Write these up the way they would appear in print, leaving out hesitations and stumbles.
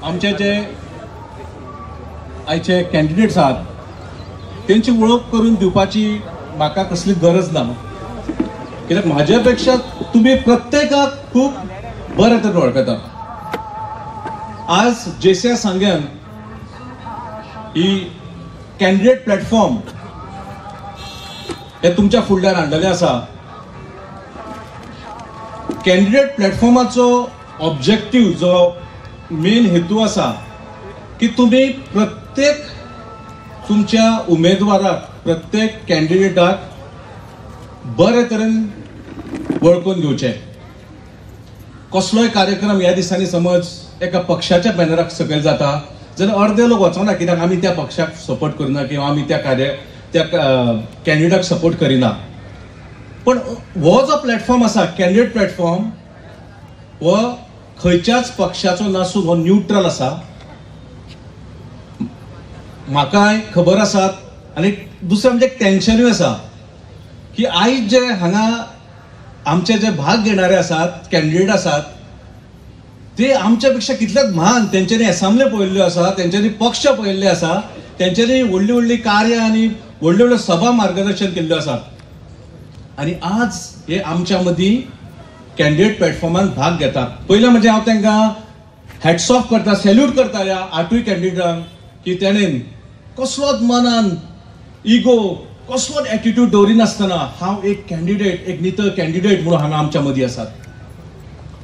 आमचे जे आयचे कॅन्डिडेट्स आहात त्यांची वळख करून दिवपाची म्हाका कसली गरज ना, कित्याक म्हाजे पेक्षा तुम्ही प्रत्येकाक खूब बरे तरेन वळखता. आज जेसीआय सांग्यान ही कॅन्डिडेट प्लॅटफॉर्म हे तुमच्या फुडल्यान हाडलेले आसा. कॅन्डिडेट प्लॅटफॉर्माचो ऑब्जेक्टिव्ह जो मेन हेतू आसा की तुम्ही प्रत्येक तुमच्या उमेदवाराक प्रत्येक कॅन्डिडेटाक बरे तरेन वळखून घेवचे. कसलोय कार्यक्रम ह्या दिसांनी समज एका पक्षाच्या बॅनराक सकयल जाता जाल्यार अर्दे लोक वचना, कित्याक आमी त्या पक्षाक सपोर्ट करिना किंवा आमी त्या कॅन्डिडेटाक सपोर्ट करिना. पण हो जो प्लॅटफॉर्म आसा कॅन्डिडेट प्लॅटफॉर्म हो खंयच्याच पक्षाचो नासून हो न्यूट्रल आसा. म्हाकाय खबर आसात आनी दुसरें म्हणजे टेन्शनूय आसा की आयज जे हांगा आमचे जे भाग घेणारे आसात कॅन्डिडेट आसात ते आमच्या पेक्षा कितलेच म्हान. तेंच्यांनी असेंब्ली पळयल्ल्यो आसा, तेंच्यांनी पक्ष पळयल्ले आसा, तेंच्यांनी व्हडली व्हडली कार्य आनी व्हडल्यो व्हडल्यो सभा मार्गदर्शन केल्ल्यो आसात. आनी आज हे आमच्या मदीं कॅन्डिडेट प्लॅटफॉर्मान भाग घेतात. पयलें म्हणजे हांव तांकां हॅट्स ऑफ करता, सॅल्यूट करता ह्या 8 कॅन्डिडेटांक की तेणेन कसलोच मनान इगो कसलोच एटिट्यूड दवरिनासतना हांव एक कॅन्डिडेट, एक नितळ कॅन्डिडेट म्हणून हांगा आमच्या मदीं आसात.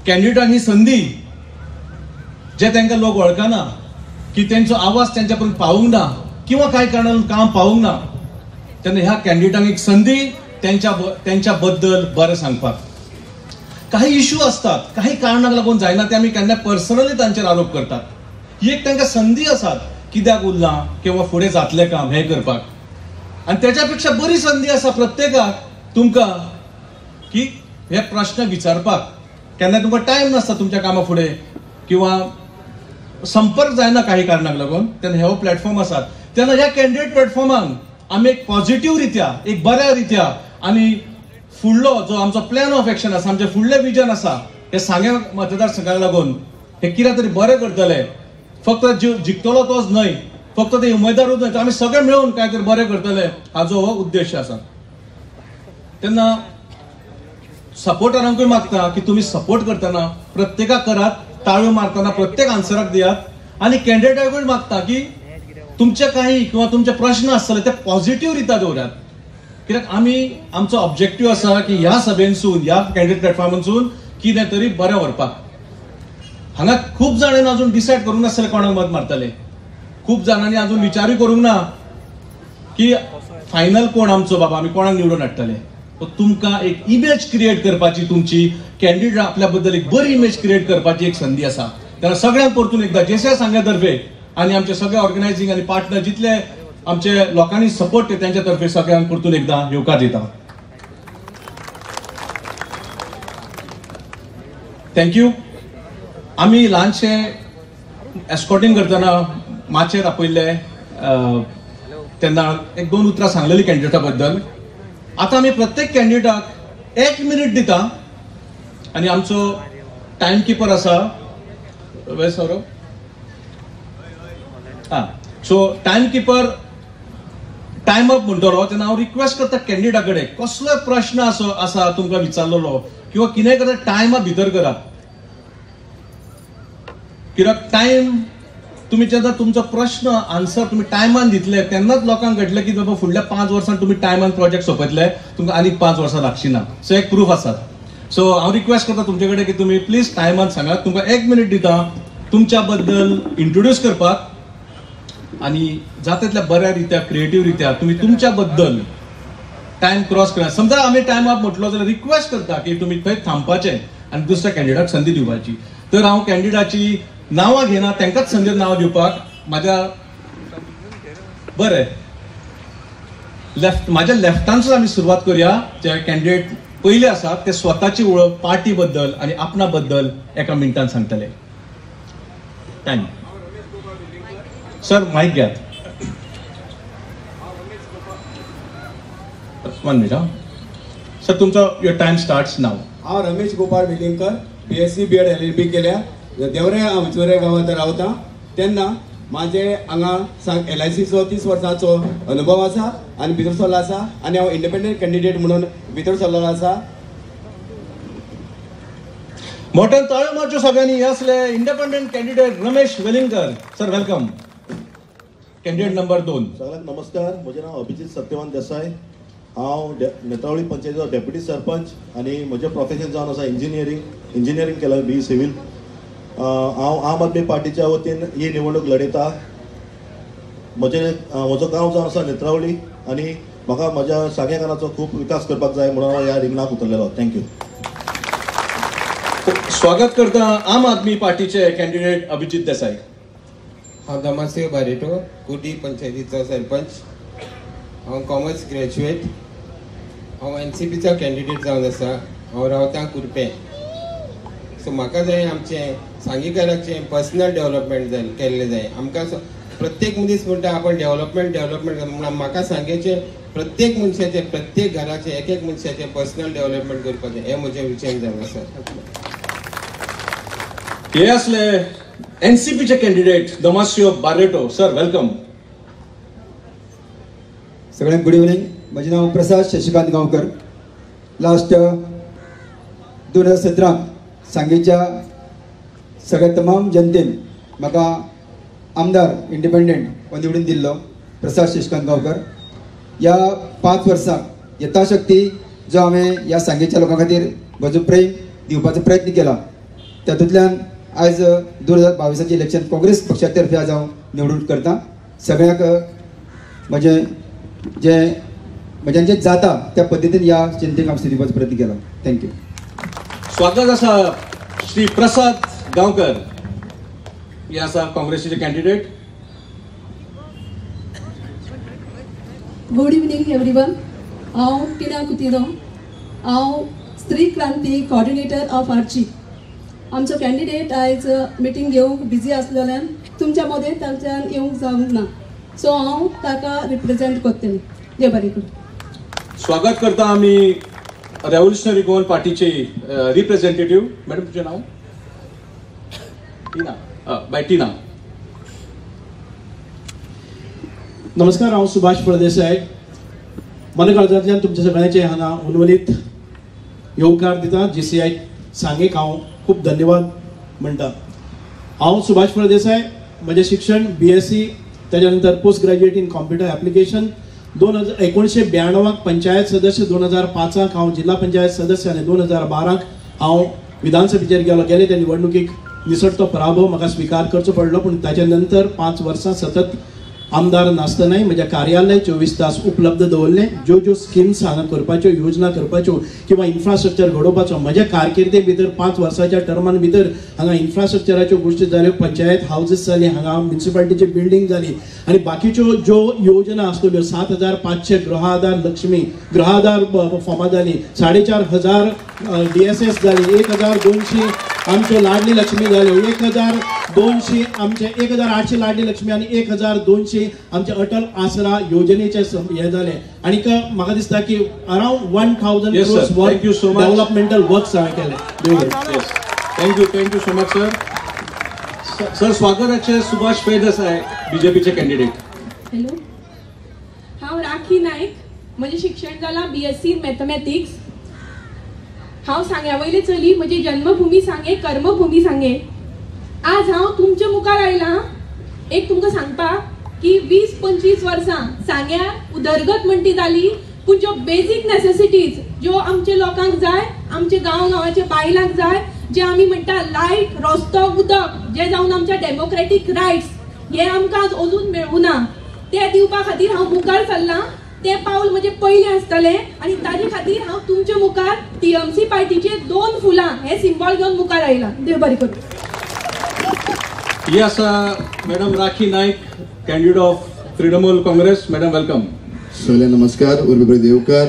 कॅन्डिडेटांक ही संदी जे तांकां लोक वळखना की तेंचो आवाज तेंच्या पर्यंत पावूंक ना किंवा कांय कारणान काम पावूंक ना, तेन्ना ह्या कॅन्डिडेटांक एक संदी त्यांच्या बद्दल बरें सांगपाक. काही इश्यू असतात, काही कारणाक लागून जायना ते आमी केन्ना पर्सनली तांचेर आरोप करतात. ही एक तांकां संदी आसात कित्याक उरला किंवा फुडें जातलें काम हें करपाक. आनी तेच्या पेक्षा बरी संदी आसा प्रत्येकाक तुमकां की हे प्रश्न विचारपाक. केन्ना तुमकां टायम नासता तुमच्या कामा फुडें किंवा संपर्क जायना काही कारणाक लागून, तेन्ना हे प्लॅटफॉर्म आसात. तेन्ना ह्या कॅन्डिडेट प्लॅटफॉर्माक आमी एक पॉझिटिव्ह रित्या, एक बऱ्या रित्या आनी फुडलो जो आमचो प्लॅन ऑफ एक्शन आसा, आमचें फुडलें विजन आसा हे सांग्या मतदारसंघाक लागून हे कितें तरी बरें करतले. फक्त जिखतलो तोच न्हय, फक्त ते उमेदवारूच न्हय, आमी सगळे मेळून काय तरी बरें करतले हाजो हो उद्देश आसा. तेन्ना सपोर्टरांकूय मागता की तुमी सपोर्ट करतना प्रत्येकाक करात, ताळयो मारतना प्रत्येक आन्सराक दियात आनी कॅन्डिडेटाकूय मागता की तुमचे काही किंवा तुमचे प्रश्न आसतले ते पॉझिटिव्ह रित्या दवरात. कित्याक आमी आमचो ऑब्जेक्टिव्ह आसा की ह्या सभेनसून ह्या कॅन्डिडेट प्लॅटफॉर्मानसून कितें तरी बरें व्हरपाक. हांगा खूब जाणांनी अजून डिसायड करूंक नासतले कोणाक मत मारतले. खूब जाणांनी अजून विचारूय करूंक ना की फायनल कोण आमचो बाबा, आमी कोणाक निवडून हाडटले. तुमकां एक इमेज क्रिएट करपाची, तुमची कॅन्डिडेट आपल्या बद्दल एक बरी इमेज क्रिएट करपाची एक संदी आसा. तेन्ना सगळ्यांक परतून एकदा जेसीआय सांग्या तर्फे आनी आमचे सगळे ऑर्गनायझींग आनी पार्टनर जितले आमचे लोकांनी सपोर्ट केला त्यांच्या तर्फे सगळ्यांक परतून एकदा येवकार दिता. थँक्यू. आमी ल्हानशे एस्कॉर्टिंग करतना माचेर आपयल्ले तेन्ना एक 2 उतरां सांगलेली कॅन्डिडेटा बद्दल. आता आमी प्रत्येक कॅन्डिडेटाक 1 मिनिट दिता आनी आमचो टायम किपर आसा सौरभ. सो टायम किपर टायम अप म्हणटलो तेन्ना हांव रिक्वेस्ट करता कॅन्डिडेटा कडेन कसलोय प्रश्न आसा तुमकां विचारलेलो किंवा कितेंय करता टायमा भितर करात. कित्याक टायम तुम्ही जेन्ना तुमचो प्रश्न आन्सर तुम्ही टायमान दितले तेन्नाच लोकांक घडले की बाबा फुडल्या 5 वर्सांत तुम्ही टायमान प्रोजेक्ट सोंपयतले, तुमकां आनीक 5 वर्सां लागची ना. सो एक प्रूफ आसा. सो हांव रिक्वेस्ट करता तुमचे कडेन की तुम्ही प्लीज टायमान सांगात. तुमकां 1 मिनिट दिता तुमच्या बद्दल इंट्रोड्यूस करपाक आनी जाता तितल्या बऱ्या रित्या क्रिएटीव रित्या तुम्ही तुमच्या बद्दल टायम क्रॉस करा. समजा आमी टायम अप म्हटलो जाल्यार रिक्वेस्ट करता की तुम्ही थंय थांबपाचें आनी दुसऱ्या कॅन्डिडेटाक संदी दिवपाची. तर हांव कॅन्डिडेटाची नांवां घेना, तांकांच संदी नांव दिवपाक म्हाज्या बरें म्हाज्या लेफ्टानसून आमी सुरवात करुया. जे कॅन्डिडेट पयले आसात ते स्वताची वळख पार्टी बद्दल आनी आपणा बद्दल एका मिनटान सांगतले. टायम सर माईक घेयात. 1 मिनिट. सर तुमचो युअर टाइम स्टार्ट्स नाव. हांव Ramesh Gopal Welingkar BSc B.Ed LLB केल्या देवरे आमचोरे गांवांत रावता. तेन्ना माझे हांगा सांग LICचो 30 वर्सांचो अनुभव आसा आनी भितर सरलो आसा आनी हांव इंडिपेंडंट कॅन्डिडेट म्हणून भितर सरलो आसा. मोठ्यान ताळ्यो मारच्यो सगळ्यांनी. हे असले independent candidate Ramesh Velingkar sir, welcome. Candidate number 2. सगळ्यांक नमस्कार. म्हजें नांव अभिजीत सत्यवान देसाय. हांव नेत्रावळी पंचायतीचो डेप्युटी सरपंच आनी म्हजें प्रोफेशन जावन आसा इंजिनियरींग केलां, BE सिव्हिल. हांव आम आदमी पार्टीच्या वतीन ही निवडणूक लडयता. म्हजो गांव जावन आसा नेत्रावळी आनी म्हाका म्हज्या सांगेकाराचो खूब विकास करपाक जाय म्हणून हांव ह्या रिंगणाक उतरलेलो. थँक्यू. स्वागत करता आम आदमी पार्टीचे कॅन्डिडेट अभिजीत देसाई. हांव दामासियो बारेटो, कुर्डी पंचायतीचो सरपंच. हांव कॉमर्स ग्रॅज्युएट. हांव NCPचो कॅन्डिडेट जावन आसा. हांव रावतां कुरपें. सो म्हाका जाय आमचें सांगेकाराचें पर्सनल डेव्हलपमेंट जाय केल्लें जाय. आमकां प्रत्येक मनीस म्हणटा आपण डेव्हलपमेंट म्हणून म्हाका सांगेचें प्रत्येक मनशाचें प्रत्येक घराचें एक एक मनशाचें पर्सनल डेव्हलपमेंट करपाचें हें म्हजें विचार जावन आसा. हे असले NCPचे कॅन्डिडेट दामासियो बारेटो सर, वेलकम. सगळ्यांक गुड इवनिंग. म्हजें नांव प्रसाद शशिकांत गांवकर. लास्ट 2017 सांगेच्या सगळ्या तमाम जनतेन म्हाका आमदार इंडिपेंडंट हो निवडून दिल्लो, प्रसाद शशिकांत गांवकर. ह्या 5 वर्सांक यथाशक्ती जो हांवें ह्या सांगेच्या लोकां खातीर म्हजो प्रेम दिवपाचो प्रयत्न केला, तातूंतल्यान आज 2022 इलेक्शन काँग्रेस पक्षातर्फे आज हांव निवडणूक करता. सगळ्यांक म्हज्यान जें जाता त्या पद्दतीन ह्या जनतेक हांव दिवपाचो प्रयत्न केला. थँक्यू. स्वागत आसा श्री प्रसाद गांवकर. हे आसा काँग्रेसीचे कॅन्डिडेट. Good evening everyone. हांव टिना कुतिरो. हांव स्त्री क्रांती कोऑर्डिनेटर ऑफ आर्ची. आमचो कॅन्डिडेट आयज मिटींग घेवंक बिजी आसलेल्यान तुमच्या मदें तांच्यान येवंक जावंक ना, सो हांव ताका रिप्रेझेंट करतलें. देव बरें करूं. स्वागत करता आमी रेव्होल्युशनरी गोवन पार्टीचे रिप्रेझेंटेटिव्ह. मॅडम, तुझें नाव? टीना. नमस्कार. हांव सुभाष फळदेसाय. मन काळजांतल्यान तुमच्या सगळ्यांचे हांगा उनवलीत येवकार दिता. GCI सांगेक हांव खूब धन्यवाद म्हणटा. हांव सुभाष फळदेसाय. म्हजें शिक्षण BSc, तेच्या नंतर post graduate in computer application. 1992 panchayat सदस्य, 2005 हांव जिल्हा पंचायत सदस्य आनी 2012 हांव विधानसभेचेर गेले त्या निवडणुकीक निसटतो पराभव म्हाका स्विकार करचो पडलो. पूण ताच्या नंतर 5 वर्सां सतत आमदार नासतनाय म्हज्या कार्यालय 24 तास उपलब्ध दवरलें. ज्यो स्किम्स हांगा करपाच्यो, योजना करपाच्यो किंवा इन्फ्रास्ट्रक्चर घडोवपाचो, म्हज्या कारकिर्दे भितर 5 वर्साच्या टर्मान भितर हांगा इन्फ्रास्ट्रक्चराच्यो गोश्टी जाल्यो. पंचायत हावजीस जाली, हांगा म्युनिसिपालिटीची बिल्डींग जाली आनी बाकीच्यो ज्यो योजना आसतल्यो 7500 गृहाधार फॉर्मां जाली, 4500 DSS जाली, 1200 आमच्यो लाडली लक्ष्मी जाल्यो, 1200 आमचे 1800 लाडली लक्ष्मी आनी 1200 आमचे अटल आसरा योजनेचे हे जाले. आनी म्हाका दिसता की अराउंड 1000 crores डेव्हलपमेंटल वर्क्स हांवें केले. Thank you so much sir. Sir, स्वागताचे सुभाष फळदेसाय, BJPचे कॅन्डिडेट. हॅलो, हांव राखी नायक. म्हजें शिक्षण जालां BSc इन मॅथमॅटिक्स. हांव सांग्या वयली चली. म्हजी जन्मभूमी सांगे, कर्मभूमी सांगे. आज हांव तुमच्या मुखार आयलां एक तुमकां सांगपाक की 20-25 वर्सां सांग्या उदरगत म्हणटी जाली, पूण ज्यो बेजीक नेसेसिटीज ज्यो आमच्या लोकांक जाय, आमच्या गांवाच्या बायलांक जाय, जे आमी म्हणटा लायट, रस्तो, उदक, जे जावन आमच्या डेमोक्रेटीक रायट्स, हे आमकां आज अजून मेळूना. ते दिवपा खातीर हांव मुखार सरलां. ते पावल म्हणजे पयलें आसतलें आनी ताजे खातीर हांव तुमच्या मुखार TMC पार्टीचे 2 फुलां हे सिंबॉल घेवन मुखार आयलां. देव बरें करूं. ही आसा madam Rakhi Naik, candidate of Trinamool Congress. Madam, welcome. सगळ्यांक नमस्कार. उर्बी बरें देवकार.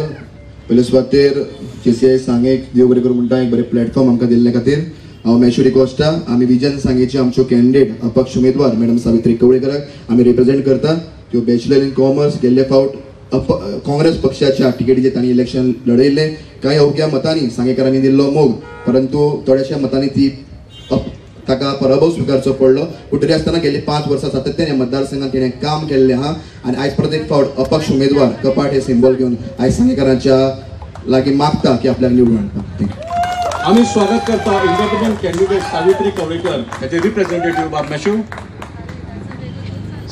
पयले सुवातेर GCI सांगेक देव बरें करूं म्हणटा, एक बरें प्लॅटफॉर्म आमकां दिल्ले खातीर हांव मेशूर रिक्वेस्टा. आमी विजन सांगेचे आमच्यो कॅन्डिडेट अपक्ष उमेदवार मॅडम सावित्री कवळेकराक आमी रिप्रेझेंट करता. त्यो बॅचलर इन कॉमर्स गेल्ले फावट काँग्रेस पक्षाच्या तिकेटीचे तांणी इलेक्शन लढयल्लें. कांय अवघ्या मतांनी सांगेकारांनी दिल्लो मोग, परंतु थोड्याशा मतांनी ती ताका पराभव स्वीकारचो पडलो. पूण तरी आसतना गेली 5 वर्सां सातत्यान ह्या मतदारसंघात तिणें काम केल्लें आहा आनी आयज परत एक फावट अपक्ष उमेदवार कपाट हे सिंबल घेवन आयज सांगेकारांच्या लागीं मागता की आपल्याक निवडून हाडपाक. आम्ही स्वागत करता इंडिपेंडंट कॅन्डिडेट सावित्री कवळेकर याचे रिप्रेझेंटेटिव्ह बाबमेशू.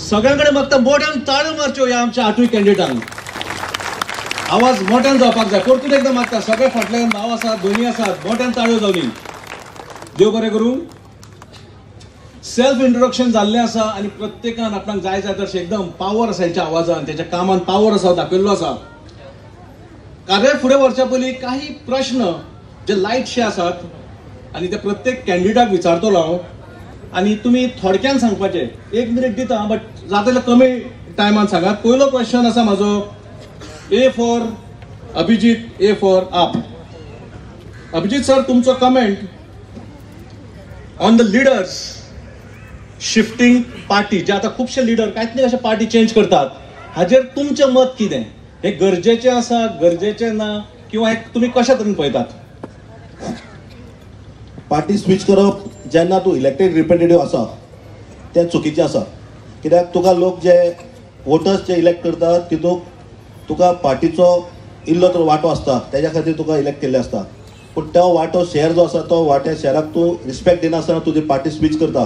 सगळ्यांकडे मागता मोठ्यान ताळ्यो मारच्यो ह्या आमच्या आठूय कॅन्डिडेटांक. आवाज मोठ्यान जावपाक जाय. परतून एकदां मागता सगळे फाटल्यान भाव आसात दोनी आसात मोठ्यान ताळ्यो जावनी. देव बरें करूं. सेल्फ इंट्रोडक्शन जाल्लें आसा आनी प्रत्येकान आपणाक जाय जाय तशें एकदम पावर आसा हेच्या आवाजान तेच्या कामान पावर आसा दाखयल्लो आसा. कार्य फुडें व्हरच्या पयलीं काही प्रश्न जे लायटशे आसात आनी ते प्रत्येक कॅन्डिडेटाक विचारतलो हांव आनी तुमी थोडक्यान सांगपाचें. 1 मिनिट दिता बट जाता तितले कमी टायमान सांगात. पयलो क्वेश्चन आसा म्हाजो A for Abhijeet, A for AAP. Abhijeet sir, तुमचो comment on the leaders shifting party, जे आता खुबशे लिडर कांयच न्ही अशे पार्टी चेंज करतात, हाजेर तुमचें मत कितें? हे गरजेचें आसा, गरजेचें ना, किंवा हे तुमी कशा तरेन पळयतात? पार्टी स्विच करप जेन्ना तूं इलेक्टेड रिप्रेझेंटेटिव्ह आसा तें चुकीचें आसा. कित्याक तुका लोक जे वोटर्स जे इलेक्ट करतात तितूंत तुका पार्टीचो इल्लो तर वांटो आसता, तेज्या खातीर तुका इलेक्ट केल्लें आसता. पूण तो वांटो शेअर जो आसा तो वाट्या शेअराक तूं रिस्पेक्ट दिनासतना तुजी पार्टी स्विच करता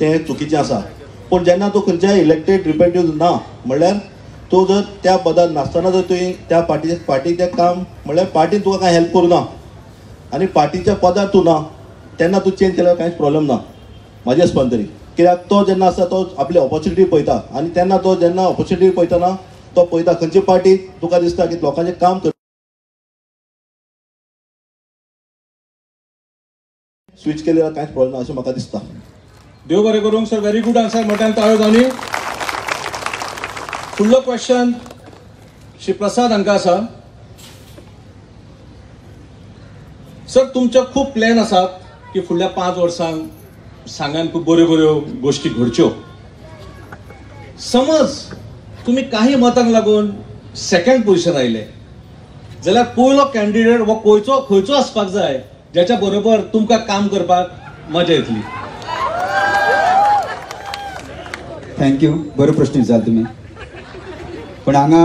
तें चुकीचें आसा. पूण जेन्ना तूं खंयच्याय इलेक्टेड रिप्रेझेंटेटिव्ह ना म्हणल्यार तूं जर त्या पदार नासतना जर तुवें त्या पार्टीचें काम म्हणल्यार पार्टीन तुका कांय हेल्प करूं ना आनी पार्टीच्या पदार तूं ना तेन्ना तूं चेंज केल्यार कांयच प्रॉब्लेम ना म्हाज्या हिसपान तरी. कित्याक तो जेन्ना आसा तो आपली ऑपॉर्च्युनिटी पळयता आनी तेन्ना तो जेन्ना ऑपॉर्च्युनिटी पळयतना तो पळयता खंयची पार्टी तुका दिसता की लोकांचें काम कर स्विच केल्यार कांयच प्रॉब्लेम ना अशें म्हाका दिसता. देव बरें करूंक सर. Very good answer. मोठ्यान ताळ्यो जावनी. फुडलो क्वेश्चन श्री प्रसाद हांकां आसा. सर, तुमचे खूब प्लॅन आसात की फुडल्या 5 वर्सांक सांगान खूब बऱ्यो बऱ्यो गोश्टी घडच्यो. समज तुम्ही काही मतांक लागून सेकंड पोझिशन आयले जाल्यार पयलो कॅन्डिडेट हो खंयचो आसपाक जाय ज्याच्या बरोबर तुमकां काम करपाक मजा येतली? थँक्यू. बरो प्रश्न विचारला तुम्ही. पण हांगा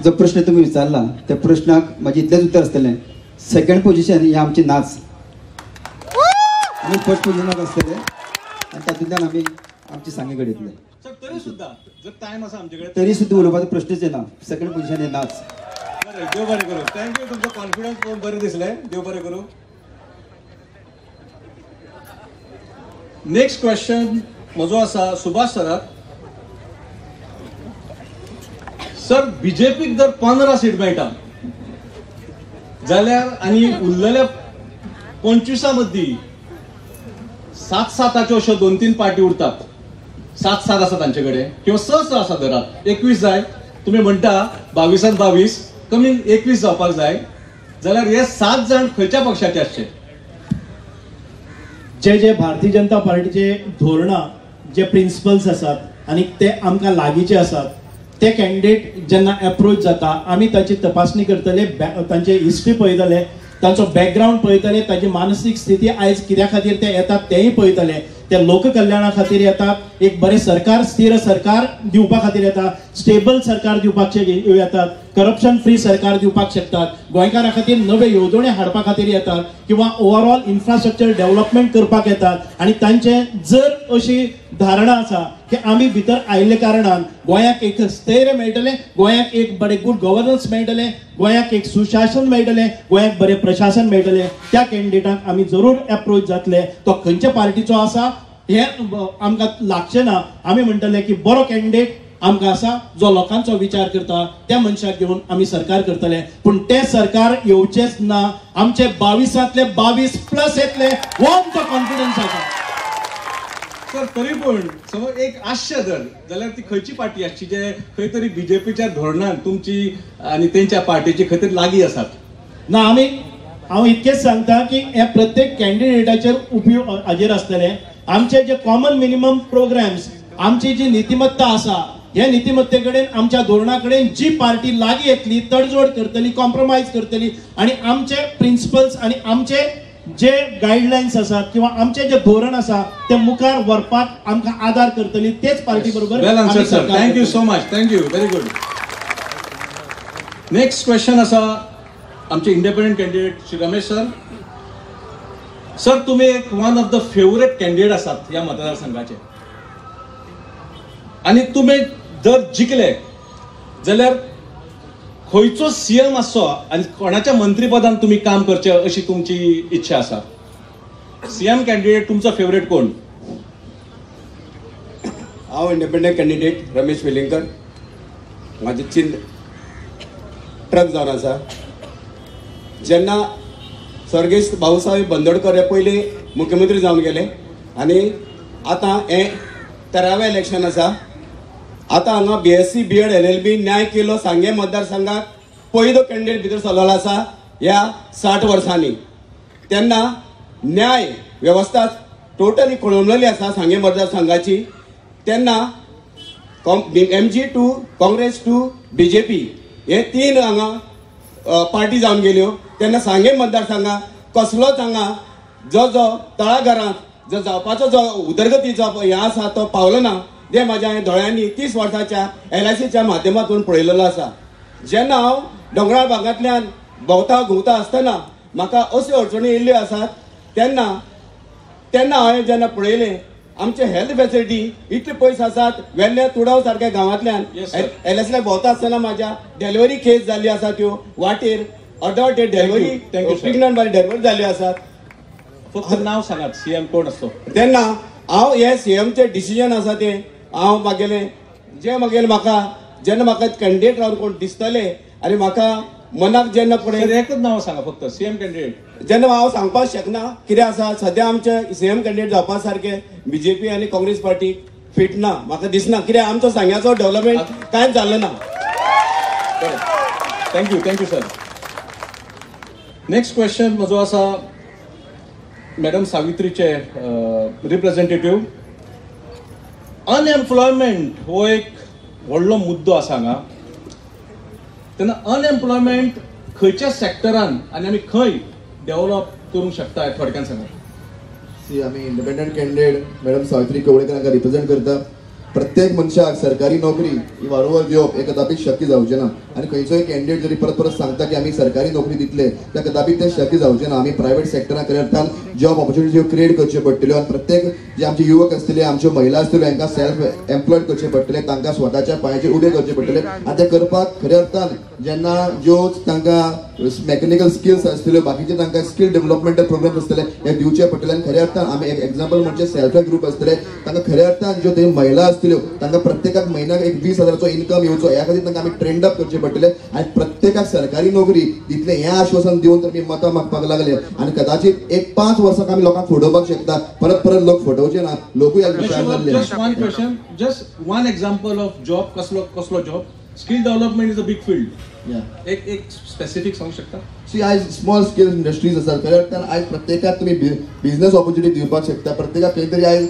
जो प्रश्न तुम्ही विचारला त्या प्रश्नाक माझे इतलेंच उत्तर आसतलें. सेकंड पोझिशन ही आमची नाच. आमी फर्स्ट पोझिशनाक आसतले आनी तातूंतल्यान आमी आमची सांगे घडयतले. सर, तरी सुद्धा जर टाइम आसा आमचे कडेन तरी सुद्धा उलोवपाचो प्रश्नच येना. सेकंड पोझिशन हे नाच. बरें, देव बरें करूं. थँक्यू. तुमचो कॉन्फिडन्स पळोवन बरें दिसलें. देव बरें करूं. नेक्स्ट क्वेश्चन म्हजो आसा सुभाष सराक. सर, बीजेपीक जर 15 सीट मेळटा जाल्यार आनी उरलेल्या 25 मदीं 7-7 अश्यो 2-3 पार्टी उरतात. 7 आसा तांचे कडेन किंवा 6 आसा धरात. 21 जाय. तुम्ही म्हणटा 22 22 कमी 21 जावपाक जाय जाल्यार हे 7 जण खंयच्या पक्षाचे आसचे? जे भारतीय जनता पार्टीचे धोरणां जे प्रिन्सिपल्स आसात आनी ते आमकां लागींचे आसात ते कॅन्डिडेट जेन्ना अप्रोच जाता आमी ताची तपासणी करतले, तांचे हिस्ट्री पळयतले, तांचो बॅकग्राऊंड पळयतले, ताची मानसीक स्थिती आयज कित्या खातीर ते येतात तेंय पळयतले. ते लोककल्याणा खातीर येतात, एक बरें सरकार, स्थिर सरकार दिवपा खातीर येतात, स्टेबल सरकार दिवपाक येतात, करप्शन फ्री सरकार दिवपाक शकतात, गोंयकारां खातीर नवे येवजण्यो हाडपा खातीर येतात किंवा ओवरऑल इन्फ्रास्ट्रक्चर डेव्हलपमेंट करपाक येतात. आनी तांचे जर अशी धारणा आसा की आमी भितर आयिल्ले कारणान गोंयाक एक स्थैर्य मेळटलें, गोंयाक एक बरें गुड गव्हर्नन्स मेळटलें, गोंयाक एक सुशासन मेळटलें, गोंयाक बरें प्रशासन मेळटलें, त्या कॅन्डिडेटाक आमी जरूर अप्रोच जातले. तो खंयच्या पार्टीचो आसा हे आमकां लागचें ना. आमी म्हणटले की बरो कॅन्डिडेट आमकां आसा जो लोकांचो विचार करता, त्या मनशाक घेवन आमी सरकार करतले. पूण ते सरकार येवचेच ना. आमचे 22तले 22+ येतले हो आमचो कॉन्फिडन्स आसा. सर, तरी पूण समज एक आशय धर जाल्यार ती खंयची पार्टी आसची जे खंय तरी बीजेपीच्या धोरणान तुमची आनी तेंच्या पार्टीची खंय तरी लागीं आसात? ना, हांव इतकेंच सांगता की हे प्रत्येक कॅन्डिडेटाचेर उपयोग हाजेर आसतले. आमचे जे कॉमन मिनिमम प्रोग्राम्स, आमची जी नीतिमत्ता आसा, ह्या नीतिमत्ते कडेन आमच्या धोरणा कडेन जी पार्टी लागीं येतली, तडजोड करतली, कॉम्प्रोमायज करतली आनी आमचे प्रिन्सिपल्स आनी आमचे जे गायडलायन्स आसात किंवा आमचे जे धोरण आसा ते मुखार व्हरपाक आमकां आदार करतली तेच पार्टी बरोबर वेल आन्सर्ड आमी सर. सरकार थँक यू करतली. So much. Thank you. Very good. Next question आसा आमचे independent candidate Shri Ramesh sir. Sir तुम्ही एक one of the favourite candidate आसात ह्या मतदारसंघाचे आणि तुम्ही जर जिखले जाल्यार खंयचो सीएम आसचो आनी कोणाच्या मंत्रीपदान तुम्ही काम करचे अशी तुमची इच्छा आसा. सीएम कॅन्डिडेट तुमचो फेवरेट कोण? हांव इंडिपेंडंट कॅन्डिडेट रमेश वेलिंगकर. माझे चिन्ह ट्रक जावन आसा. जेन्ना सर्गेस्त भाऊसाहेब बांदोडकर हे पयलीं मुख्यमंत्री जावन गेले आनी आतां हें 13वें इलेक्शन आसा. आतां हांगा BSc BEd LLB न्याय केलो सांगे मतदारसंघात पयलो कॅन्डिडेट भितर सरलेलो आसा ह्या 60 वर्सांनी. तेन्ना न्याय वेवस्था टोटली खोळंबलेली आसा सांगे मतदारसंघाची. तेन्ना MG to Congress to BJP हे 3 हांगा पार्टी जावन गेल्यो. तेन्ना सांगे मतदारसंघात कसलोच हांगा जो तळागारांत जो जावपाचो जो उदरगतीचो हे आसा तो पावलो ना. जे म्हाज्या दोळ्यांनी 30 वर्सांच्या LICच्या माध्यमातून पळयलेलो आसा. जेन्ना हांव दोंगराळ भागांतल्यान घुंवता आसतना म्हाका अश्यो अडचणी येयल्ल्यो आसात तेन्ना हांवें जेन्ना पळयलें आमचे हेल्थ फॅसिलिटी इतले पयस आसात. वेल्ले तुडाव सारक्या गांवांतल्यान LICला भोंवता आसतना म्हाज्या डिलिव्हरी केस जाल्ली आसा त्यो वाटेर अर्दवटेर डिलिव्हरी प्रेग्नंट बारी डिलिव्हरी जाल्ल्यो आसात. फक्त नाव सांगात सीएम कोण असतो. तेन्ना हांव हे सीएमचे डिसिजन आसा ते हांव म्हागेलें म्हाका जेन्ना म्हाका कॅन्डिडेट रावन कोण दिसतले आनी म्हाका मनाक जेन्ना पळय एकच नाव सांगा फक्त सीएम कॅन्डिडेट. जेन्ना हांव सांगपाक शकना कितें आसा. सद्या आमचे सीएम कॅन्डिडेट जावपा सारके BJP आनी काँग्रेस पार्टी फिट ना म्हाका दिसना. कित्याक आमचो सांग्याचो डेव्हलपमेंट कांयच जाल्लो ना. Thank you sir. नेक्स्ट क्वेश्चन म्हजो आसा मॅडम सावित्रीचे रिप्रेझेंटेटिव्ह. अनएम्प्लॉयमेंट हो एक व्हडलो मुद्दो आसा हांगा. तेन्ना अनएम्प्लॉयमेंट खंयच्या सेक्टरान आनी आमी खंय डेव्हलप करूंक शकता थोडक्यान सांगा. आमी independent candidate madam Savitri Kavlekar हांकां रिप्रेझेंट करता. प्रत्येक मनशाक सरकारी नोकरी ही वारंवार दिवप हे कदापि शक्य जावचें ना. आनी खंयचोय कॅन्डिडेट जरी परत परत सांगता की आमी सरकारी नोकरी दितले त्या कदापि ते शक्य जावचें ना. आमी प्रायव्हेट सेक्टरान खऱ्या अर्थान जॉब ऑपॉर्च्युनिटी क्रिएट करच्यो पडटल्यो आनी प्रत्येक जे आमचे युवक आसतले आमच्यो महिला आसतल्यो हांकां सेल्फ एम्प्लॉयड करचे पडटले. तांकां स्वताच्या पांयाचेर उबे करचे पडटले आनी ते करपाक खऱ्या अर्थान जेन्ना ज्यो तांकां मॅकॅनिकल स्किल्स आसतल्यो बाकीचे तांकां स्किल डेव्हलपमेंटल प्रोग्राम आसतले हे दिवचे पडटले. आनी खऱ्या अर्थान आमी एक एक्झाम्पल म्हणजे सेल्फ हेल्प ग्रुप आसतले तांकां खऱ्या अर्थान ज्यो ते महिला आसतल्यो तांकां प्रत्येकाक म्हयन्याक एक 20,000चो इन्कम येवचो ह्या खातीर तांकां आमी ट्रेंड अप करचे पडटले. आनी प्रत्येकाक सरकारी नोकरी दितले हें आश्वासन दिवन तर आमी मतां मागपाक लागले. आनी कदाचित एक 5 वर्सांक आमी लोकांक फटोवपाक शकता. परत परत लोक फटोवचे ना. लोकूय ह्या विशयार जाल्ले. Just one question, just one example of job. कसलो job? Skill development is a big field. एक स्पेसिफिक सांगू शकता? सी आयज स्मॉल स्केल इंडस्ट्रीज आसात. खऱ्या अर्थान आयज प्रत्येकाक तुमी बिझनेस ऑपॉर्च्युनिटी दिवपाक शकता. प्रत्येकाक खंय तरी आयज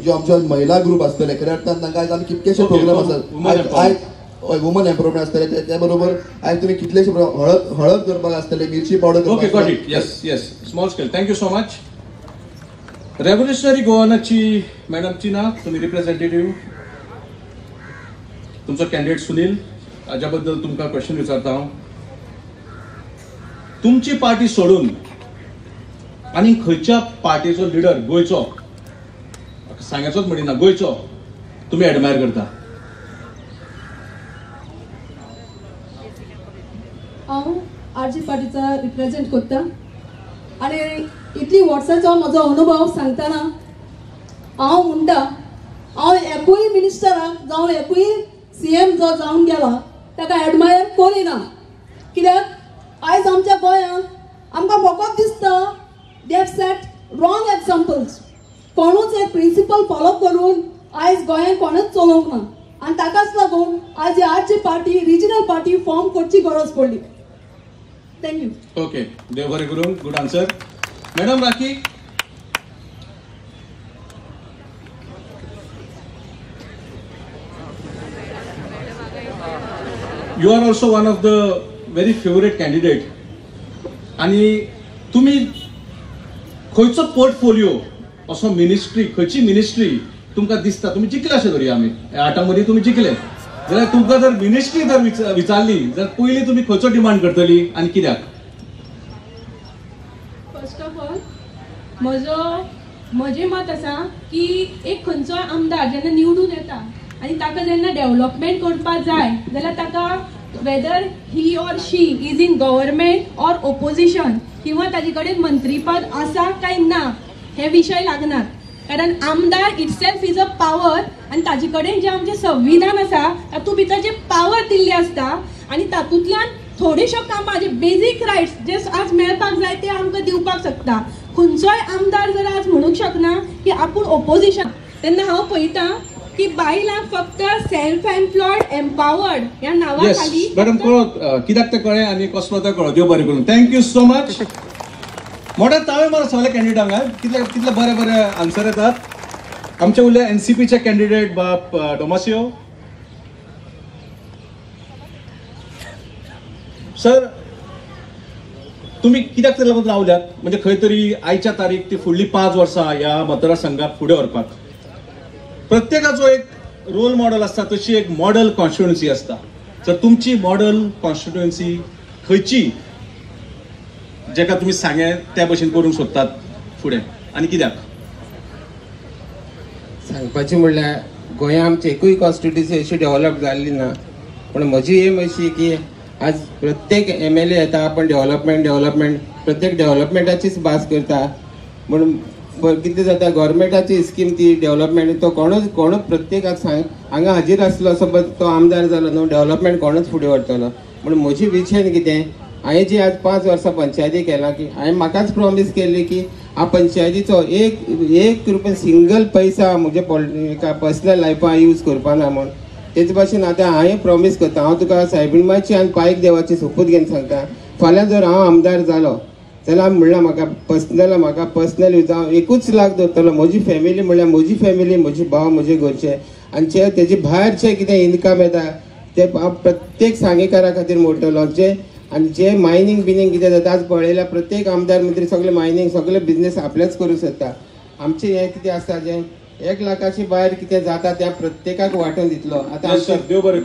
ज्यो आमच्यो महिला ग्रुप आसतले खऱ्या अर्थान तांकां आयज आमी कितलेशे प्रोग्राम आसात. आयज वुमन एम्पावरमेंट आसतले त्या बरोबर आयज तुमी कितलेशे हळद करपाक आसतले मिरची powder. Okay got it. Yes small scale. Thank you so much. Revolutionary गोवानाची मॅडमची ना तुम्ही रिप्रेझेंटेटिव्ह तुमचो कॅन्डिडेट सुनील हाज्या बद्दल तुमकां क्वेश्चन विचारता हांव. तुमची पार्टी सोडून आनी खंयच्या पार्टीचो लिडर गोंयचो सांग्याचोच म्हणिना गोंयचो तुमी एडमायर करता? हांव आरजी पार्टीचा रिप्रेझेंट करता आनी इतली वर्सांचो म्हजो अनुभव सांगतना हांव म्हणटा हांव एकूय मिनिस्टराक जावं एकूय CM जो जावन गेला ताका एडमायर करिना. कित्याक आयज आमच्या गोंयांत आमकां फकत दिसता they have set wrong examples. कोणूच एक प्रिंसिपल फॉलो करून आयज गोंयांत कोणूच चलोवंक ना आनी ताकाच लागून आयज RG party regional party form करची गरज पडली. थँक्यू. ओके देव बरें करूं. Good answer. Madam Rakhi, you are also one of the very favorite candidate आणि तुम्ही खंयचो पोर्टफोलिओ असो मिनिस्ट्री, खंयची मिनिस्ट्री तुमकां दिसता तुमी जिखले अशें धरुया आमी 8 मदीं तुमी जिखले जाल्यार तुमकां जर मिनिस्ट्री जर विचारली जाल्यार पयली तुमी खंयचो डिमांड करतली आनी कित्याक? फर्स्ट ऑफ ऑल म्हजें मत आसा की एक खंयचोय आमदार जेन्ना निवडून येता आनी ताका जेन्ना डेव्हलपमेंट करपाक जाय जाल्यार ताका weather he or she is in government or opposition किंवा ताजे कडेन मंत्रीपद आसा काय ना हे विशय लागनात. कारण आमदार इटसेल्फ इज अ पावर आनी ताजे कडेन जे आमचें संविधान आसा तातूंत भितर जे पावर दिल्ले आसता आनी तातूंतल्यान थोड्योश्यो कामां जे बेजीक रायट्स जे आज मेळपाक जाय ते आमकां दिवपाक शकता. खंयचोय आमदार जर आज म्हणूंक शकना की आपूण ओपोजिशन, तेन्ना हांव पळयतां की बायलांक फक्त सेल्फ एम्प्लॉयड एम्पावर्ड ह्या नांवा खाली मॅडम कळत कित्याक ते कळ्ळें आनी कसलो ते कळत. देव बरें करूं. Thank you so much. मोठे ताळे मार सगळे कॅन्डिडेटांक. कितले बरे बरे आन्सर येतात. आमचे उरले एनसीपीचे कॅन्डिडेट बाप डोमासियो. सर तुम्ही कित्याक लागून रावल्यात म्हणजे खंय तरी आयच्या तारीख ती फुडली 5 वर्सां ह्या मतदारसंघाक फुडें व्हरपाक प्रत्येकाचो एक रोल मॉडेल असता, तशी एक मॉडेल कॉन्स्टिट्युएन्सी असता. तर तुमची मॉडेल कॉन्स्टिट्युएन्सी खंयची जेका तुम्ही सांगे त्या भशेन करूंक सोदतात फुडें आनी कित्याक? सांगपाचें म्हणल्यार गोंया आमची एकूय कॉन्स्टिट्युएन्सी अशी डेव्हलप जाल्ली ना. पण म्हजी एम अशी की आज प्रत्येक MLA येता पण डेव्हलपमेंट प्रत्येक डेव्हलपमेंटाचीच भास करता. म्हणून कितें जाता गव्हर्मेंटाची स्कीम ती डेव्हलपमेंट तो कोणूच प्रत्येकाक हांगा हाजीर आसलो समज तो आमदार जालो न्हू डेव्हलपमेंट कोणूच फुडें व्हरतलो. म्हणून म्हजी विजन कितें हांवें जी आज 5 वर्सां पंचायती केला की हांवें म्हाकाच प्रॉमीस केल्ली की ह्या पंचायतीचो एक रुपया सिंगल पैसा म्हज्या पर्सनल लायफान यूज करपाना म्हूण. तेच भाशेन आतां हांवें प्रॉमीस करता. हांव तुका सायबीणमाची आनी पायक देवाची सोपूत घेवन सांगता. फाल्यां जर हांव आमदार जालो जाल्यार म्हणल्यार म्हाका पर्सनल यूज हांव 1 लाख दवरतलो. म्हजी फॅमिली म्हणल्यार म्हजी फॅमिली, म्हजी भाव, म्हजे घरचे आनी जे तेजे भायरचे कितें इनकम येता ते हांव प्रत्येक सांगेकारा खातीर मोडटलो. आनी जे मायनींग कितें जाता आज पळयल्यार प्रत्येक आमदार मंत्री सगळे मायनींग सगळे बिझनेस आपलेच करूं सोदता. आमचें हें कितें आसता जें 1 लाखाची भायर कितें जाता त्या प्रत्येकाक वांटून दितलो. आतां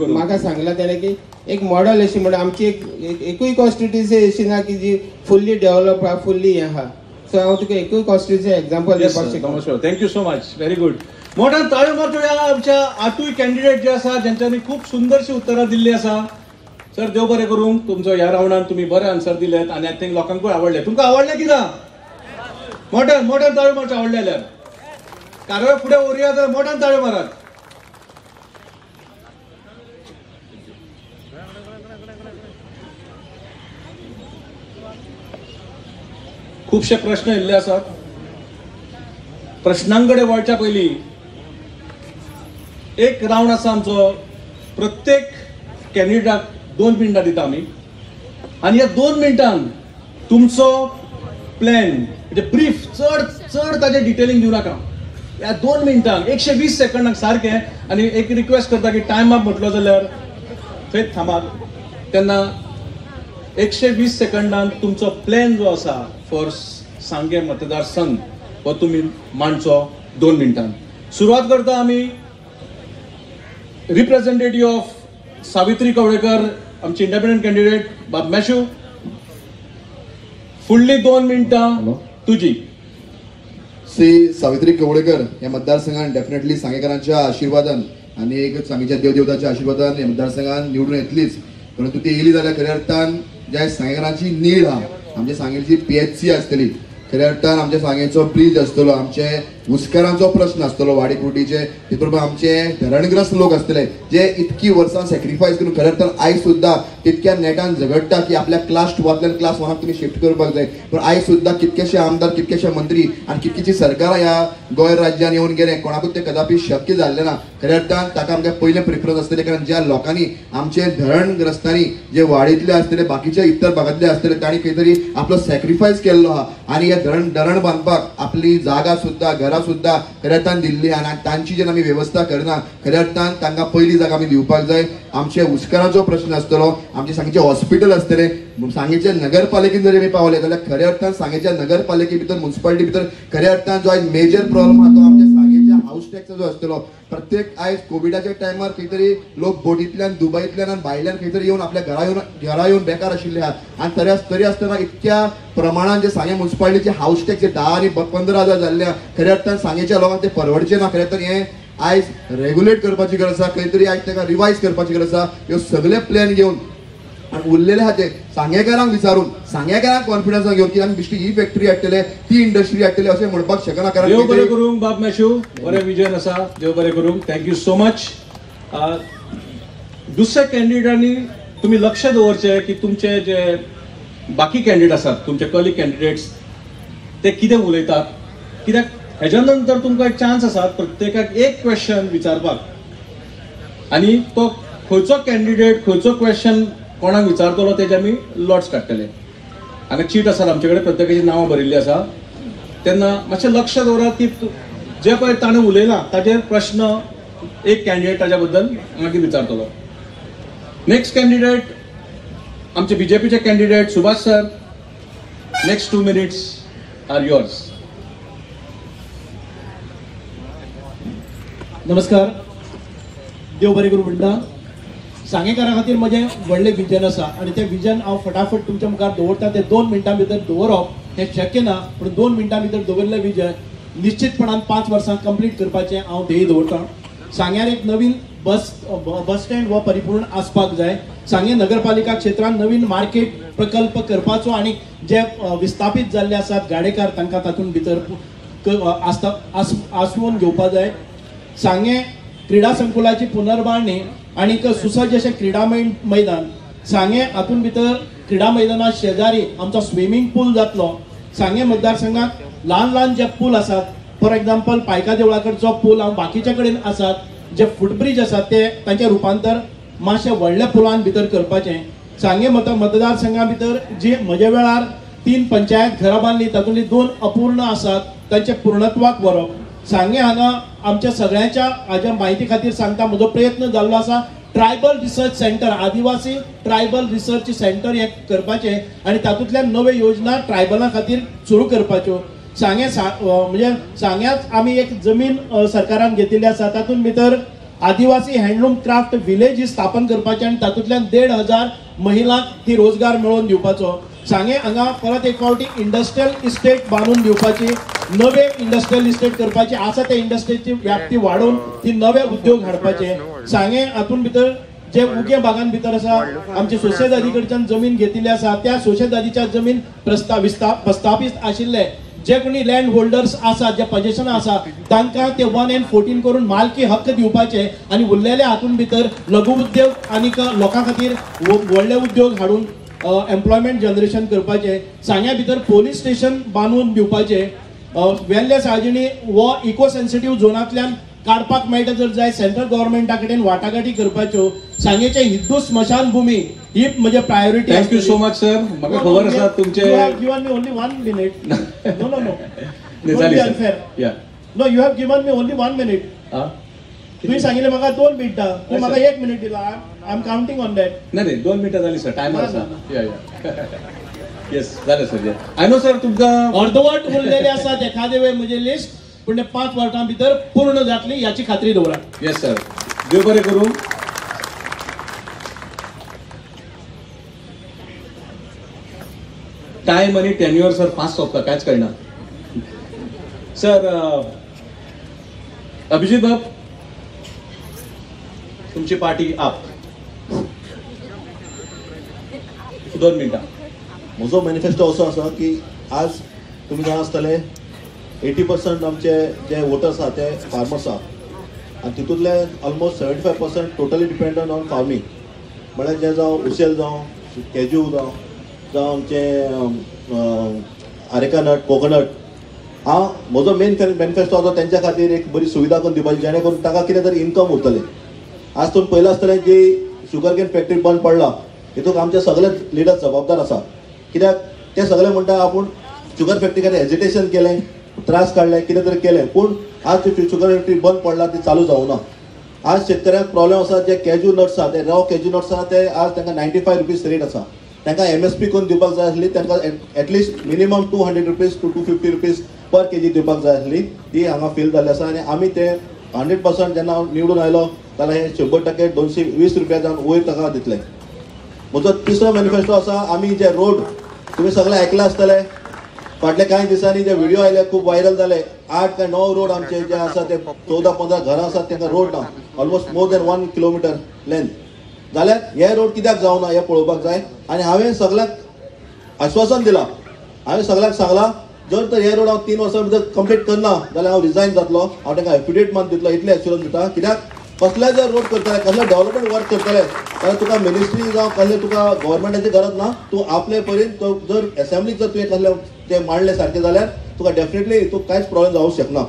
म्हाका सांगलां तेणें की एक मॉडल अशी म्हणून आमची एकूय कॉन्स्टिट्युएन्सी अशी ना की जी फुल्ली डेव्हलप आहा फुल्ली हें आहा. सो हांव तुका एकूय कॉन्स्टिट्युएन्सी एक्झाम्पल दिवपाक शकता. Thank you so much. Very good. मोठ्यान ताळ्यो मारतुया आमच्या 8 कॅन्डिडेट जे आसा जेंच्यांनी खूब सुंदरशी उत्तरां दिल्ली आसा. सर देव बरें करूं. तुमचो ह्या रावंडान तुमी बरे आन्सर दिलेत आनी आय थिंक लोकांकूय आवडले. तुमकां आवडलें कित्याक? मोठ्यान ताळ्यो मारचे आवडले जाल्यार. कार्यावळ फुडें व्हरुया जाल्यार मोठ्यान ताळ्यो मारात. खुबशे प्रश्न येयल्ले आसात. प्रश्नांकडे वळच्या पयलीं एक रावंड आसा आमचो. प्रत्येक कॅन्डिडेटाक 2 मिनटां दिता आमी आनी ह्या 2 मिनटांन तुमचो प्लॅन म्हणजे ब्रीफ चड ताजें डिटेलिंग दिवं नाका. ह्या 2 मिनटांक 120 सेकंडांक सारकें. आनी एक रिक्वेस्ट करता की टायम आप म्हटलो जाल्यार थंय थांबात. तेन्ना 120 सेकंडांत तुमचो प्लॅन जो आसा फॉर सांगे मतदारसंघ हो तुमी मांडचो 2 मिनटांन. सुरवात करता आमी रिप्रेझेंटेटिव्ह ऑफ सावित्री कवळेकर आमची इंडिपेंडंट कॅन्डिडेट बाब मॅशू. फुडली 2 मिनटां तुजी. श्री सावित्री कवळेकर या मतदारसंघात डेफिनेटली सांगेकरांच्या आशीर्वादान आणि एक सांगेच्या देवदेवताच्या आशीर्वादान या मतदारसंघात निवडून येतलीच. परंतु ती येयली जाल्यार खऱ्या अर्थान ज्या सांगेकरांची नीड हा आमच्या सांगेची PHC आसतली. खऱ्या अर्थान आमच्या सांगेचो ब्रीज आसतलो, आमचे उस्कारांचो प्रश्न आसतलो वाडीकुटीचे. तितून आमचे धरणग्रस्त लोक आसतले जे इतकी वर्सां सॅक्रिफायस करून खऱ्या अर्थान आयज सुद्दां तितक्या नेटान झगडटा की आपल्या क्लास 2तल्यान क्लास 1 तुमी शिफ्ट करपाक जाय. पण आयज सुद्दां कितकेशे आमदार कितकेशे मंत्री आनी कितकीची सरकारां ह्या गोंय राज्यान येवन गेले कोणाकूच ते कदापि शक्य जाल्लें ना. खऱ्या अर्थान ताका आमकां पयलें प्रिफरन्स आसतलें. कारण ज्या लोकांनी आमचे धरणग्रस्तांनी जे वाडींतले आसतले बाकीचे इतर भागांतले आसतले तांणी खंय तरी आपलो सॅक्रिफायस केल्लो आहा. आनी हे धरण बांदपाक आपली जागा सुद्दां घरा घरां सुद्दां खऱ्या अर्थान दिल्ली आनी तांची जेन्ना आमी वेवस्था करना खऱ्या अर्थान तांकां पयली जागा आमी दिवपाक जाय. आमचे उस्कराचो प्रश्न आसतलो, आमचे सांगेचे हॉस्पिटल आसतले, सांगेच्या नगरपालिकेन जरी आमी पावले जाल्यार खऱ्या अर्थान सांगेच्या नगरपालिके भितर म्युन्सिपालिटी भितर खऱ्या अर्थान जो आयज मेजर प्रॉब्लम आहा तो आमच्या सांगेच्या हाऊस टॅक्स जो आसतलो. प्रत्येक आयज कोविडाच्या टायमार खंय तरी लोक बोटींतल्यान दुबयतल्यान आनी भायल्यान खंय तरी येवन आपल्या घरा येवन बेकार आशिल्ले आहात आनी तरी आसतना इतक्या प्रमाणात जे सांगे म्युन्सिपालिटीचे हाऊस टॅक्स 10 आनी 15,000 जाल्ले खऱ्या अर्थान सांगेच्या लोकांक ते परवडचे ना. खऱ्या अर्थान हे आयज रेग्युलेट करपाची गरज आसा, खंय तरी आयज ताका रिवायज करपाची गरज आसा. ह्यो सगळे प्लॅन घेवन आनी उरलेले आहा ते सांगेकारांक विचारून सांगेकारांक कॉन्फिडन्स घेवन की आमी बिश्टी ही फॅक्टरी हाडटले ती इंडस्ट्री हाडटले अशें म्हणपाक शकना. कारण देव बरें करूंक बाब मॅशू, बरें विजन आसा, देव बरें करूंक. Thank you so much. दुसऱ्या कॅन्डिडेटांनी तुम्ही लक्ष दवरचें की तुमचे जे बाकी कॅन्डिडेट आसात, तुमचे कलीग कॅन्डिडेट्स, ते कितें उलयतात. कित्याक हेज्या नंतर तुमकां एक चान्स आसा प्रत्येकाक एक क्वेश्चन विचारपाक आनी तो खंयचो कॅन्डिडेट खंयचो क्वेश्चन कोणाक विचारतलो तेजे आमी लॉट्स काडटले. हांगा चीट आसात आमचे कडेन, प्रत्येकाची नांवां बरिल्लीं आसा. तेन्ना मातशें लक्ष दवरात की जे पळय ताणें उलयलां ताजेर प्रश्न एक कॅन्डिडेट ताज्या बद्दल मागीर विचारतलो. नेक्स्ट कॅन्डिडेट आमचे बीजेपीचे candidate Subhash sir. Next 2 minutes are yours. नमस्कार, देव बरें करूं म्हणटा. सांगेकारा खातीर म्हजें व्हडलें विजन आसा आनी तें विजन हांव फटाफट तुमच्या मुखार दवरता. तें 2 मिनटां भितर दवरप हें शक्य ना, पूण 2 मिनटां भितर दवरलें विजन निश्चितपणान 5 वर्सां कंप्लीट करपाचें हांव ध्येय दवरतां. सांग्यार एक नवीन बस स्टँड हो परिपूर्ण आसपाक जाय. सांगे नगरपालिका क्षेत्रांत नवीन मार्केट प्रकल्प करपाचो आनी जे विस्थापीत जाल्ले आसात गाडेकार तांकां तातूंत भितर आसवून घेवपा जाय. सांगे क्रीडा संकुलाची पुनर्बांदणी आनी सुसज्ज अशें क्रीडा मैदान. सांगे हातूंत भितर क्रीडा मैदाना शेजारी आमचो स्विमींग पूल जातलो. सांगे मतदारसंघात ल्हान ल्हान जे पूल आसात, फॉर एग्जाम्पल पायका देवळा कडचो पूल हांव बाकीच्या कडेन आसात, जे फुटब्रीज आसात ते तांचें रुपांतर मातशें व्हडल्या पुलान भितर करपाचें. सांगे मतदारसंघा भितर जी म्हज्या वेळार 3 पंचायत घरां बांदली तातूंतली 2 अपूर्ण आसात, तांचे पूर्णत्वाक व्हरप. सांगे हांगा आमच्या सगळ्यांच्या हाज्या म्हायती खातीर सांगता म्हजो प्रयत्न जाल्लो आसा ट्रायबल रिसर्च सेंटर, आदिवासी ट्रायबल रिसर्च सेंटर हे करपाचें आनी तातूंतल्यान नव्यो योजना ट्रायबलां खातीर सुरू करपाच्यो. सांगे म्हणजे सांग्याच आमी एक जमीन सरकारान घेतिल्ली आसा, तातूंत भितर आदिवासी हँडलूम क्राफ्ट विलेज स्थापन करपाचें आनी तातूंतल्यान 1,500 महिलांक ती रोजगार मेळोवन दिवपाचो. सांगे हांगा परत एक फावटी इंडस्ट्रियल इस्टेट बांदून दिवपाची, नवे इंडस्ट्रियल इस्टेट करपाचे आसा ते इंडस्ट्रीची व्याप्ती वाडोवन ती नवे उद्योग हाडपाचे. सांगे हातूंत भितर जे उगे भागांत भितर आसा आमचे सोशेदादी कडच्यान जमीन घेतिल्ली आसा, त्या सोशेदादीच्या जमीन प्रस्थापीत आशिल्ले जे कोणी लँड होल्डर्स आसा, जे पोजेशन आसा तांकां ते 1 and 14 करून मालकी हक्क दिवपाचे आनी उरलेल्या हातूंत भितर लघु उद्योग आनी लोकां खातीर व्हडले उद्योग हाडून एम्प्लॉयमेंट जनरेशन करपाचे. सांग्या भितर पोलीस स्टेशन बांदून दिवपाचे. वेल्ले साहजिणी हो इको सेन्सिटीव झोनांतल्यान काडपाक मेळटा जर जाय सेंट्रल गव्हर्नमेंटा कडेन वाटाघाटी करपाच्यो. सांगेचे हिंदू स्मशान भूमी ही म्हजे priority. Thank you so much sir. म्हाका खबर आसा तुमचे given me only 1 minute. No जाली unfair. No you have given me only 1 minute. तुम्ही सांगितले म्हाका 2 मिनटां, तूं म्हाका 1 minute दिला. I am counting on that. नाही 2 मिनटां जाली सर, टायमर आसा. येस जालें सर. आय नो सर तुमकां अर्धवट उरलेले आसात एखादे वेळ म्हजे लिस्ट, पूण ते 5 वर्सां भितर पूर्ण जातली याची खात्री दवरा. येस सर, देव बरें करूं. टायम आनी टेन्युअर सर फास्ट सोंपता, कांयच कळना. सर अभिजित बाब, तुमची पार्टी आप 2 मिनटां. म्हजो मॅनिफेस्टो असो आसा की आज तुमी जाणा आसतले 80% आमचे जे वोटर्स आसा ते फार्मर्स आसा आनी तितूंतले almost 75% totally dependent on farming. म्हळ्यार जे जावं उशेल जावं कॅज्यू जावं आमचे आरेका नट कोकोनट. म्हजो मेन मॅनिफेस्टो आसा तेंच्या खातीर एक बरी सुविधा करून दिवपाची जेणे करून ताका कितें तरी इन्कम उरतलें. आज तुम्ही पळयलां आसतलें जी शुगर केन फॅक्टरी बंद पडला हितूंक आमचे सगळे लिडर्स जबाबदार आसा. कित्याक ते सगळे म्हणटा आपूण शुगर फॅक्टरी खातीर हेजिटेशन केलें, त्रास काढले कितें तरी केलें, पूण आज ती शुगर फॅक्टरी बंद पडला, ती चालू जावना. आज शेतकऱ्यांक प्रॉब्लेम आसा, जे कॅज्यू नट्स आसा, ते रॉ कॅज्यू नट्स आसा, ते आज तांकां 95 रुपीज रेट आसा. तांकां MSP करून दिवपाक जाय आसली, तांकां at least minimum 200 rupees to 250 rupees per KG दिवपाक जाय आसली. ती हांगा फील जाल्ली आसा आनी आमी ते 100% जेन्ना हांव निवडून आयलो जाल्यार हे 100% 220 रुपया जावन वयर ताका दितले. म्हजो तिसरो मॅनिफेस्टो आसा, आमी जे रोड तुमी सगळे आयकला आसतले, फाटल्या कांय दिसांनी जे व्हिडिओ आयले खूब व्हायरल जाले, 8 काय 9 रोड आमचे जे आसा ते 14-15 घरां आसात तांकां रोड ना, almost more than 1 kilometre length. जाल्यार हे रोड कित्याक जावना हे पळोवपाक जाय. आनी हांवें सगळ्यांक आश्वासन दिलां, हांवें सगळ्यांक सांगलां जर तर हे रोड हांव 3 वर्सां भितर कंप्लीट करना जाल्यार हांव रिजायन जातलो. हांव तांकां एफिडेविट मान दितलो, इतले एश्युरन्स दिता. कित्याक कसले जर रोड करतले, कसले डेव्हलपमेंट वर्क करतले जाल्यार तुका मिनिस्ट्री जावं कसले तुका गव्हर्मेंटाची गरज ना. तूं आपले परीन जर असेंब्लीक जर तुवें कसले ते मांडले सारके जाल्यार तुका डेफिनेटली तूं कांयच प्रॉब्लेम जावंक शकना.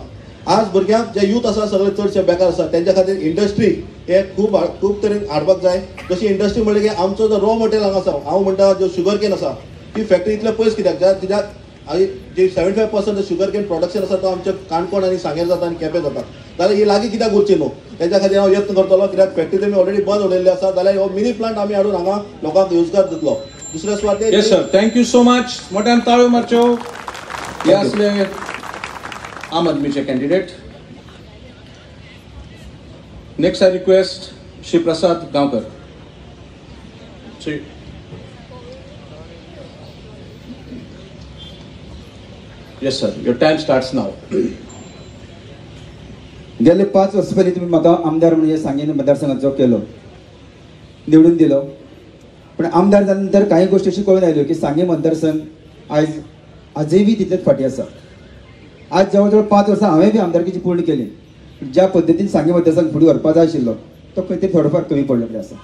आज भुरग्यांक जे यूथ आसा सगळे चडशे बेकार आसा, तेंच्या खातीर इंडस्ट्री हे खूब तरेन हाडपाक जाय. जशी इंडस्ट्री म्हणली की आमचो जो रॉ मटेरियल हांगा आसा, हांव म्हणटा जो शुगर केन आसा, ती फॅक्टरी इतले पयस कित्याक कित्याक जे 75% शुगर केन प्रोडक्शन आसा तो आमच्या काणकोण आनी सांगेर जाता आनी केपें जाता. जाल्यार ही लागीं कित्याक उरची न्हू, तेच्या खातीर हांव यत्न करतलो. कित्याक फॅक्टरी तेमी ऑलरेडी बंद उडयल्ली आसा, जाल्यार हो मिनी प्लांट आमी हाडून हांगा लोकांक रोजगार दितलो. दुसऱ्या सुवातेर yes sir, thank you so much. मोठ्यान ताळ्यो मारच्यो. हे असले आम आदमीचे candidate. Next I request Shri Prasad Gaonkar. Shri yes sir, your time starts now. गेले 5 वर्सां पयलीं तुमी म्हाका आमदार म्हणजे सांगेन मतदारसंघाचो केलो, निवडून दिलो. पण आमदार जाल्या नंतर काही गोष्टी अशी कळून आयल्यो की सांगे मतदारसंघ आजय बी तितलेच फाटी आसा. आज जवळ जवळ 5 वर्सां हांवें बी आमदारकीची पूर्ण केली. ज्या पद्दतीन सांगे मतदारसंघ फुडें व्हरपा जाय आशिल्लो तो खंय तरी थोडोफार कमी पडलेलो आसा.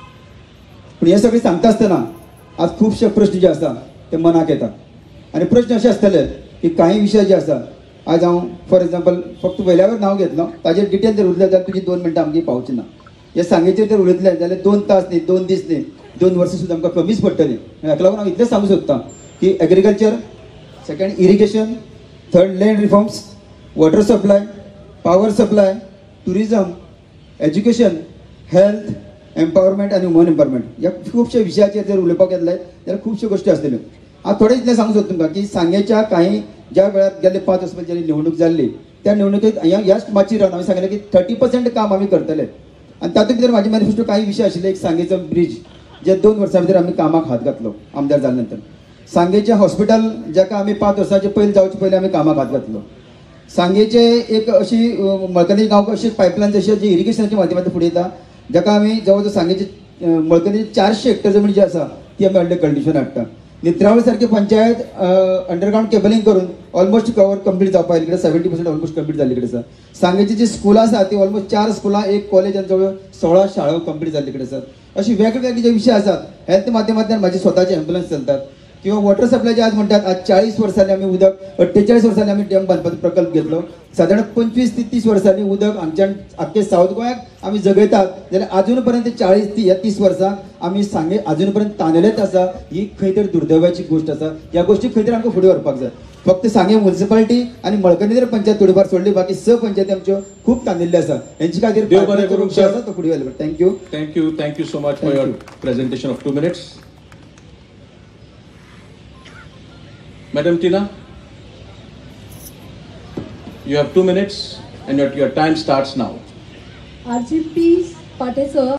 पूण हे सगळें सांगता आसतना आज खुबशे प्रश्न जे आसा ते मनाक येता. आनी प्रश्न अशे आसतले की काही विशय जे आसा, आज हांव फॉर एग्जाम्पल फक्त वयल्यावर नांव घेतलो, ताजेर डिटेल जर उरलें जाल्यार तुजी 2 मिनटां आमची पावची ना. हे सांगेचेर जर उलयतले जाल्यार 2 तास न्ही, 2 दीस न्ही, 2 वर्सां सुद्दां आमकां कमीच पडटली. हाका लागून हांव इतलेंच सांगूं सोदतां की agriculture, second irrigation, third land reforms, water supply, power supply, tourism, education, health, empowerment आनी वुमन एम्पावरमेंट, ह्या खुबशे विशयाचेर जर उलोवपाक येतले जाल्यार खुबश्यो गोश्टी आसतल्यो. हांव थोडें इतलें सांगूं सोदता तुमकां की सांगेच्या काही ज्या वेळार गेल्ले 5 वर्सां पयलीं निवडणूक जाल्ली त्या निवडणुकीत ह्याच माचयेर रावन हांवें सांगलें की 30% काम आमी करतले. आनी तातूंत भितर म्हाजे मॅनिफेस्टो काही विशय आशिल्ले. एक सांगेचो ब्रिज जे 2 वर्सां भितर आमी कामाक हात घातलो आमदार जाले नंतर. सांगेचें हॉस्पिटल जाका आमी 5 वर्सांचे पयलीं जावचे पयलीं आमी कामाक हात घातलो. सांगेचे एक अशी मळकनी गांवक अशी पायपलायन जशी जी इरिगेशनाच्या माध्यमांतल्यान फुडें येता, जाका आमी जवळ जवळ सांगेचे मळकनी 400 हेक्टर जमीन जी आसा ती आमी अंडर कंडिशन हाडटा. नेत्रावळी सारखी पंचायत अंडरग्राउंड केबलिंग करून ऑलमोस्ट कवर कंप्लीट जावपा आयले, 70% ऑलमोस्ट कंप्लीट जाल्ले कडेन आसा. सांगेची जी स्कुलां आसा ती ऑलमोस्ट 4 स्कुलां, 1 कॉलेज आनी जवळ 16 शाळा कंप्लीट जाल्ले कडेन आसात. अशी वेगवेगळे जे विशय आसात हेल्थ माध्यमांतल्यान म्हाजे स्वताचे एम्ब्युलन्स चलतात. किंवा वॉटर सप्लायचे आज म्हणतात आज 40 वर्सांनी आमी उदक 48 वर्सांनी आमी डॅम बांदपाचो प्रकल्प घेतलो. साधारण 25 ते 30 वर्सांनी उदक आमच्या आख्खे सावथ गोंयाक आमी जगयतात. जाल्यार अजून पर्यंत 40 ते 30 वर्सां आमी सांगे अजून पर्यंत ताणलेच आसा. ही खंय तरी दुर्दैवाची गोष्ट आसा. ह्या गोष्टी खंय तरी आमकां फुडें व्हरपाक जाय. फक्त सांगे म्युनिसिपालिटी आनी मळकनी जर पंचायत थोडीफार सोडली, बाकी स पंचायती आमच्यो खूब ताणिल्ल्यो आसा. हेंचे खातीर आसा तो फुडें व्हेलो. Thank you. Thank you so much for your presentation of 2 minutes. Madam Tina, you have 2 minutes and your time starts now. RGP पाटेसर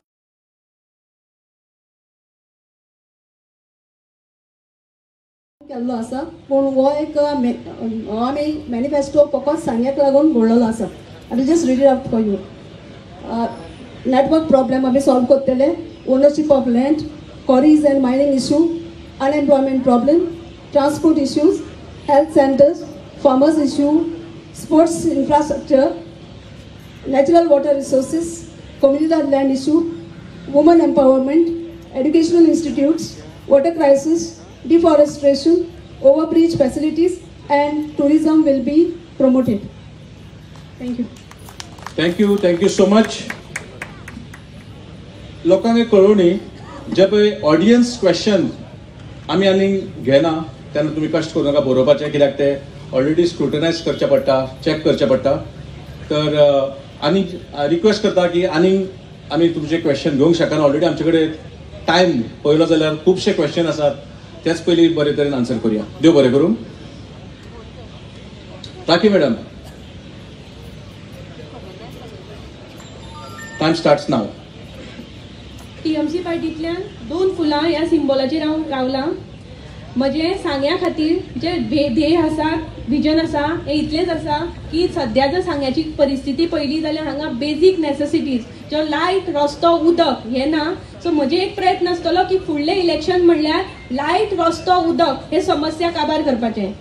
केल्लो आसा, पूण हो एक आमी मॅनिफेस्टो फकत सांग्याक लागून घडलेलो आसा. I will just read it out for you. Network problem आमी सॉल्व करतले, ownership of land, queries end mining issue, unemployment problem, transport issues, health centers, farmers issue, sports infrastructure, natural water resources, communal land issue, women empowerment, educational institutes, water crisis, deforestation, overbridge facilities, and tourism will be promoted. Thank you. Thank you so much. लोकांक कळोवणी जे पळय audience question आमी आनी घेना तेन्ना तुमी कश्ट करूं नाका बरोवपाचें, कित्याक ते ऑलरेडी स्क्रुटनायज करचें पडटा, चॅक करचें पडटा. तर आनी रिक्वेस्ट करता की आनी आमी तुमचे क्वेश्चन घेवंक शकना. ऑलरेडी आमचे कडेन टायम पळयलो जाल्यार खुबशे क्वेश्चन आसात. तेच पयलीं बरे तरेन आन्सर करुया. देव बरें करूं. राखी मॅडम, टायम स्टार्ट्स नाव. TMC पार्टींतल्यान 2 फुलां ह्या सिम्बॉलाचेर हांव रावलां. म्हजे सांग्या खातीर जे ध्येय आसा, विजन आसा, हें इतलेंच आसा की सद्या जर सांग्याची परिस्थिती पळयली जाल्यार हांगा बेजीक नेसेसिटीज जो लायट, रस्तो, उदक हें ना. सो म्हजे एक प्रयत्न आसतलो की फुडलें इलेक्शन म्हणल्यार लायट, रस्तो, उदक हे समस्या काबार करपाचें.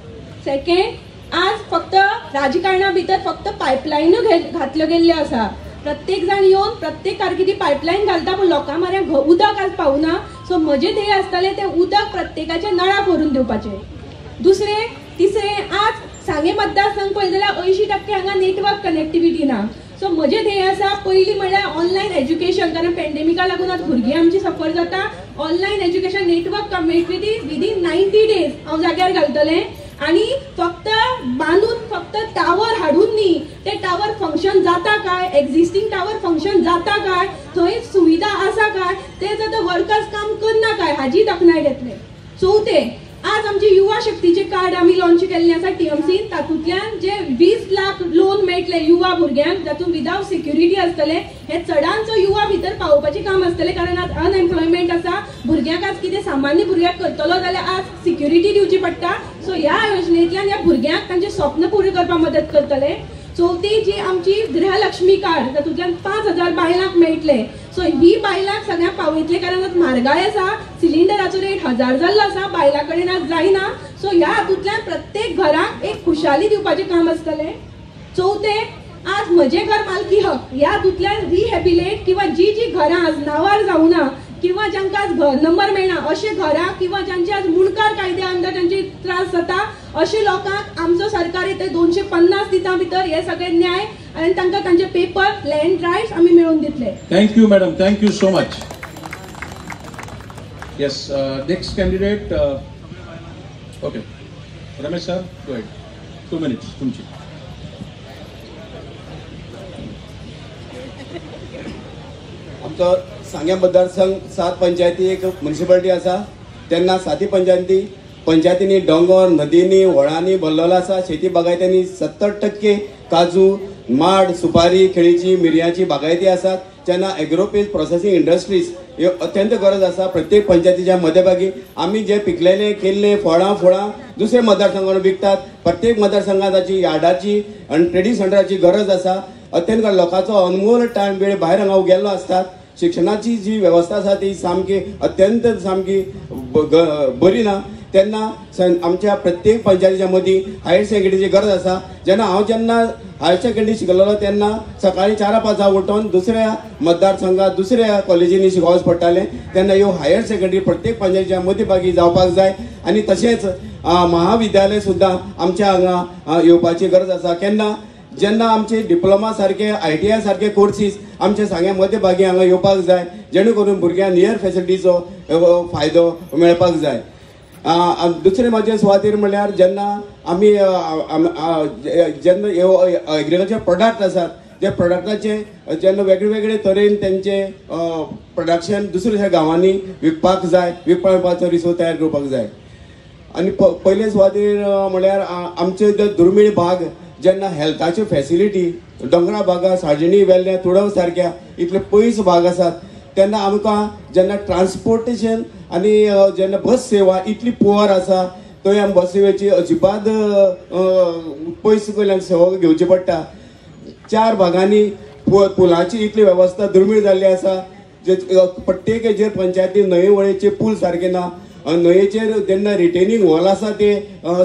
सेकेंड, आज फक्त राजकारणा भितर फक्त पायपलायनू घातल्यो गेल्ल्यो आसा. प्रत्येक जाण येवन प्रत्येक कारकिर्दी पायपलायन घालता पूण लोकां म्हऱ्यान उदक आज पावना. सो म्हजें ध्येय आसतलें तें उदक प्रत्येकाच्या नळाक व्हरून दिवपाचें. तिसरें, आज सांगे मतदारसंघ पळयत जाल्यार 80% हांगा नेटवर्क कनेक्टिविटी ना. सो म्हजें ध्येय आसा पयलीं म्हणल्यार ऑनलायन एज्युकेशन, कारण पॅन्डेमिका लागून आज भुरगीं आमची सफर जाता. Online education network connectivity within 90 days हांव जाग्यार घालतलें. आणि फक्त बांधून फक्त टावर हाडून न्ही, ते टावर फंक्शन जाता काय, एक्झिस्टिंग टावर फंक्शन जाता काय, थंय सुविधा आसा काय, ते जर वर्कर्स काम करना काय हाजी तकनाय घेतले. चौथे, आज आमचे युवा शक्तीचे कार्ड आम्ही लॉन्च केल्ले आसा TMC. तातूंतल्यान जे 20 लाख लोन मेळटले युवा भुरग्यांक, जातूंत विदाउट सिक्युरिटी आसतले. हे चडान चड युवा भितर पावोवपाचें काम आसतलें, कारण आज अनएम्प्लॉयमेंट आसा. भुरग्यांक आज कितें सामान्य भुरग्याक करतलो जाल्यार आज सिक्युरिटी दिवची पडटा. सो ह्या योजनेंतल्यान ह्या भुरग्यांक तांचे स्वप्न पुरे करपाक मदत करतले. चौथी, जी आमची गृहलक्ष्मी कार्ड, तातूंतल्यान 5,000 बायलांक मेळटले. सो ही बायलांक सगळ्यांक पावयतले, कारण आज म्हारगाय आसा, सिलिंडराचो रेट 1000 जाल्लो आसा, बायलां कडेन आज जायना. सो ह्या हातूंतल्यान प्रत्येक घराक एक खुशाली दिवपाचें काम आसतलें. चौथे, आज म्हजे घर मालकी हक ह्या हातूंतल्यान रिहॅबिलेट किंवा जी घरां आज नांवार जावना किंवा जांकां आज घर नंबर मेळना अशे घरां किंवा ज्यांचे आज मुणकार कायद्या अंडर तांचे त्रास जाता अशे लोकांक आमचो सरकार येता 250 दिसां भितर हे सगळे न्याय आनी तांकां तांचे पेपर, लँड रायट्स आमी मेळोवन दितले. Thank you madam, thank you so much. Yes, next candidate. Okay, Ramesh sir, go ahead. 2 minutes तुमची. आमचो सांग्या मतदारसंघ 7 पंचायती एक म्युनिसिपालिटी आसा. तेन्ना 7 पंचायतींनी डोंगर, नदींनी, व्हळांनी भरलेलो आसा. शेती बागायत्यांनी 70% काजू, माड, सुपारी, केळीची, मिरयांची बागायती आसात. जेन्ना एग्रोपेज प्रोसेसिंग इंडस्ट्रीज ह्यो अत्यंत गरज आसा प्रत्येक पंचायतीच्या मध्यभागी. आमी जे पिकलेले केल्ले फळां दुसरे मतदारसंघांत विकतात. प्रत्येक मतदारसंघात ताची यार्डाची आनी ट्रेडिंग सेंटराची गरज आसा. अत्यंत लोकांचो अनमोल टायम वेळ भायर हांगा गेल्लो असतात. शिक्षणाची जी व्यवस्था आसा ती सामकी अत्यंत सामकी बरी ना. तेन्ना आमच्या प्रत्येक पंचायतीच्या मदीं हायर सेकंडरीची गरज आसा. जेन्ना हायर सेकंडरी शिकलेलो तेन्ना सकाळी 4-5 उठून दुसऱ्या मतदारसंघात दुसऱ्या कॉलेजींनी शिकोवच पडटालें. तेन्ना ह्यो हायर सेकंडरी प्रत्येक पंचायतीच्या मध्यभागी जावपाक जाय. आनी तशेंच महाविद्यालय सुद्दां आमच्या हांगा येवपाची गरज आसा. जेन्ना आमचे डिप्लोमा सारखे ITI सारखे कोर्सीस आमच्या सांग्या मध्यभागी हांगा येवपाक जाय, जेणे करून भुरग्यांक नियर फॅसिलिटीचो फायदो मेळपाक जाय. दुसरे म्हाजे सुवातेर म्हणल्यार जेन्ना आमी जेन्ना एग्रीकल्चर प्रोडक्ट आसात त्या प्रोडक्टाचे जेन्ना वेगळे तरेन तेंचे प्रोडक्शन दुसऱ्या गांवांनी विकपाक जाय, विकपाचो रिसो तयार करपाक जाय. आनी पयले सुवातेर म्हळ्यार आमचे जे दुर्मीळ भाग जेन्ना हेल्थाच्यो फॅसिलिटी दोंगरा भागां, साजणी, वेल्ल्या, तुडव सारक्या इतले पयस भाग आसात तेन्ना आमकां जेन्ना ट्रान्सपोर्टेशन आनी जेन्ना बस सेवा इतली पुअर आसा थंय आमी बस सेवेची अजिबात पयस कडल्यान सेवा घेवची पडटा. 4 भागांनी पुलाची इतली वेवस्था दुर्मीळ जाल्ली आसा. प्रत्येक हेजेर पंचायती न्हंये वळेचे पूल सारके ना. न्हंयेचेर जेन्ना रिटेनिंग वॉल आसा ते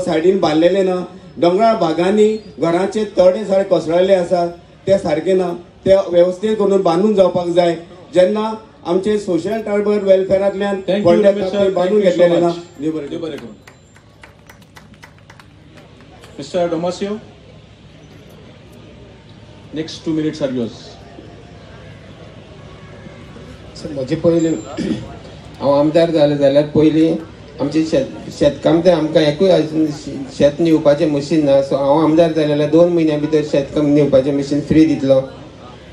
सायडीन बांदलेले ना. दोंगराळ भागांनी घरांचे तडे सारे कोसळ्ळेले आसा ते सारके ना. ते वेवस्थीत करून बांदून जावपाक जाय. जेन्ना आमचे सोशल टर्बर वेलफेअरांतल्यान बांदून घेतलेले ना. Mister Domasio, next 2 minutes are yours. म्हजे पयलीं हांव आमदार जालें जाल्यार पयलीं आमचे शेतकाम ते आमकां एकूय अजून शेत निवपाचें मशीन ना. सो हांव आमदार जालें जाल्यार 2 म्हयन्या भितर शेतकाम निवपाचें मशीन फ्री दितलो.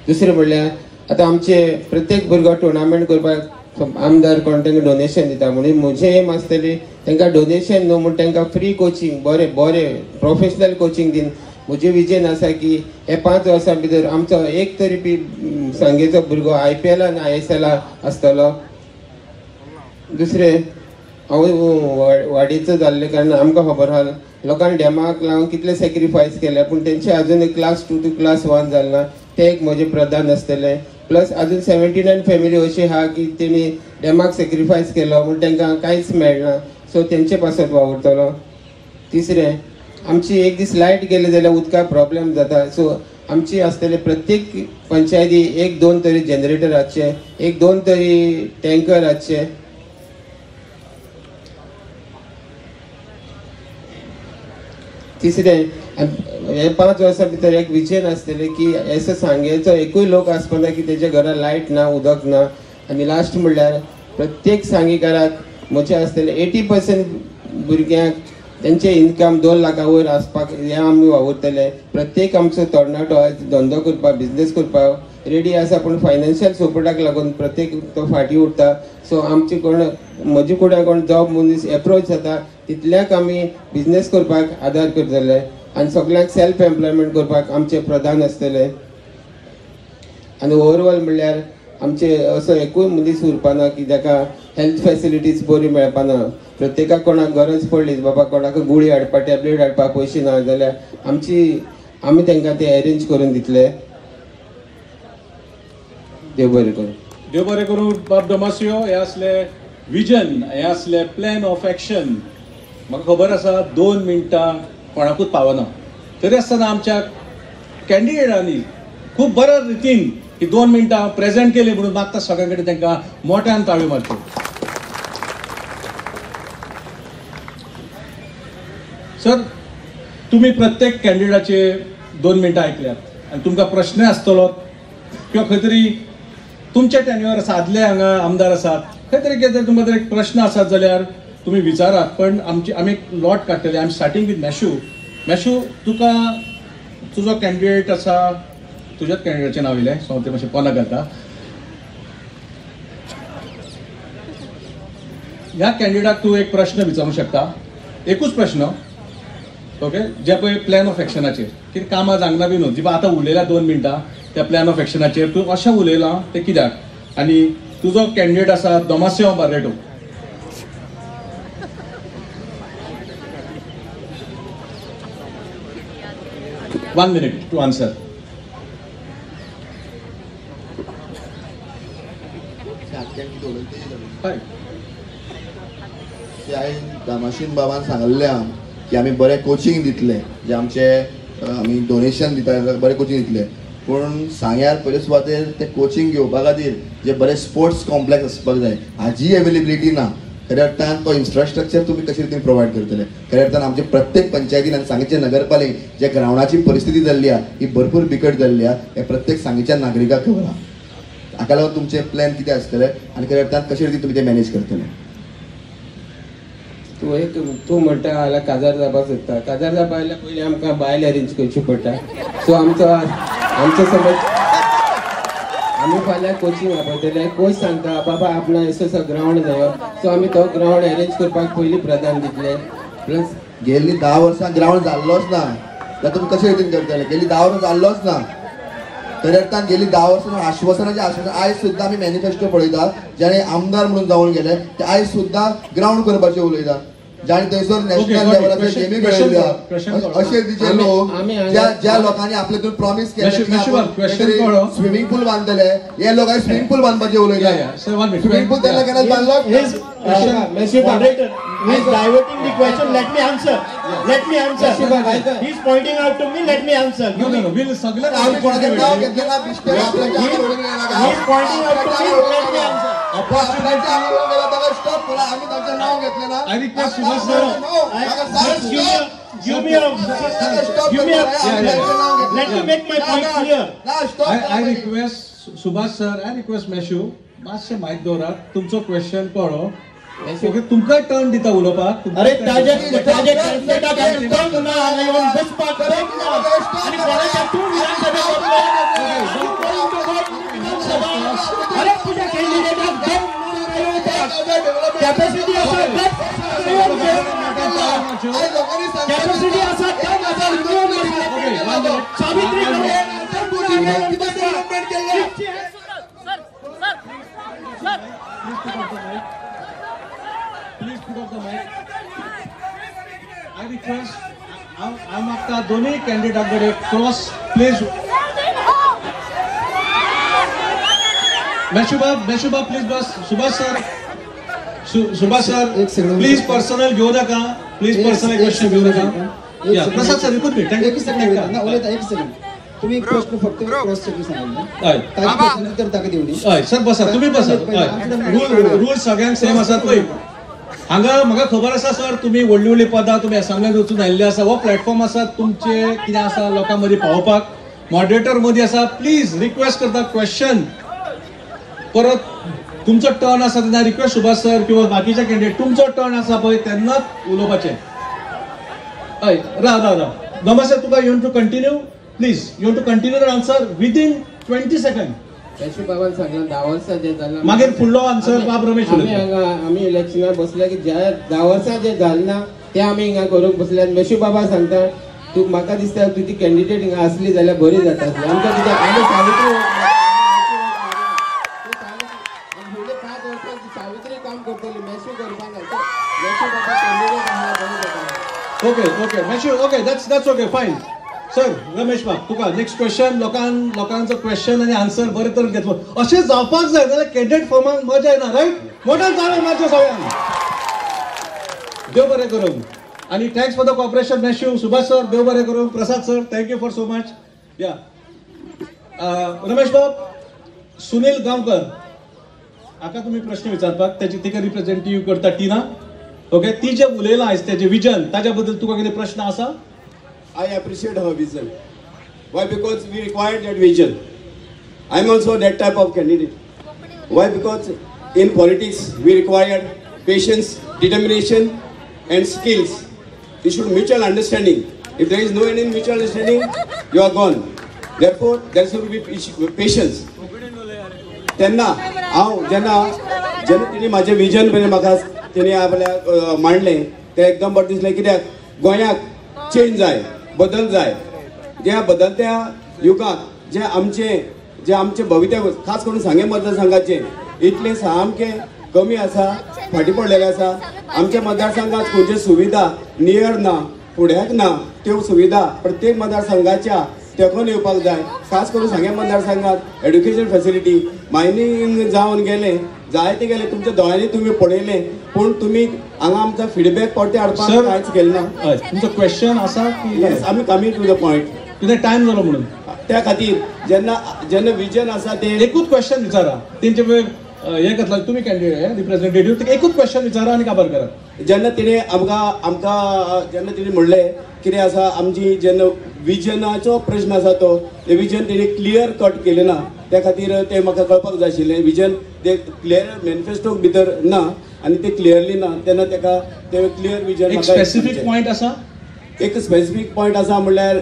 दुसरें म्हणल्यार आतां आमचे प्रत्येक भुरगो टुर्नामेंट करपाक आमदार कोण तांकां डोनेशन दिता. म्हणून म्हजें एम आसतली तांकां डोनेशन न्हू म्हण तांकां फ्री कोचिंग बरें प्रोफेशनल कोचिंग दिन. म्हजें विजन आसा की हे 5 वर्सां भितर आमचो एक तरी सांगेचो भुरगो IPL आनी ISL आसतलो. दुसरें हांव वाडीचो जाल्ले कारण आमकां खबर आहा लोकांनी डॅमाक लागून कितले सॅक्रिफायस केले पूण तेंचे अजून क्लास 2 टू क्लास 1 जालना. ते एक म्हजें प्रधान आसतलें. प्लस अजून 79 फॅमिली अशी आहा की तेणी डॅमाक सॅक्रिफायस केलो म्हूण तांकां कांयच मेळना. सो तेंचे पासत वावुरतलो. तिसरें आमची एक दीस लायट गेले जाल्यार उदकाक प्रॉब्लेम जाता. सो आमची आसतले प्रत्येक पंचायती 1-2 तरी जनरेटर हाडचे, 1-2 तरी टँकर हाडचे. तिसरें हे 5 वर्सां भितर एक विजन आसतलें की असो सांगेचो एकूय लोक आसपाना की तेच्या घरा लायट ना उदक ना. आनी लास्ट म्हणल्यार प्रत्येक सांगीकाराक म्हजें आसतलें 80% भुरग्यांक तेंचे इन्कम 2 लाखा वयर आसपाक हे आमी वावुरतले. प्रत्येक आमचो तरणाटो आयज धंदो करपाक बिजनेस करपाक रेडी आसा पूण फायनान्शियल सपोर्टाक लागून प्रत्येक तो फाटीं उरता. सो आमचे कोण म्हजे फुड्यान कोण जॉब मनीस एप्रोच जाता तितल्याक आमी बिजनेस करपाक आदार करतले. आनी सगळ्यांक सेल्फ एम्प्लॉयमेंट करपाक आमचे प्रधान आसतले. आनी ओवरऑल म्हणल्यार आमचे असो एकूय मनीस उरपाना की ताका हेल्थ फॅसिलिटीज बरी मेळपाना. प्रत्येकाक कोणाक गरज पडली बाबा कोणाक गुळी हाडपा टॅबलेट हाडपाक पयशे ना जाल्यार आमी तांकां ते अरेंज करून दितले. देव बरें करूं. देव बरें करूं. बाब डोमासियो हे असले विजन हे असले प्लॅन ऑफ एक्शन म्हाका खबर आसा 2 मिनटां कोणाकूच पावना. तरी आसतना आमच्या कॅन्डिडेटांनी खूब बऱ्या रितीन ही 2 मिनटां प्रेझेंट केली म्हणून मागता सगळ्यां कडेन तांकां मोठ्यान ताळयो मारच्यो. सर तुमी प्रत्येक कॅन्डिडेटाचे 2 मिनटां आयकल्यात आनी तुमकां प्रश्न आसतलो किंवा खंय तरी तुमचे टॅन्युअर आसा आदले हांगा आमदार आसात खंय तरी कितें तुमकां जर एक प्रश्न आसात जाल्यार तुमी विचारात. पण आमी एक लॉट काडटले. आय एम स्टार्टींग विथ मॅशू तुका तुजो कॅन्डिडेट आसा तुज्याच कॅन्डिडेटचें नांव येयलें सो हांव तें मातशें पोंदाक घालता. ह्या कॅन्डिडेटाक तूं एक प्रश्न विचारूंक शकता. एकूच प्रश्न ओके जे पळय प्लॅन ऑफ एक्शनाचेर कितें कामां जावंक ना बी न्हू जी आतां उलयल्या 2 मिनटां त्या प्लॅन ऑफ एक्शनाचेर तूं अशें उलयलां तें कित्याक आनी तुजो कॅन्डिडेट आसा डोमासियो Barreto. One minute to answer. दामाशीन बाबान सांगलें की आमी बरें कोचिंग दितले जे आमचे आमी डोनेशन दिता बरें कोचिंग दितले. पूण सांग्यार पयले सुवातेर ते कोचिंग घेवपा खातीर जे बरें स्पोर्ट्स कॉम्प्लेक्स आसपाक जाय हाजी अवेलेबिलिटी ना. खऱ्या अर्थान तो इन्फ्रास्ट्रक्चर तुम्ही कशे रितीन प्रोवायड करतले. खऱ्या अर्थान आमचे प्रत्येक पंचायतीन आनी सांगेचे नगरपालिकेन जे ग्रावंडाची परिस्थिती जाल्ली आहा ही भरपूर बिकट जाल्ली आहा हे प्रत्येक सांगेच्या नागरिकाक खबर आहा. हाका लागून तुमचे प्लॅन कितें आसतले आनी खऱ्या अर्थान कशे रितीन तुमी ते मॅनेज करतले. तूं म्हणटा जाल्यार काजार जावपाक सोदता. काजार जावपा जाल्यार पयलीं आमकां बायल अरेंज करची पडटा. सो आमचो समज आमी फाल्यां कोचिंग आपयतले कोच सांगता बाबा आपणा असो ग्रावंड जायो सो आमी तो ग्रावंड अरेंज करपाक पयलीं प्रधान दितले. प्लस गेल्ली 10 वर्सां ग्रावंड जाल्लोच ना जाल्यार तुमी कशे रितीन करतले. गेल्ली 10 वर्सां जाल्लोच ना. खऱ्या अर्थान गेल्ली 10 वर्सां आश्वासनाचें आश्वासन आयज सुद्दां आमी मॅनिफेस्टो पळयता जेणे आमदार म्हणून जावन गेले ते आयज सुद्दां ग्रावंड करपाचें उलयता. जाणी थंयसर नॅशनल लेवलाचेर गेमी खेळयल्या अशे तिचे लोक ज्या लोकांनी आपले तून प्रॉमिस केले स्विमींग पूल बांदतले हे लोक आयज स्विमींग पूल बांदपाचें उलयता. स्विमींग पूल तेन्ना केन्ना बांदलो. He is diverting the question. Let me answer. He is pointing out to me. Let me answer. No. We'll सगळे आम्ही कोणाचे नाव घेतले ना बिस्टे आपल्याच्या He is pointing out to me. Let me answer. आपल्याच्या आम्हाला गेला तर स्टॉप करा. आम्ही त्यांचे नाव घेतले ना. I request Subhash sir. Just give me a let me make my point clear. I request Subhash sir. I request Meshu. मातशें माहीत दवरात तुमचो क्वेश्चन पळो ओके तुमकां टर्न दिता उलोवपाक. अरे ताजे कॅन्डिडेटाक टर्न ना येवन बसपाक टर्न ना आनी कोणाच्या तूं विधानसभेक वतलो अरे तुज्या कॅन्डिडेटाक दम कॅपॅसिटी आसा कॅपॅसिटी आसा Savitri Please put up the mic. I request, I'm after दोन्ही कॅन्डिडेटाकडे क्रॉस प्लीज. मेशुबा प्लीज बस. सुभाष सर प्लीज पर्सनल घेऊ नका. प्लीज पर्सनल क्वेश्चन घेऊ नका. या प्रसाद सर इकून भेट. एक सेकंड तुम्ही प्रश्न फक्त क्रॉस चेक सांगाल तर ताका देऊ हय सर बसा तुम्ही बसा. रूल सगळ्यांक सेम आसात पळय. हांगा म्हाका खबर आसा सर तुमी व्हडली व्हडली पदां तुमी असेंब्लीत वचून आयिल्ले आसा. हो प्लॅटफॉर्म आसा तुमचे कितें आसा लोकां मदीं पावोवपाक. मॉडरेटर मदीं आसा. प्लीज रिक्वेस्ट करता क्वेश्चन परत तुमचो टर्न आसा तेन्ना रिक्वेस्ट सुभाष सर किंवा बाकीचे कॅन्डिडेट तुमचो टर्न आसा पळय तेन्नाच उलोवपाचें. हय राव नमस्ते तुका you want to continue please. You want to continue the answer within 20 second. मेशू बाबान सांगला 10 वर्सां जे जालें मागीर फुडलो आन्सर बाब रमेश उलयता. आमी इलेक्शनार बसले की ज्या 10 वर्सां जे जालें ना ते आमी हिंगा करूंक बसले. मेशू बाबा सांगता तू म्हाका दिसता तुजी कॅन्डिडेट हिंगा असली जाल्यार बरी जाता आसली. आमकां कित्याक आमी सावित्री 5 वर्सां सावित्री काम करतली मेशू करपाक घालता. मेशू बाबा कॅन्डिडेट आहा बरी जाता. Okay Meshu okay that's okay फायन. सर रमेश बाब तुका नेक्स्ट क्वेश्चन लोकांचो क्वेश्चन आनी आन्सर बरे तरेन घेतलो. अशें जावपाक जाय जाल्यार कॅन्डिडेट फॉर्माक मजा येना रायट. मोठ्यान जालें माझ्या सगळ्यांक. देव बरें करूं आनी थँक्स फॉर द कॉपरेशन मेशू. सुभाष सर देव बरें करूं. Prasad sir thank you for so much. या रमेश बाब सुनील गांवकर हाका तुमी प्रश्न विचारपाक तिका रिप्रेझेंटेटिव्ह करता टिना. ओके ती जे उलयलां आयज तेजें विजन ताज्या बद्दल तुका कितें प्रश्न आसा? I appreciate her vision. Why? Because we required that vision. I'm also that type of candidate. Why? Because in politics we required patience, determination and skills. You should mutual understanding. If there is no any mutual understanding, you are gone. Therefore, there should be patience. त्यांना हांव जेन्ना तिणी माझे vision बरें म्हाका तिणी आपल्या मांडलें तें एकदम बरें दिसलें. कित्याक गोंयाक चेंज जाय बदल जाय. ज्या बदलत्या युगात जे आमचे भवितव्य खास करून सांगे मतदारसंघाचे इतले सामके कमी आसा फाटी पडलेले आसा. आमच्या मतदारसंघात खंयच्यो सुविधा नियर ना फुड्याक ना. त्यो सुविधा प्रत्येक मतदारसंघाच्या तेकोन येवपाक जाय. खास करून सांगे मतदारसंघात एड्युकेशन फॅसिलिटी मायनिंग जावन गेले जायते गेले तुमच्या दोळ्यांनी तुम्ही पळयले पूण तुम्ही हांगा आमचा फीडबॅक परते हाडपाक कांयच केलें ना. तुमचो क्वेश्चन आसा की आमी कमी टू द पॉयंट कितें टायम जालो म्हणून त्या खातीर जेन्ना विजन आसा ते एकूच क्वेश्चन विचारा. तेंचे हे घेतला तुमी कॅन्डिडेट रिप्रेझेंटेटिव्ह एकूच क्वेश्चन विचारा आनी काबार करा. जेन्ना तिणे आमकां जेन्ना तिणे म्हणलें कितें आसा आमची जेन्ना विजनाचो प्रश्न आसा तो ते विजन तिणे क्लियर कट केलें ना. त्या खातीर ते म्हाका कळपाक जाय आशिल्लें विजन ते क्लियर मॅनिफेस्टो भितर ना आनी ते क्लियरली ना तेन्ना तेका ते क्लियर विजन एक स्पेसिफीक पॉयंट आसा. एक स्पेसिफीक पॉयंट आसा म्हणल्यार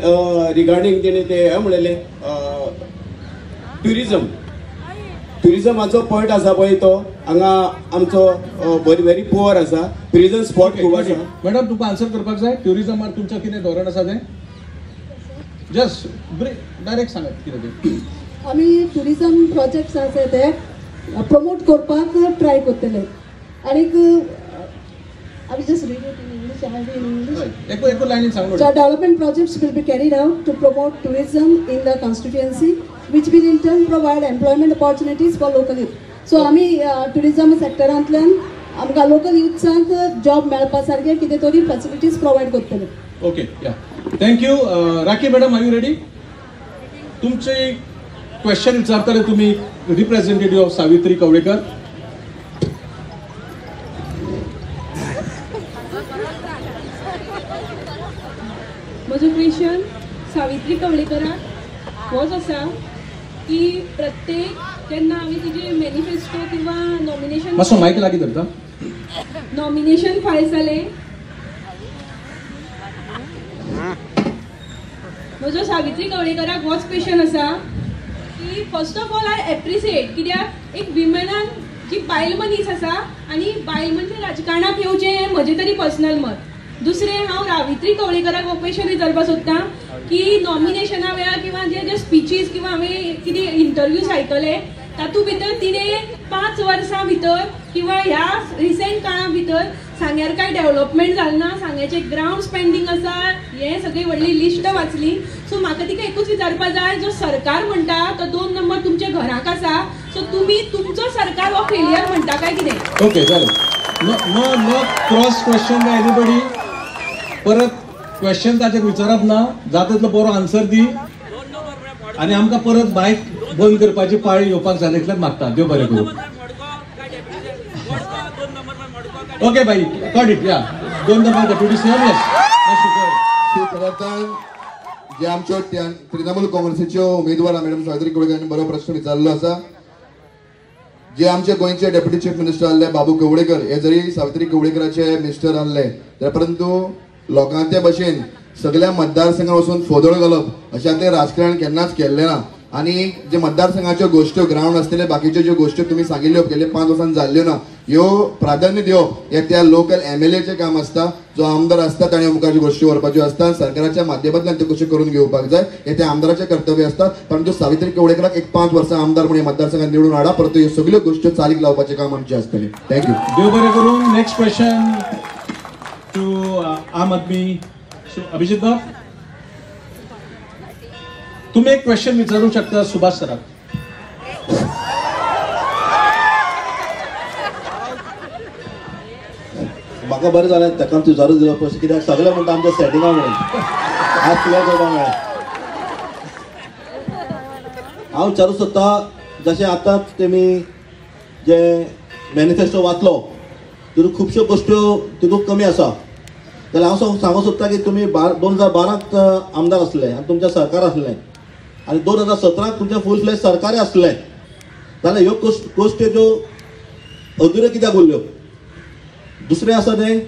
रिगार्डींग तेणे ते हे म्हणलेलें ट्युरिजमाचो पॉयंट आसा पळय तो हांगा आमचो व्हेरी पुअर आसा. ट्युरिजम स्पॉट खूब आसा. मॅडम तुका आन्सर करपाक जाय. ट्युरिजमार तुमचें कितें धोरण आसा तें जस्ट डायरेक्ट सांगात कितें तें. आमी टुरिजम प्रोजेक्ट्स आसा ते प्रमोट करपाक ट्राय करतले. आनीक आमी just read it in English and in English. एकूच लायनीन सांग. So development projects will be carried out to promote tourism in the constituency, which will in turn provide employment opportunities for local youth. So आमी tourism सेक्टरांतल्यान आमकां local युथ्सांक job मेळपा सारके कितें तरी facilities provide करतले. ओके या thank you. Rakhi madam are you ready? तुमचे question विचारतले तुम्ही रिप्रेझेंटेटिव्ह ऑफ सावित्री कवळेकर. म्हजो क्वेश्चन सावित्री कवळेकराक होच आसा की प्रत्येक जेन्ना आमी तिजे मॅनिफेस्टो किंवा नॉमिनेशन मातसो मायक लागीं धरता. नॉमिनेशन फायल जाले. म्हजो सावित्री कवळेकराक होच क्वेश्चन आसा की first of all I appreciate कित्याक एक विमेनान जी बायल मनीस आसा आनी बायल म्हणजे राजकारणाक येवचें हें म्हजें तरी पर्सनल मत. दुसरें हांव रावित्री कवळेकराक हो क्वेश्चन विचारपाक सोदतां की नॉमिनेशना वेळार किंवा जे स्पिचीस किंवा हांवें कितें इंटरव्यूज आयकले तातूंत भितर तिणें 5 वर्सां भितर किंवा ह्या रिसेंट काळा भितर सांग्यार कांय डेव्हलपमेंट जालें ना. सांग्याचे ग्राउंड स्पेंडींग आसा हें सगळी व्हडली लिस्ट वाचली. सो म्हाका तिका एकूच विचारपाक जाय, जो सरकार म्हणटा तो 2 नंबर तुमच्या घराक आसा, सो तुमी तुमचो सरकार हो फेलियर म्हणटा काय कितें? ओके जालें. No cross question by anybody. परत क्वेश्चन ताचेर विचारप ना. जाता तितलो बरो आन्सर दी आनी आमकां परत मायक बंद करपाची पाळी येवपाक जाय इतलेंच मागता. देव बरें करूं. ओके भाई गॉट इट. या 2 नंबर डेप्युटी सीएम. जे आमच्यो तृणमूल काँग्रेसीच्यो उमेदवार मॅडम सावित्री कवळेकरांनी बरो प्रश्न विचारलो आसा. जे आमचे गोंयचे डेप्युटी चीफ मिनिस्टर आसले बाबू कवळेकर, हे जरी सावित्री कवळेकराचे मिनिस्टर आसले जाल्यार परंतु लोकांचे भशेन सगळ्या मतदारसंघात वचून फोदळ घालप अशें ते राजकारण केन्नाच केल्लें ना. आणि जे मतदारसंघाच्यो गोश्ट्यो ग्राउंड आसतले बाकीच्यो ज्यो गोश्ट्यो तुमी सांगिल्ल्यो गेल्या 5 वर्सांत जाल्ल्यो ना, ह्यो प्राधान्य दिवप हे त्या लोकल MLAचें काम आसता. जो आमदार आसता ताणें मुखार गोश्टी व्हरपाच्यो आसता. सरकाराच्या माध्यमांतल्यान त्यो कश्यो करून घेवपाक जाय हे त्या आमदाराचें कर्तव्य आसता. परंतु सावित्री कवळेकराक एक 5 वर्सां आमदार म्हणून मतदारसंघात निवडून हाडा, परंतु ह्यो सगळ्यो गोश्ट्यो चालीक लावपाचें काम आमचें आसतलें. थँक्यू. देव बरें करूं. नेक्स्ट क्वेश्चन टू आम आदमी अभिजित बाब. तुम्ही एक क्वेश्चन विचारू शकता सुभाष सराक. म्हाका बरें जालें ताका विचारूच दिलो प्रश्न, कित्याक सगळे म्हणटा आमच्या सेटिंगा म्हणून आज क्लियर करपाक मेळ्ळें. हांव विचारूं सोदता, जशें आतां तेमी जे मॅनिफेस्टो वाचलो तितूंत खुबश्यो गोश्ट्यो तितूंत कमी आसा. जाल्यार हांव सांगूंक सोदता की तुमी 2012क आमदार आसले आनी तुमचें सरकार आसलें आनी 2017क तुमचें फूल फ्लेज सरकारूय आसलें. जाल्यार ह्यो गोश्ट्यो ज्यो अधुऱ्यो कित्याक उरल्यो? दुसरें आसा तें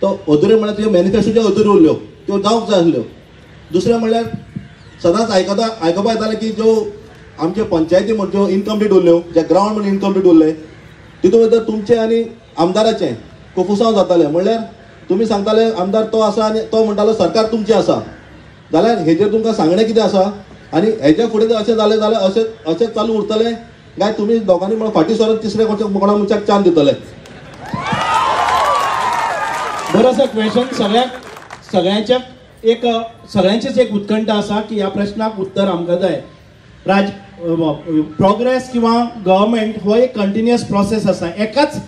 तो अधुरे म्हळ्यार तुज्यो मॅनिफेस्टोच्यो अधुऱ्यो उरल्यो, त्यो जावंक जाय आसल्यो. दुसरें म्हणल्यार सदांच आयकपाक येतालें की ज्यो आमचे पंचायती म्हणच्यो इनकम्प्लीट उरल्यो, जे ग्राउंड म्हणून इनकम्प्लीट उरले, तितूंत भितर तुमचें आनी आमदाराचें कोफुसांव जातालें. म्हणल्यार तुमी सांगताले आमदार तो आसा आनी तो म्हणटालो सरकार तुमचें आसा. जाल्यार हेजेर तुमकां सांगणें कितें आसा? आनी हेच्या फुडें जर अशें जालें जाल्यार अशें चालू उरतलें काय तुमी दोगांनी म्हणून फाटीं सरून तिसऱ्या कोणा मनशाक चान्स दितले? बरो आसा क्वेश्चन. सगळ्यांचीच एक उत्कंठ आसा की ह्या प्रश्नाक उत्तर आमकां जाय. प्रोग्रेस किंवा गव्हर्मेंट हो एक कंटिन्युअस प्रोसेस आसा. एकाच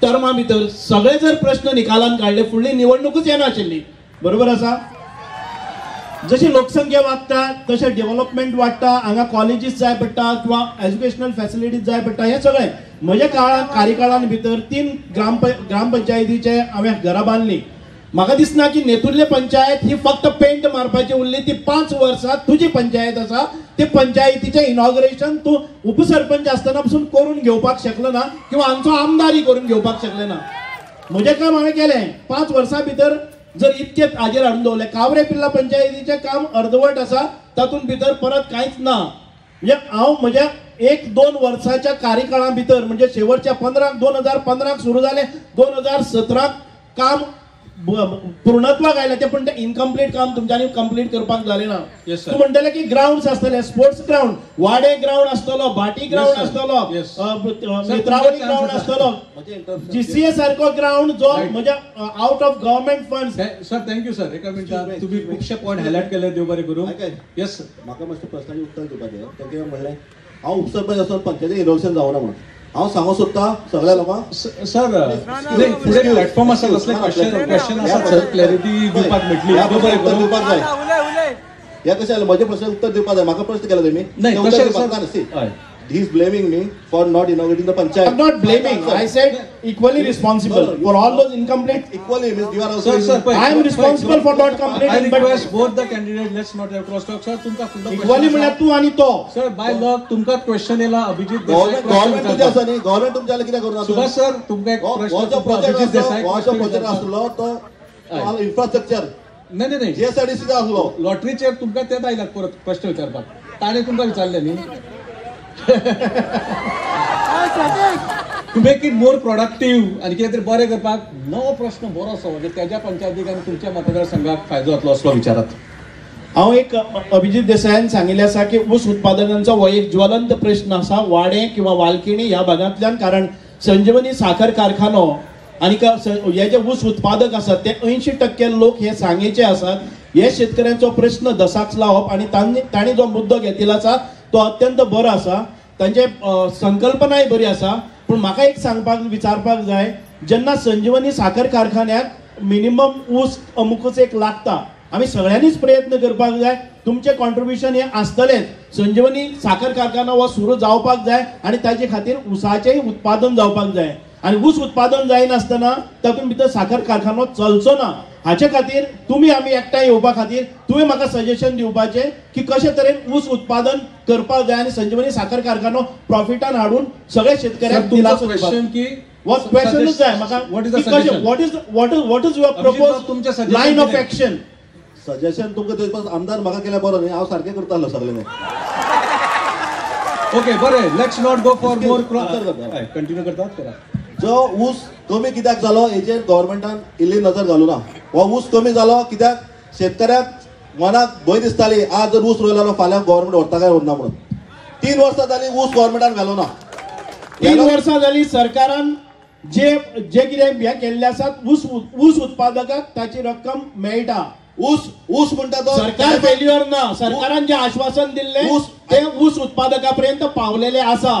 टर्मा भितर सगळे जर प्रश्न निकालान काडले फुडली निवडणूकच येनाशिल्ली. बरोबर आसा? जशी लोकसंख्या वाडटा तशें डेव्हलपमेंट वाडटा, हांगा कॉलेजीस जाय पडटा किंवा एज्युकेशनल फॅसिलिटीज जाय पडटा. हें सगळें म्हज्या कार्यकाळान भितर 3 ग्रामपंचायतीचे हांवें घरां बांदलीं. म्हाका दिसना की नेतुर्ले पंचायत ही फक्त पेंट मारपाची उरली. ती 5 वर्सां तुजी पंचायत आसा, ते पंचायतीचें इनॉग्रेशन तूं उपसरपंच आसतना पसून करून घेवपाक शकलो ना किंवा हांचो आमदारय करून घेवपाक शकले ना. म्हजें काम हांवें केलें 5 वर्सां भितर. जर इतकें हाजेर हाडून दवरलें, कावरे पिल्ला पंचायतीचें काम अर्दवट आसा, तातूंत भितर परत कांयच ना. म्हणजे हांव म्हज्या 1-2 वर्साच्या कार्यकाळा भितर म्हणजे शेवटच्या 2015क सुरू जालें, 2017क काम पूर्णत्वाक आयलें. तें पण तें इनकम्प्लीट काम तुमच्यांनी कंप्लीट करपाक जालें ना. तूं म्हणटलें की ग्राउंड्स आसतले, स्पोर्ट्स ग्राउंड, वाडे ग्राउंड आसतलो, भाटी ग्राउंड आसतलो, नेत्रावळी ग्राउंड आसतलो, GCA सारको ग्राउंड जो म्हज्या out of government funds. Sir thank you sir. एका मिनटान तुम्ही खुबशे पॉयंट हायलायट केले. देव बरें करूं. Yes sir. म्हाका मातशें प्रश्नाचें उत्तर दिवपाचें. तें म्हणलें हांव उपसरपंच आसून पंचायतीन इलेक्शन जावना म्हणून हांव सांगूंक सोदता सगळ्या लोकांक. सर फुडें प्लॅटफॉर्म आसा कसले क्वेश्चन आसा सर क्लॅरिटी दिवपाक मेळटली. उत्तर दिवपाक जाय. हे कशें जालें? म्हजे प्रश्नाचें उत्तर दिवपाक जाय. म्हाका प्रश्न केला तुमी नाही तशें sir. He is blaming me for not inaugurating the panchayat. I'm not blaming. I said equally responsible No, for all those incomplete. Equally means you are also. I am responsible for not completing. I request both the candidates, let's not have crosstalk. Sir, तुमका फुडलो equally म्हणल्यार तू आणि तो. Sir bye lock तुमका question येला Abhijit government तुझ्या आसा न्ही, गव्हर्नमेंट तुमच्याला कित्याक करना? सुभाष सर तुमका एक हो प्रश्न जो अभिजित देसाई प्रोजेक्ट आसलो तो इन्फ्रास्ट्रक्चर नाही नाही JSRTC आसलो. लॉटरीचे तुमका तेच आयला परत प्रश्न विचारपाक ताणे तुमका विचारले न्ही to make it more productive आणि कितें तरी बरें करपाक नवो प्रश्न बरो असो म्हणजे त्याच्या पंचायतीक आनी तुमच्या मतदारसंघाक फायदो जातलो असलो विचारात. हांव एक अभिजित देसायान सांगिल्लें आसा की ऊस उत्पादनांचो हो एक ज्वलंत प्रश्न आसा वाडे किंवा वालकिणी ह्या भागांतल्यान. कारण संजीवनी साखर कारखानो आणि हे जे ऊस उत्पादक आसात ते 80% लोक हे सांगेचे आसात. हे शेतकऱ्यांचो प्रश्न दसाक लावप आणि तांणी जो मुद्दो घेतिल्लो आसा तो अत्यंत बरो आसा. तांचे संकल्पनाय बरी आसा. पूण म्हाका एक विचारपाक जाय, जेन्ना संजीवनी साखर कारखान्याक मिनिमम ऊस अमुकूच एक लागता, आमी सगळ्यांनीच प्रयत्न करपाक जाय. तुमचे कॉन्ट्रिब्युशन हे आसतलेच. संजीवनी साखर कारखानो हो सुरू जावपाक जाय आणि ताचे खातीर ऊसाचेंय उत्पादन जावपाक जाय. आणि ऊस उत्पादन जायनासतना तातूंत भितर साखर कारखानो चलचो ना. हाचे खातीर तुमी आमी एकठांय येवपा खातीर तुवें म्हाका सजेशन दिवपाचें की कशे तरेन ऊस उत्पादन करपाक जाय आणि संजीवनी साखर कारखानो प्रॉफिटान हाडून सगळ्या शेतकऱ्यांक दिलासो क्वेश्चन की वॉट क्वेश्चनच जाय म्हाका. What is your propose line of action? Suggestion तुमकां दिवपाक आमदार म्हाका केल्यार बरो न्ही, हांव सारकें करतालो सगळें. ओके बरें, let's not go for more continue करतात करा. जो ऊस कमी कित्याक जालो हेचेर गव्हर्नमेंटान इल्ली नजर घालूं ना. हो ऊस कमी जालो कित्याक शेतकऱ्याक मनाक भंय दिसताली आज जर ऊस रोयलो फाल्यां गव्हर्नमेंट व्हरता काय व्हरना म्हणून. 3 वर्सां जाली ऊस गव्हर्नमेंटान घालो ना. 3 वर्सां जाली सरकारान जे कितें हे केल्ले आसात ऊस उत्पादकाक ताची रक्कम मेळटा. ऊस म्हणटा तो सरकार फेल्युअर ना. सरकारान जे आश्वासन दिल्ले ते ऊस उत्पादकापर्यंत पावलेले आसा.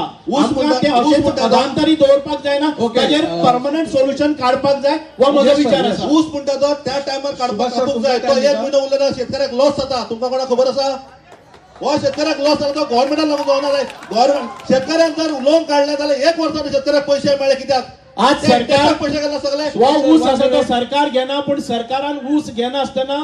ते अशेंच अधांतरी दवरपाक जायना. ताचेर परमनंट सोल्युशन काडपाक जाय हो म्हजो विचार आसा. ऊस म्हणटा तो त्या टायमार काडपाक जाय. तो 1 म्हयनो उरलो ना शेतकऱ्याक लॉस जाता. तुमकां कोणाक खबर आसा? हो शेतकऱ्याक लॉस जाता तो गव्हर्नमेंटान लागून जावना जाय. गव्हर्नमेंट शेतकऱ्यांक जर लोन काडले जाल्यार 1 वर्सान शेतकऱ्याक पयशे मेळ्ळे कित्याक? आज सरकार पैसे घालना सगळे. हो ऊस आसा तो सरकार घेना, पण सरकारान ऊस घेना आसतना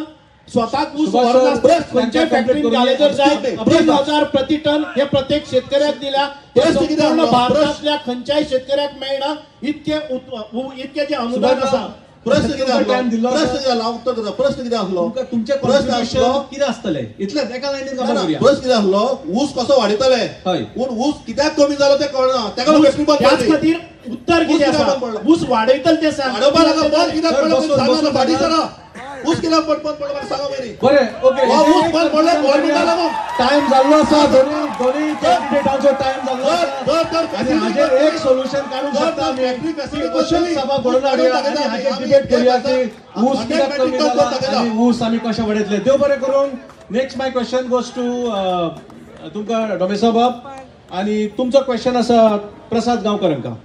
स्वताक ऊस व्हरना. खंयच्या फॅक्टरीन घाले जर जाय 20,000 प्रति टन हे प्रत्येक शेतकऱ्याक दिल्या. हे संपूर्ण भारतातल्या खंयच्याय शेतकऱ्याक मेळना इतके जे अनुदान आसा. प्रश्न कितें आसलो? प्रश्न कितें आसलो? तुमचे कॉन्ट्रिब्युशन कितें आसतलें इतलेंच एका लायनीन प्रश्न कितें आसलो? ऊस कसो वाडयतले पूण ऊस कित्याक कमी जालो तें कळना. ताका त्याच खातीर उत्तर कितें आसा? ऊस वाडयतले तें सांग. वाडोवपा लागून बंद कित्याक पडलो सांगा. फाटी सरा ऊस कित्याक बंद पडलो म्हाका सांगा पयलीं. बरें ओके ऊस बंद पडलो गव्हर्नमेंटा लागून. टाइम जाल्लो आसा. दोनी कॅन्डिडेटांचो टाइम जाल्लो आसा आनी हाजेर एक सोल्युशन काडूंक शकता आमी. क्वेश्चन सभा घडोवन हाडुया आनी हाजेर डिबेट करूया की ऊस कित्याक कमी जाला आनी ऊस आमी कशे वाडयतले. देव बरें करूं. Next my question goes to तुमकां डोमेसा बाब आनी तुमचो क्वेश्चन आसा प्रसाद गांवकरांका.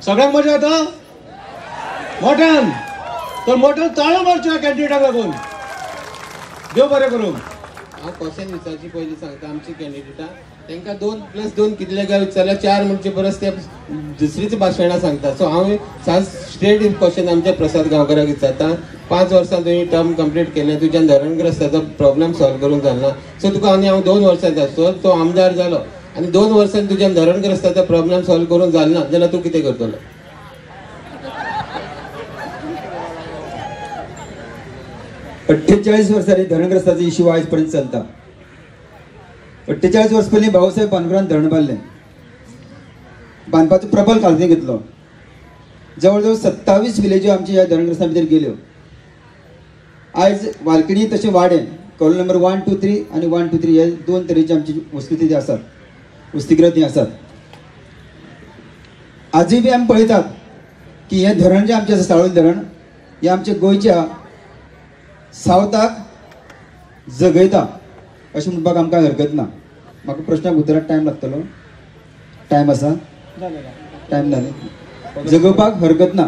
सगळ्यांक मजा येता मोठ्यान तर मोठ्यान ताळ्यो मारच्यो कॅन्डिडेटाक लागून. देव बरें करूं. हांव क्वेश्चन विचारची पयलीं सांगता आमची कॅन्डिडेटां तांकां 2+2 कितले काय विचारल्यार 4 म्हणचे परस ते दुसरीच भाशणां सांगता. सो हांव स्ट्रेट क्वेश्चन आमच्या प्रसाद गांवकराक विचारता. 5 वर्सां तुवें टर्म कंप्लीट केलें, तुज्यान धरणग्रस्ताचो प्रॉब्लेम सॉल्व करूंक जालना. सो तुका हांव 2 वर्सांचो आसतो तो आमदार जालो आनी 2 वर्सांनी तुज्यान धरणग्रस्ताचो प्रॉब्लेम सॉल्व करूंक जालना जाल्यार तूं कितें करतलो? अठ्ठेचाळीस वर्सांनी धरणग्रस्ताचो इश्यू आयज पर्यंत चलता. 48 वर्स पयलीं भाऊसाहेब बांदकरान धरण बांदलें. बांदपाचो प्रबल काळजी घेतलो. जवळ जवळ 27 विलेज्यो आमच्या ह्या धरणग्रस्तां भितर गेल्यो. आयज वालकिणी तशें वाडें कॉलनी नंबर 1, 2, 3 आनी 1, 2, 3 हे 2 तरेची आमची वस्तुस्थिती आसात, वसतिगृहां आसात. आजूय बी आमी पळयतात की हें धरण जें आमचें आसा साळोली धरण हें आमच्या गोंयच्या सावथाक जगयता अशें म्हणपाक आमकां हरकत ना. म्हाका प्रश्नाक उतराक टायम लागतलो. टायम आसा? टायम जालें. जगोवपाक हरकत ना.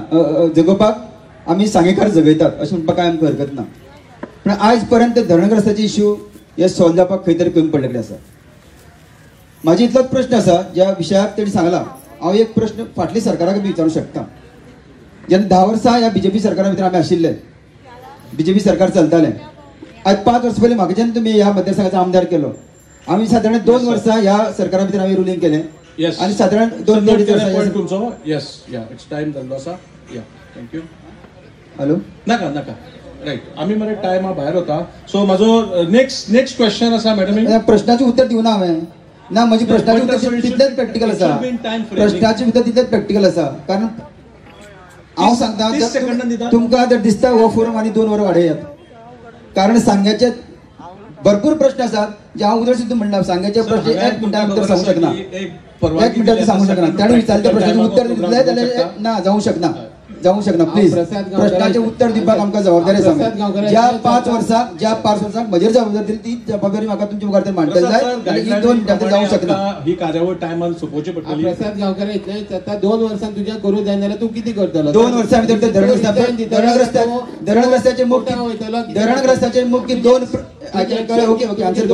जगोवपाक आमी सांगेकार जगयतात अशें म्हणपाक आमकां हरकत ना. पण आयज पर्यंत धरणग्रस्ताचे इश्यू हे सॉल्व जावपाक खंय तरी कमी पडलेले आसा. म्हाजे इतलोच प्रश्न आसा ज्या विशयाक तेणी सांगला. हांव एक प्रश्न फाटल्या सरकाराक बी विचारूंक शकता. जेन्ना 10 वर्सां ह्या बीजेपी सरकारा भितर आमी आशिल्ले, बीजेपी सरकार चलतालें. आज 5 वर्सां पयलीं म्हाका जेन्ना तुमी ह्या मतदारसंघाचो आमदार केलो, आमी सादारण 2 वर्सां ह्या सरकारा भितर आमी रुलींग केलें. आणि साधारण 2 पॉइंट तुमचो. येस या इट्स टाइम जाल्लो आसा. या थँक्यू. हॅलो नाका नाका राईट आमी मरे टायमा भायर वता. सो म्हाजो नेक्स्ट क्वेश्चन आसा मॅडम. प्रश्नाचें उत्तर दिवना हांवें. ना म्हजे प्रश्नाचें उत्तर तितलेंच प्रॅक्टिकल आसा. प्रश्नाचें उत्तर तितलेंच प्रॅक्टिकल आसा. कारण हांव सांगता तुमकां जर दिसता हो फोरम आनी 2 वरां वाडयात. कारण सांग्याचे भरपूर प्रश्न आसात जे हांव उदर सुद्दां म्हणना. सांग्याचे प्रश्न 1 मिनटान उत्तर सांगूंक शकना. 1 मिनटान सांगूंक शकना. ताणें विचारल्या प्रश्नाचें उत्तर दितले जाल्यार ना जावंक शकना. प्लीज प्रश्नाचें उत्तर दिवपाक आमकां जबाबदारी आसा. ज्या 5 वर्सांक म्हजेर जबाबदारी दिली ती जबाबदारी म्हाका तुमच्या मुखार मांडटली जाय. आनी 2 मिनटां जावंक शकना. ही कार्यावळ टायमान सोंपोवची पडटली. प्रसाद गांवकर इतलेंच आता 2 वर्सां तुज्या करूं जाय जाल्यार तूं कितें करतलो? 2 वर्सां भितर ते धरणग्रस्ताचे मुख्य 2 ओके आन्सर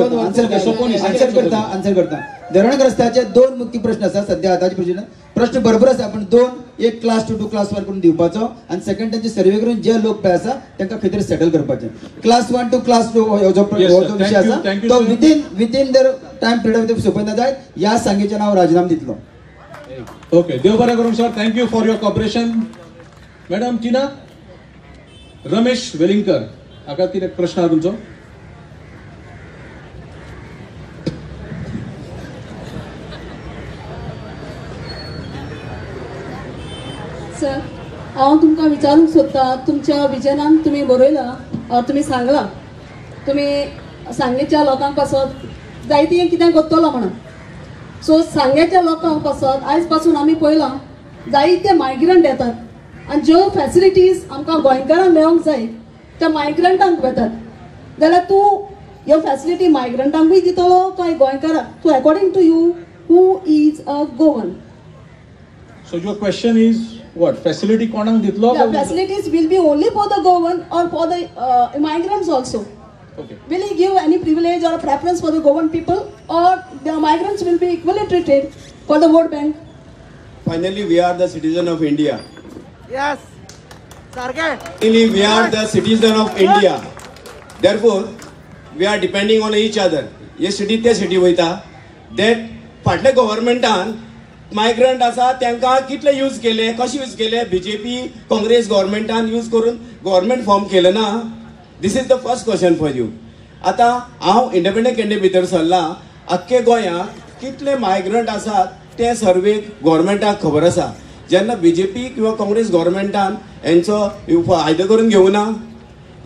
करता. धरणग्रस्ताचे 2 मुख्य प्रश्न आसा सध्या आतांचे परिस्थितीन. प्रश्न बरोबर आसा पण 2 एक क्लास 2 टू क्लास 4 करून दिवपाचो आनी सेकंड तांचे सर्वे करून जे लोक पळय आसा तांकां खंय तरी सेटल करपाचें. क्लास 1 टू क्लास 2 हो जो विशय आसा तो विथीन दर टायम पिरियड भितर सोंपयना जाय. ह्या सांगेचें नांव राजीनामा दितलो. ओके देव बरें करूं sir. Thank you for your cooperation. Madam Tina Ramesh Welingkar हाका कितें प्रश्न आहा तुमचो? सर हांव तुमकां विचारूंक सोदतां. तुमच्या विजनान तुमी बरयलां तुमी सांगलां तुमी सांगेच्या लोकांक पासत जायती कितें करतलो म्हणून. सो सांगेच्या लोकांक पासत आयज पासून आमी पळयलां जायते मायग्रंट येतात आनी ज्यो फॅसिलिटीज आमकां गोंयकारांक मेळोंक जाय त्या मायग्रंटांक वेतात. जाल्यार तूं ह्यो फॅसिलिटी मायग्रंटांकूय दितलो काय गोंयकारांक? तूं according to you who is a Goan? So your question is what? Facility कोणाक दितलो? Yeah, facilities will be only for the Goan or for the migrants also. Okay. Will he give any privilege or a preference for the Goan people, or the migrants will be equally treated for the vote bank? Finally, we are the citizen of India. Yes. Target. Finally, we are the citizen of India. Therefore, we are depending on each other. ये city ते city वयता. That फाटल्या गव्हर्नमेंटान migrant आसा तांकां कितले use केले, कशे use केले? बीजेपी काँग्रेस गव्हर्नमेंटान यूज करून गव्हर्नमेंट फॉर्म केले ना. This is the first question for you. आतां हांव इंडिपेंडंट कॅन्डिडेट भितर सरला. आख्खे गोंयांत कितले मायग्रंट आसात ते सर्वे गव्हर्नमेंटाक खबर आसा. जेन्ना बीजेपी किंवा काँग्रेस गव्हर्नमेंटान हेंचो फायदो करून घेवना.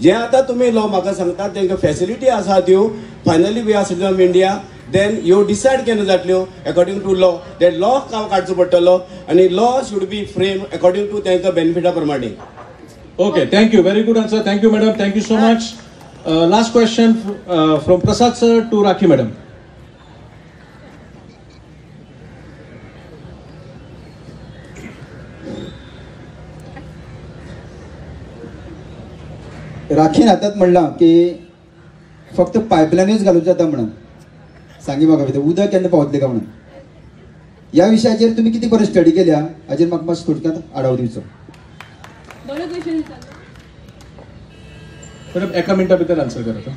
जे आतां तुमी लॉ म्हाका सांगतात तांकां फॅसिलिटी आसा त्यो. Finally we are citizen of India. Then ह्यो डिसायड केन्ना जातल्यो according to law. That law काडचो पडटलो आनी law should be frame according to तांकां बेनिफिटा प्रमाणे. Okay thank you. Very good answer. Thank you madam. Thank you so much. Last question from Prasad sir to Rakhi madam. राखीन हातात म्हणलां की फक्त पायपलायनूच घालूंक जाता म्हणून सांगी म्हाका भितर उदक केन्ना पावतलें काय म्हणून. ह्या विशयाचेर तुमी कितें बरें स्टडी केल्या हाचेर म्हाका मातसो थोडक्यात आढावो दिवचो. बरो क्वेश्चन मॅडम एका मिनटा भितर आन्सर करात.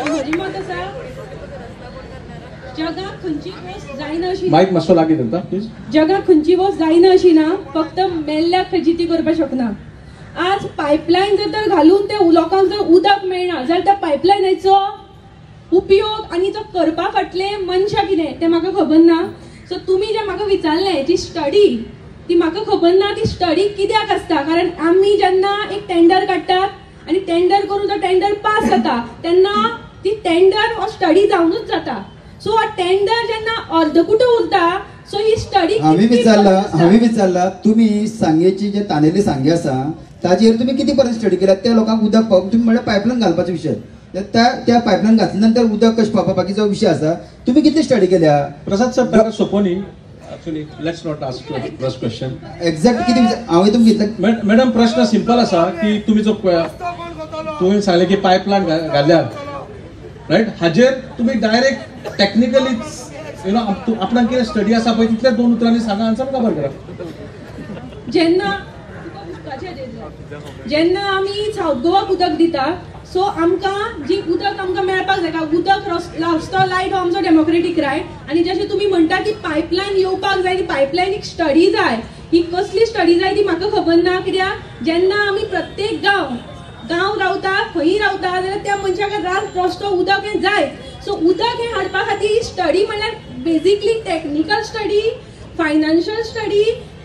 म्हजी मत आसा जगाक खंयची गोष्ट जायना अशी. माईक मातसो लागीं धरता प्लीज. जगाक खंयची गोष्ट जायना अशी ना. फक्त मेल्ल्याक खंयची ती करपाक शकना. आज पायपलायन जर तर घालून ते लोकांक जर उदक मेळना जाल्यार त्या पायपलायनीचो उपयोग आनी तो करपा फाटले मनशां कितें तें म्हाका खबर ना. सो तुमी जे म्हाका विचारलें ती स्टडी ती म्हाका खबर ना. ती स्टडी कित्याक आसता? कारण आमी जेन्ना एक टेंडर काडटात आनी टेंडर करून तो टेंडर पास जाता तेन्ना ती टेंडर हो स्टडी जावनूच जाता. सो हा टेंडर जेन्ना अर्दकुटो उरता सो ही स्टडी हांवें विचारला तुमी सांगेची जे तांदेले सांगे आसा ताजेर तुमी किती पर्यंत स्टडी केल्यात? त्या लोकांक उदक पावप तुमी म्हणल्यार पायपलायन घालपाचो विशय. त्या पायपलायन घातल्या नंतर उदक कशें पावपा बाकीचो विशय आसा. तुमी कितले स्टडी केल्या? प्रसाद सर ताका सोंपोनी actually let's not ask first question. Exact किती हांवें तुमकां घेतलं. मॅडम प्रश्न सिंपल आसा की तुम्ही जो तुवें सांगलें की पायपलायन घाल्या रायट, हाजेर तुमी डायरेक्ट टेक्निकलीच आपणाक कितें स्टडी आसा पळय तितल्या 2 उतरांनी सांगा, आन्सर खबर करा. जेन्ना आमी सावथ गोवाक उदक दिता, सो आमकां जी उदक आमकां मेळपाक जाय, उदक रस्तो लायट हो आमचो डेमोक्रेटीक रायट. आनी जशें तुमी म्हणटा की पायपलायन येवपाक जाय, ती पायपलायनीक स्टडी जाय, ही कसली स्टडी जाय ती म्हाका खबर ना. कित्याक जेन्ना आमी प्रत्येक गांव रावता, खंयी रावता जाल्यार त्या मनशाक रस्तो उदक हें जाय. सो उदक हें हाडपा खातीर स्टडी म्हणल्यार basically technical study, financial study,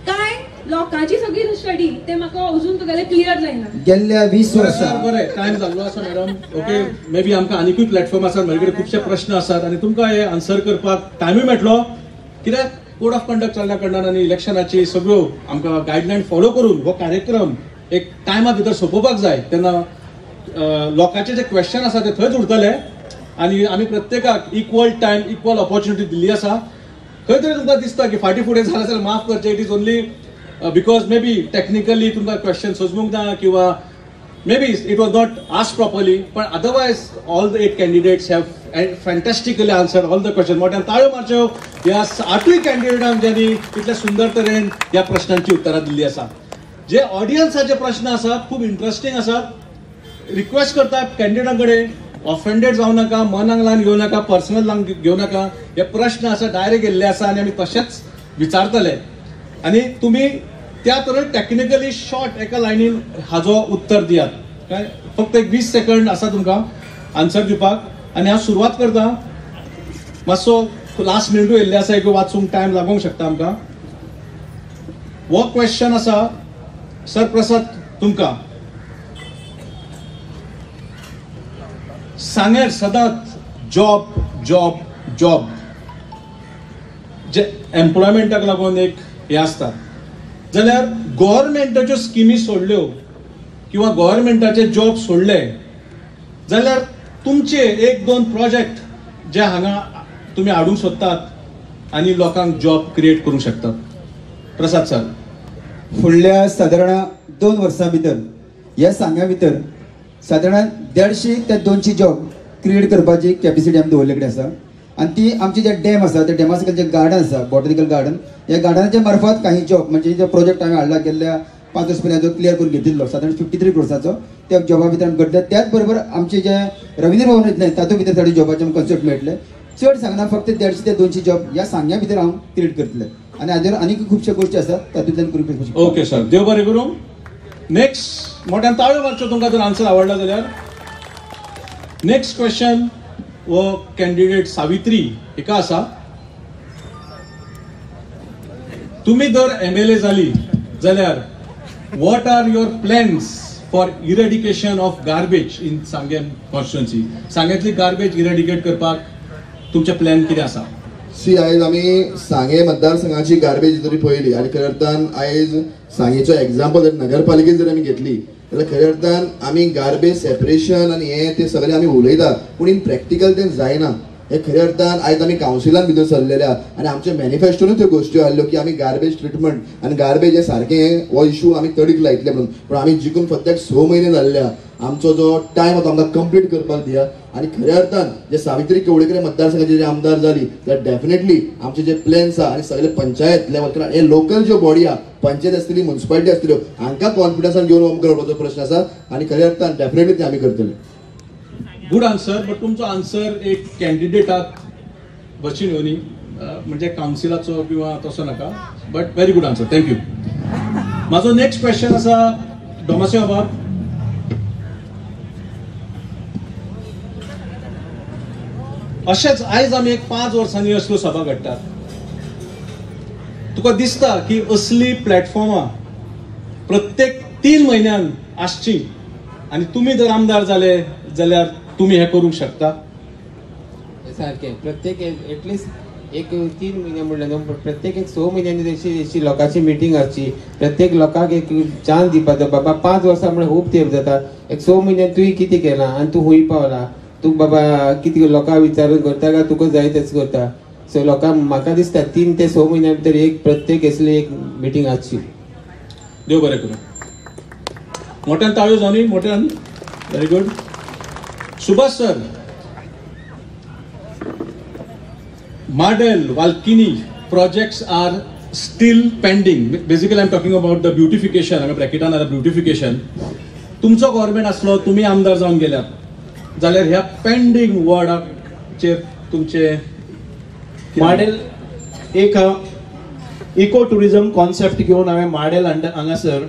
काय लोकांची सगळी स्टडी, ते म्हाका अजून तुगेलें क्लियर जायना. गेल्ल्या 20 वर्सां बरें टायम जाल्लो आसा मॅडम. ओके, मे बी आमकां आनीकूय प्लॅटफॉर्म आसा, म्हजे कडेन खुबशे प्रश्न आसात आनी तुमकां हे आन्सर करपाक टायमूय मेळटलो. कित्याक कोड ऑफ कंडक्ट चलना कडल्यान आनी इलेक्शनाची सगळ्यो आमकां गायडलायन फॉलो करून हो कार्यक्रम एक टायमा भितर सोंपोवपाक जाय. तेन्ना लोकांचे जे क्वेश्चन आसा ते थंयच उरतले आनी आमी प्रत्येकाक equal time, equal opportunity Delhi आसा. खंय तरी तुमकां दिसता की फाटीं फुडें जालें जाल्यार माफ करचें, it is only because maybe technically तुमकां क्वेश्चन सोजमूंक ना किंवा maybe it was not asked properly, पण otherwise all the 8 candidates have fantastically answered all the question. मोठ्यान ताळ्यो मारच्यो ह्या 8 कॅन्डिडेटांक ज्यांनी इतल्या सुंदर तरेन ह्या प्रश्नांची उत्तरां दिल्लीं आसा. जे ऑडियन्साचे प्रश्न आसात खूब इंटरेस्टिंग आसात. रिक्वेस्ट करता कॅन्डिडेटां कडेन ऑफेंडेड जावं नाका, मनाक लावन घेवं नाका, पर्सनल लावन घेवं नाका. हे प्रश्न आसा डायरेक्ट येयल्ले आसा आनी आमी तशेंच विचारतले आनी तुमी त्या तरेन टेक्निकली शॉर्ट एका लायनीन हाजो उत्तर दियात. काय फक्त एक 20 सेकंड आसा तुमकां आन्सर दिवपाक आनी हांव सुरवात करता. मातसो लास्ट मिनिटूय येयल्ले आसा, एक वाचूंक टायम लागूंक शकता आमकां. हो क्वेश्चन आसा सर प्रसाद तुमकां. सांगेर सदांच जॉब जॉब जॉब, जे एम्प्लॉयमेंटाक लागून एक हे आसता, जाल्यार गव्हर्मेंटाच्यो स्किमी सोडल्यो किंवा गव्हर्मेंटाचे जॉब सोडले जाल्यार तुमचे 1-2 प्रोजेक्ट जे हांगा तुमी हाडूंक सोदतात आनी लोकांक जॉब क्रिएट करूंक शकतात. प्रसाद सर. फुडल्या सादारण 2 वर्सां भितर ह्या सांग्या भितर सादारण 150 ते 200 जॉब क्रिएट करपाची कॅपेसिटी आमी दवरले कडेन आसा. आनी ती आमचे जे डॅम आसा त्या डॅमा सकयल जे गार्डन आसा, बॉटनिकल गार्डन, ह्या गार्डनाच्या मार्फत काही जॉब म्हणजे जे प्रोजेक्ट हांवें हाडला गेल्ल्या 5 वर्स पयलीं हाजो क्लियर करून घेतिल्लो सादारण 53 क्रोर्साचो, त्या जॉबा भितर आमी घडले. त्याच बरोबर आमचे जे रवींद्र भवन येतले तातूंत भितर थोडे जॉबाचे कॉन्सेप्ट मेळटले. चड सांगना फक्त 150 ते 200 जॉब ह्या सांग्या भितर हांव क्रिएट करतले आनी हाजेर आनीक खुबश्यो गोश्टी आसात तातूंतल्यान करूंक. ओके सर, देव बरें करूं. नेक्स्ट मोठ्यान ताळ्यो मारच्यो तुमकां जर आन्सर आवडला जाल्यार. नेक्स्ट क्वेश्चन वो कॅन्डिडेट सावित्री हिका आसा. तुम्ही जर MLA जाली जाल्यार what are your plans for eradication of garbage in Sanguem constituency? सांगेंतली गार्बेज इरेडिकेट करपाक तुमचे प्लॅन कितें आसा? सी आयज आमी सांगे मतदारसंघाची गार्बेज जरी पळयली आनी खऱ्या अर्थान आयज सांगेचो एग्जाम्पल जर नगरपालिकेन जर आमी घेतली जाल्यार खऱ्या अर्थान आमी गार्बेज सेपरेशन आनी हे ते सगळे आमी उलयतात पूण इन प्रॅक्टिकल तें जायना. हे खऱ्या अर्थान आयज आमी कावन्सिलान भितर सरलेल्या आनी आमच्या मॅनिफेस्टोनूच त्यो गोश्टी आसल्यो की आमी गार्बेज ट्रिटमेंट आनी गार्बेज हे सारकें हो इशू आमी तडीक लायतले म्हणून. पूण आमी जिखून फक्त 6 म्हयने जाल्ल्या आमचो जो टायम आसा आमकां कंप्लीट करपाक दिया. आनी खऱ्या अर्थान जे सावित्री केवळेकर मतदारसंघाचे जे आमदार जाली जाल्यार डेफिनेटली आमचे जे प्लॅन्स आहा आनी सगळे पंचायत लेवल हे लोकल ज्यो बॉडी आहा, पंचायत आसतली, म्युन्सिपालिटी आसतल्यो, हांकां कॉन्फिडन्सान घेवन हो करपाचो प्रश्न आसा आनी खऱ्या अर्थान डेफिनेटली ते आमी करतले. Good answer. बट तुमचो आन्सर एक कॅन्डिडेटाक बशीन येवनी, म्हणजे कावन्सिलाचो किंवा तसो नाका. But very good answer, thank you. म्हाजो नेक्स्ट क्वेश्चन आसा डोमासे बाबा. अशेंच आयज आमी एक 5 वर्सांनी असल्यो सभा घडटात. तुका दिसता की असली प्लॅटफॉर्मां प्रत्येक 3 म्हयन्यान आसची आनी तुमी जर आमदार जाले जाल्यार तुमी हे करूंक शकता? सारकें. प्रत्येक एटलिस्ट एक 3 म्हयने म्हणलें न्हू, प्रत्येक एक 6 म्हयन्यांनी अशी लोकांची मिटींग आसची, प्रत्येक लोकांक एक चान्स दिवपाचो. बाबा 5 वर्सां म्हणल्यार खूब तेंप जाता. एक 6 म्हयन्यान तुवें कितें केलां आनी तूं खूंय पावला, तूं बाबा कितें लोकांक विचारून करता काय तुका जाय तेच करता. सो लोकांक म्हाका दिसता 3 ते 6 म्हयन्या भितर एक प्रत्येक असली एक मिटींग आसची. देव बरें करूं. मोठ्यान ताळयो जावनी मोठ्यान. Very good. Subhash sir, Mardel, Valkini projects are still pending. Basically, I'm talking about the beautification. I'm bracketan the beautification. तुमचो गव्हर्नमेंट असलो, तुम्ही आमदार जाऊन गेल्यात जाल्यार ह्या पेंडिंग वॉर्डाचेर तुमचे माडेल एक इको टुरिझम कॉन्सेप्ट घेऊन हांवें माडेल हांगासर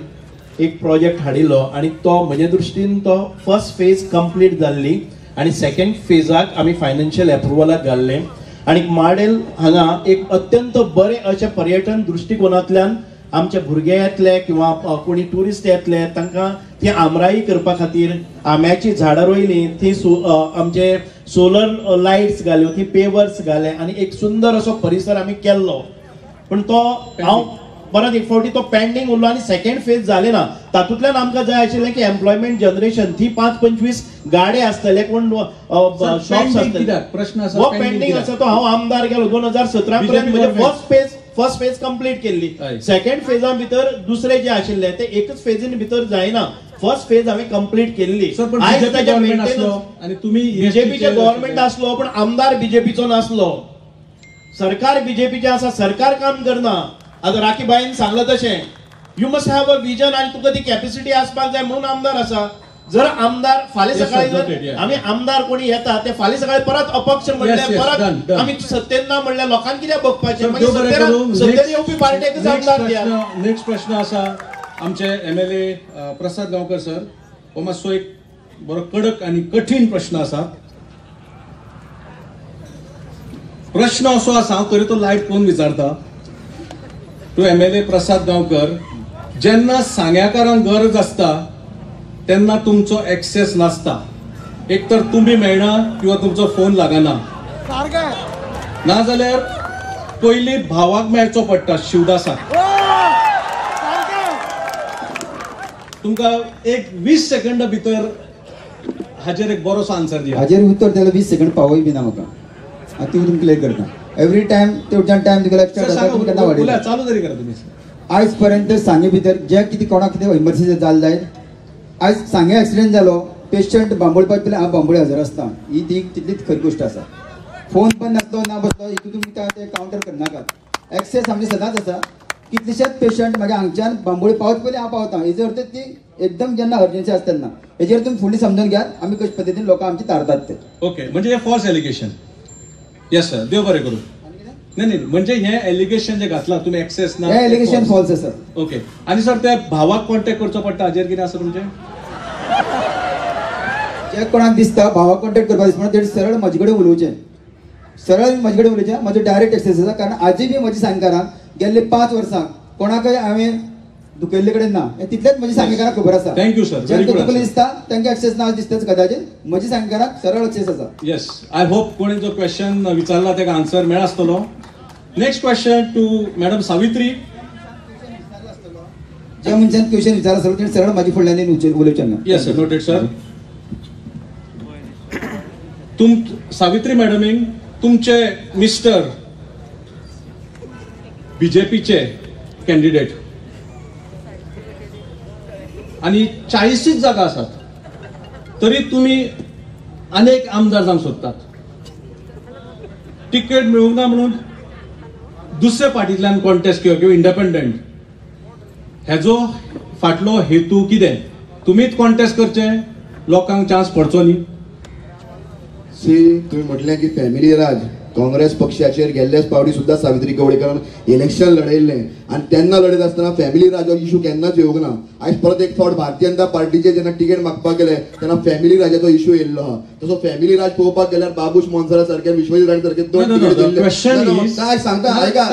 एक प्रोजेक्ट हाडिल्लो आणि तो म्हजे दृश्टीन तो फर्स्ट फेज कंप्लीट जाल्ली आणि सेकंड फेजाक आमी फायनान्शियल अप्रुवलाक घाल्ले आणि माडेल हांगा एक अत्यंत बरे अशे पर्यटन दृष्टिकोनांतल्यान आमचे भुरगे येतले किंवा कोणी टुरिस्ट येतले तांकां ती आमराई करपा खातीर आंब्याची झाडां रोयली, ती आमचे सोलर लायट्स घाल्यो, ती पेवर्स घाले आणि एक सुंदर असो परिसर आमी केल्लो. पण तो हांव परत एक फावटी तो पेंडिंग उरलो आणि सेकंड फेज जाले ना. तातूंतल्यान आमकां जाय आशिल्लें की एम्प्लॉयमेंट जनरेशन, ती 5-25 गाडे आसतले, कोण शॉप्स आसतले. प्रश्न हो पेंडिंग आसा तो हांव आमदार गेलो 2017 पर्यंत म्हणजे फर्स्ट फेज कंप्लीट केल्ली. सेकंड फेजा भितर दुसरे जे आशिल्ले ते एकच फेजीन भितर जायना. फर्स्ट फेज हांवें कंप्लीट केल्ली. आणि तुम्ही बीजेपीचे गव्हर्नमेंट आसलो पण आमदार बीजेपीचो नासलो. सरकार बीजेपीचे आसा, सरकार काम करना. आता राखीबाईन सांगलं तशें you must have a vision आणि तुका ती कॅपॅसिटी आसपाक जाय म्हणून आमदार आसा. जर आमदार फाल्यां सकाळी जर आमी आमदार कोणी येता ते फाल्यां सकाळी परत अपक्ष म्हणले परत आमी सत्तेन ना म्हणले लोकांक कित्याक बघपाचें. सत्तेन येवपी पार्टेक आमदार द्या. नेक्स्ट प्रश्न आसा आमचे MLA प्रसाद गांवकर सर. हो मातसो एक बरो कडक आणि कठीण प्रश्न आसा. प्रश्न असो आसा, हांव तरी तो लायट पळोवन विचारता. टू MLA प्रसाद गांवकर, जेन्ना सांग्याकारांक गरज आसता तेन्ना तुमचो एक्सेस नासता. एक तर तुम्ही मेळना किंवा तुमचो फोन लागना, नाजाल्यार पयलीं भावाक मेळचो पडटा शिवदासाक. तुमकां एक 20 सेकंड भितर हाजेर एक बरोसो आन्सर दिया. हाजेर उत्तर द्यायला 20 सेकंड पावय बी ना म्हाका. आतां ती तुमकां क्लियर करता. एवरी टाइम तेवच्यान टाइम तुका लक्षात केन्ना वाडयता. चालू तरी करा तुम्ही. आयज पर्यंत सांगे भितर जे कितें कोणाक कितें इमर्जन्सी जाल जायत, आयज सांगे एक्सिडेंट जालो, पेशंट बांबोळपाक पयलीं हांव बांबोळे हजर आसता. ही ती तितलीच खरी गोश्ट आसा. फोन पण नासलो ना बसलो हितून तुमी ते कावंटर करनाकात. एक्सेस आमचे सदांच आसा. कितलेशेच पेशंट मागीर हांगच्यान बांबोळे पावत पयलीं हांव पावता. हेजो अर्थ ती एकदम जेन्ना अर्जन्सी आसता तेन्ना हेजेर तुमी फुडली समजून घेयात आमी कशे पद्दतीन लोकां आमची तारतात ते. ओके, म्हणजे हे फॉल्स एलिगेशन. येस सर, देव बरें करूं. नाही म्हणजे हे एलिगेशन जे घातला तुम्ही एक्सेस ना, हे एलिगेशन फॉल्स आसा. ओके. आणि सर त्या भावाक कॉन्टॅक्ट करचो पडटा हाजेर कितें आसा तुमचें? जे कोणाक दिसता भावाक कॉन्टॅक्ट करपाक दिसता तेणी सरळ म्हजे कडेन उलोवचें. सरळ म्हजे कडेन उलोवचें. म्हजो डायरेक्ट एक्सेस आसा. कारण आजूय बी म्हजी सांगकारांक गेल्ले 5 वर्सां कोणाकय हांवें दुखयल्ले कडेन ना. तितलेच म्हजी सांगकारांक खबर आसा. Thank you sir. तुका दिसता तांकां एक्सेस ना दिसताच कदाचित. म्हजी सांगकारांक सरळ एक्सेस आसा. येस, आय होप कोणी जो क्वेश्चन विचारला तेका आन्सर मेळ आसतलो. Next question to madam Savitri. ज्या मनशान क्वेश्चन विचारला सर तेणी सरळ म्हजी फुडल्यान उलोवचें ना. Yes sir, noted sir. Savitri मॅडमींग तुमचे मिस्टर बीजेपीचे कॅन्डिडेट आणि 40 जागा आसात, तरी तुम्ही अनेक आमदार जावंक सोदतात. तिकेट मेळूंक ना म्हणून दुसऱ्या पार्टींतल्यान कॉन्टेस्ट किंवा इंडिपेंडंट, हेजो फाटलो हेतू कितें? तुम्हीच कॉन्टेस्ट करचे, लोकांक चान्स पडचो न्ही? तुम्ही म्हटलें की फॅमिली राज काँग्रेस पक्षाचेर गेल्लेच फावटी सुद्दां सावित्री कवळेकरान इलेक्शन लढयल्लें आणि तेन्ना लढयत आसतना फॅमिली राज हो इशू केन्नाच येवंक ना. आयज परत एक फावट भारतीय जनता पार्टीचे जेन्ना तिकेट मागपाक गेले तेन्ना फॅमिली राजाचो इशू येयल्लो आहा. तसो फॅमिली राज पळोवपाक गेल्यार बाबूश मोन्सरा सारखे, विश्वजीत राणे सारखे दोन तिकेट दिल्ले. काय सांगता आयका,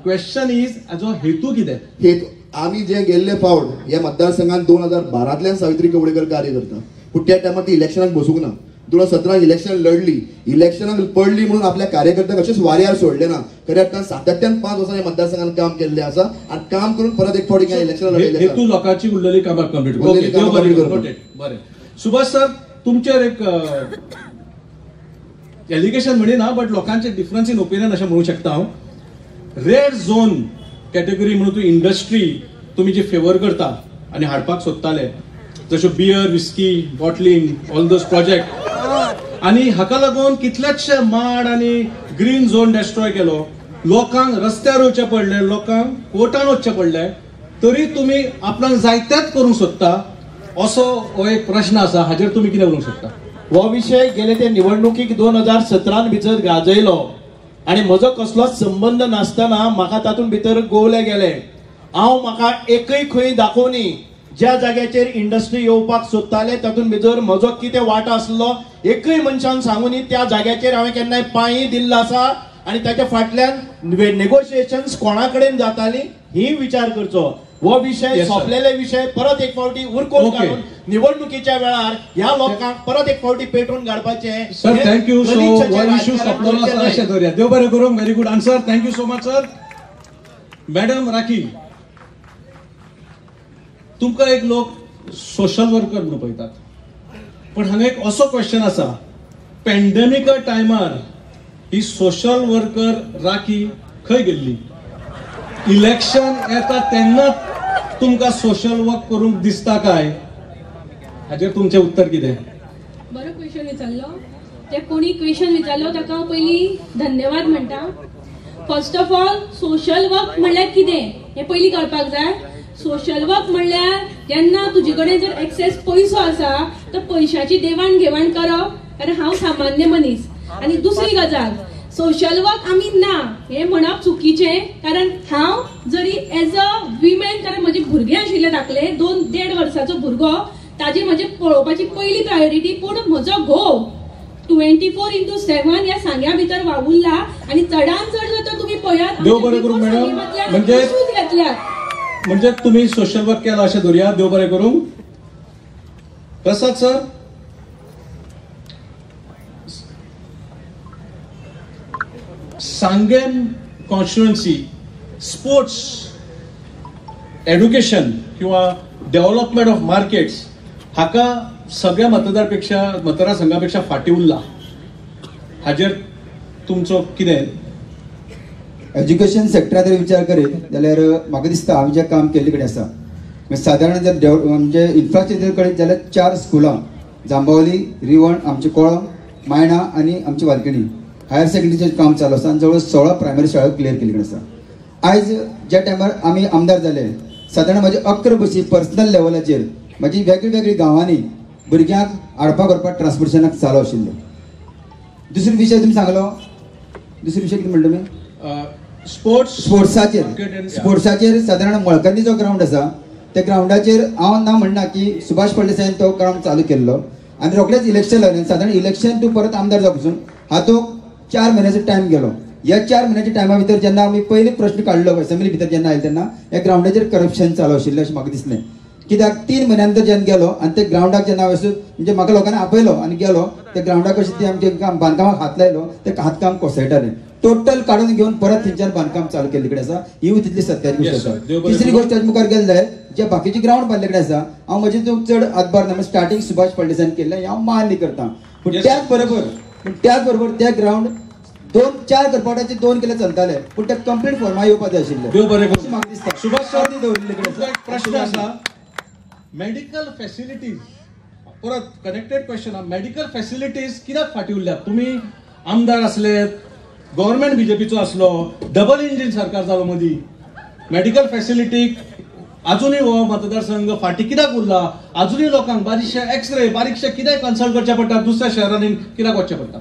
क्वेश्चन इज हाजो हेतू कितें? हेतू आमी जे गेल्ले फावट ह्या मतदारसंघात 2012तल्यान सावित्री कवळेकर कार्य करता. पूण त्या टायमार ती इलेक्शनाक बसूंक ना. 2017 इलेक्शन लढली, इलेक्शनाक पडली म्हणून आपल्या कार्यकर्त्यांक अशेंच वाऱ्यार सोडले ना. खऱ्या अर्थान सातत्यान 5 वर्सांनी मतदारसंघात काम केल्लें आसा आणि काम करून परत एक फावटी इलेक्शन लढयलें. हेतू लोकांची उरलेली कामां कंप्लीट बरें. सुभाष सर, तुमचेर एक एलिगेशन म्हणिना बट लोकांचे डिफरन्स इन ओपिनियन अशें म्हणू शकता हांव. रेड झोन कॅटेगरी म्हणून तूं इंडस्ट्री तुमी जी फेवर करता आनी हाडपाक सोदताले जश्यो beer whisky bottling all those project आनी हाका लागून कितलेशे माड आनी ग्रीन झोन डेस्ट्रॉय केलो. लोकांक रस्त्यार वयचे पडले, लोकांक कोर्टान वचचे पडले, तरी तुमी आपणाक जायतेच करूंक सोदता असो हो एक प्रश्न आसा. हाजेर तुमी कितें उलोवंक सोदता? हो विषय गेले ते निवडणुकीक 2017 भितर गाजयलो आणि म्हजो कसलोच संबंध नासतना म्हाका तातूंत भितर गोवले गेले. हांव म्हाका एकय खंय दाखोवनी ज्या जाग्याचेर इंडस्ट्री येवपाक सोदताले तातूंत भितर म्हजो कितें वांटो आसलो एकय मनशान सांगूनी त्या जाग्याचेर हांवें केन्नाय पांय दिल्लो आसा आणि ताच्या फाटल्यान नेगोशिएशन्स कोणा कडेन जाताली ही विचार करचो. हो विषय सोंपलेले विषय परत एक फावटी उरकून काडून निवडणुकीच्या वेळार ह्या लोकांक परत एक फावटी पेटून काडपाचे. Sir thank you. सो हो इश्यू सोंपलेलो आसा अशें धरया. देव बरें करूं. Very good answer. Thank you so much sir. Madam rakhi, तुमकां एक लोक सोशल वर्कर म्हणून पळयतात, पण हांगा एक असो क्वेश्चन आसा, पॅन्डेमिका टायमार ही सोशल वर्कर राखी खंय गेल्ली? इलेक्शन येता तेन्ना तुमकां सोशल वर्क करूंक दिसता काय? हाजेर तुमचें उत्तर कितें? बरो क्वेश्चन विचारलो. ते कोणी क्वेश्चन विचारलो ताका हांव पयलीं धन्यवाद म्हणटा. First of all social work म्हणल्यार कितें हें पयलीं कळपाक जाय. सोशल वर्क म्हणल्यार जेन्ना तुजे कडेन जर एक्सेस पयसो आसा तर पयशाची देवाण घेवाण करप, कारण हांव सामान्य मनीस. आनी दुसरी गजाल, सोशल वर्क आमी ना हे म्हणप चुकीचें, कारण हांव जरी एज अ विमेन, कारण म्हजे भुरगे आशिल्ले धाकले 2.5 वर्साचो भुरगो, ताजी म्हजे पळोवपाची पयली प्रायोरिटी. पूण म्हजो घोव 24/7 ह्या सांग्या भितर वावुरला आनी चडान चड जर तर तुमी पळयात देव बरें करूं मॅडम. म्हणजे तुम्ही सोशल वर्क केला अशें धरया. देव बरें करूं. Prasad sir, Sanguem constituency sports education किंवा डेव्हलपमेंट ऑफ मार्केट्स हाका सगळ्या मतदारसंघापेक्षा फाटी उरला. हाजेर तुमचो कितें? एज्युकेशन सेक्टरात जर विचार करीत जाल्यार म्हाका दिसता हांवें जें काम केल्ले कडेन आसा, सादारण जर म्हणजे इन्फ्रास्ट्रक्चर कडेन जाल्यार 4 स्कुलां, जांबावली, रिवण, आमचे कोळम, मायणा आनी आमची वालकेणी हायर सेकंडरीचें काम चालू आसा. आनी जवळ 16 प्रायमरी शाळा क्लियर केल्ली कडेन आसा. आयज ज्या टायमार आमी आमदार जाले, सादारण म्हाजे 11 बसी पर्सनल लेवलाचेर म्हाजी वेगळ्या गांवांनी भुरग्यांक हाडपाक व्हरपाक ट्रान्सपोर्टेशनाक चालू आशिल्ले. दुसरो विशय तुमी सांगलो, दुसरो विशय कितें म्हणलो तुमी? स्पोर्ट्साचेर सादारण मळकंदी जो ग्राउंड आसा त्या ग्राउंडाचेर हांव ना म्हणना की सुभाष फळदेसायन तो ग्राउंड चालू केल्लो आनी रोखडेंच इलेक्शन लागलें. सादारण इलेक्शन तूं परत आमदार जावपासून हातूंक 4 म्हयन्याचो टायम गेलो. ह्या 4 म्हयन्याच्या टायमा भितर जेन्ना आमी पयलीं प्रश्न काडलो असेंब्ली भितर जेन्ना आयले तेन्ना ह्या ग्राउंडाचेर करप्शन चालू आशिल्लें अशें म्हाका दिसलें. कित्याक 3 म्हयन्यानंतर जेन्ना गेलो आनी त्या ग्राउंडाक जेन्ना म्हणजे म्हाका लोकांनी आपयलो आनी गेलो त्या ग्राउंडाक अशें ते आमचे बांदकामाक हात लायलो ते हातकाम कोसळटालें. टोटल काढून घेवन परत थंयच्यान बांदकाम चालू केल्ले कडेन आसा. ही तितली सत्याची गोश्ट आसा. तिसरी गोश्ट मुखार गेले जाल्यार जे बाकीचे ग्राउंड बांदले कडेन आसा हांव म्हजे चड हातभार ना. स्टार्टींग सुभाष फळदेसायन केल्लें हांव मान्य करता. पूण त्याच बरोबर त्या ग्राउंड 2-4 करपाटाचे 2 केले चलताले, पूण ते कंप्लीट फॉर्मा येवपाक जाय आशिल्ले. देव बरें करूं. म्हाका दिसता सुभाष सर दवरिल्ले कडेन एक प्रश्न आसा. मेडिकल फॅसिलिटीज, परत कनेक्टेड क्वेश्चन. मेडिकल फॅसिलिटीज कित्याक फाटी उरल्यात? तुमी आमदार आसलेत, गव्हर्नमेंट बीजेपीचो आसलो, डबल इंजिन सरकार जालो मदीं, मेडिकल फॅसिलिटीक अजूनही हो मतदारसंघ फाटी कित्याक उरला? अजूनही लोकांक बारीकशे एक्सरे बारीकशे कितेंय कन्सल्ट करचे पडटा, दुसऱ्या शहरांनी कित्याक वचचें पडटा?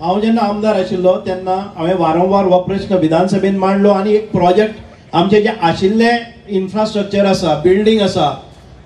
हांव जेन्ना आमदार आशिल्लो तेन्ना हांवें वारंवार हो प्रश्न विधानसभेन मांडलो आनी एक प्रोजेक्ट आमचे जे आशिल्ले इन्फ्रास्ट्रक्चर आसा, बिल्डींग आसा,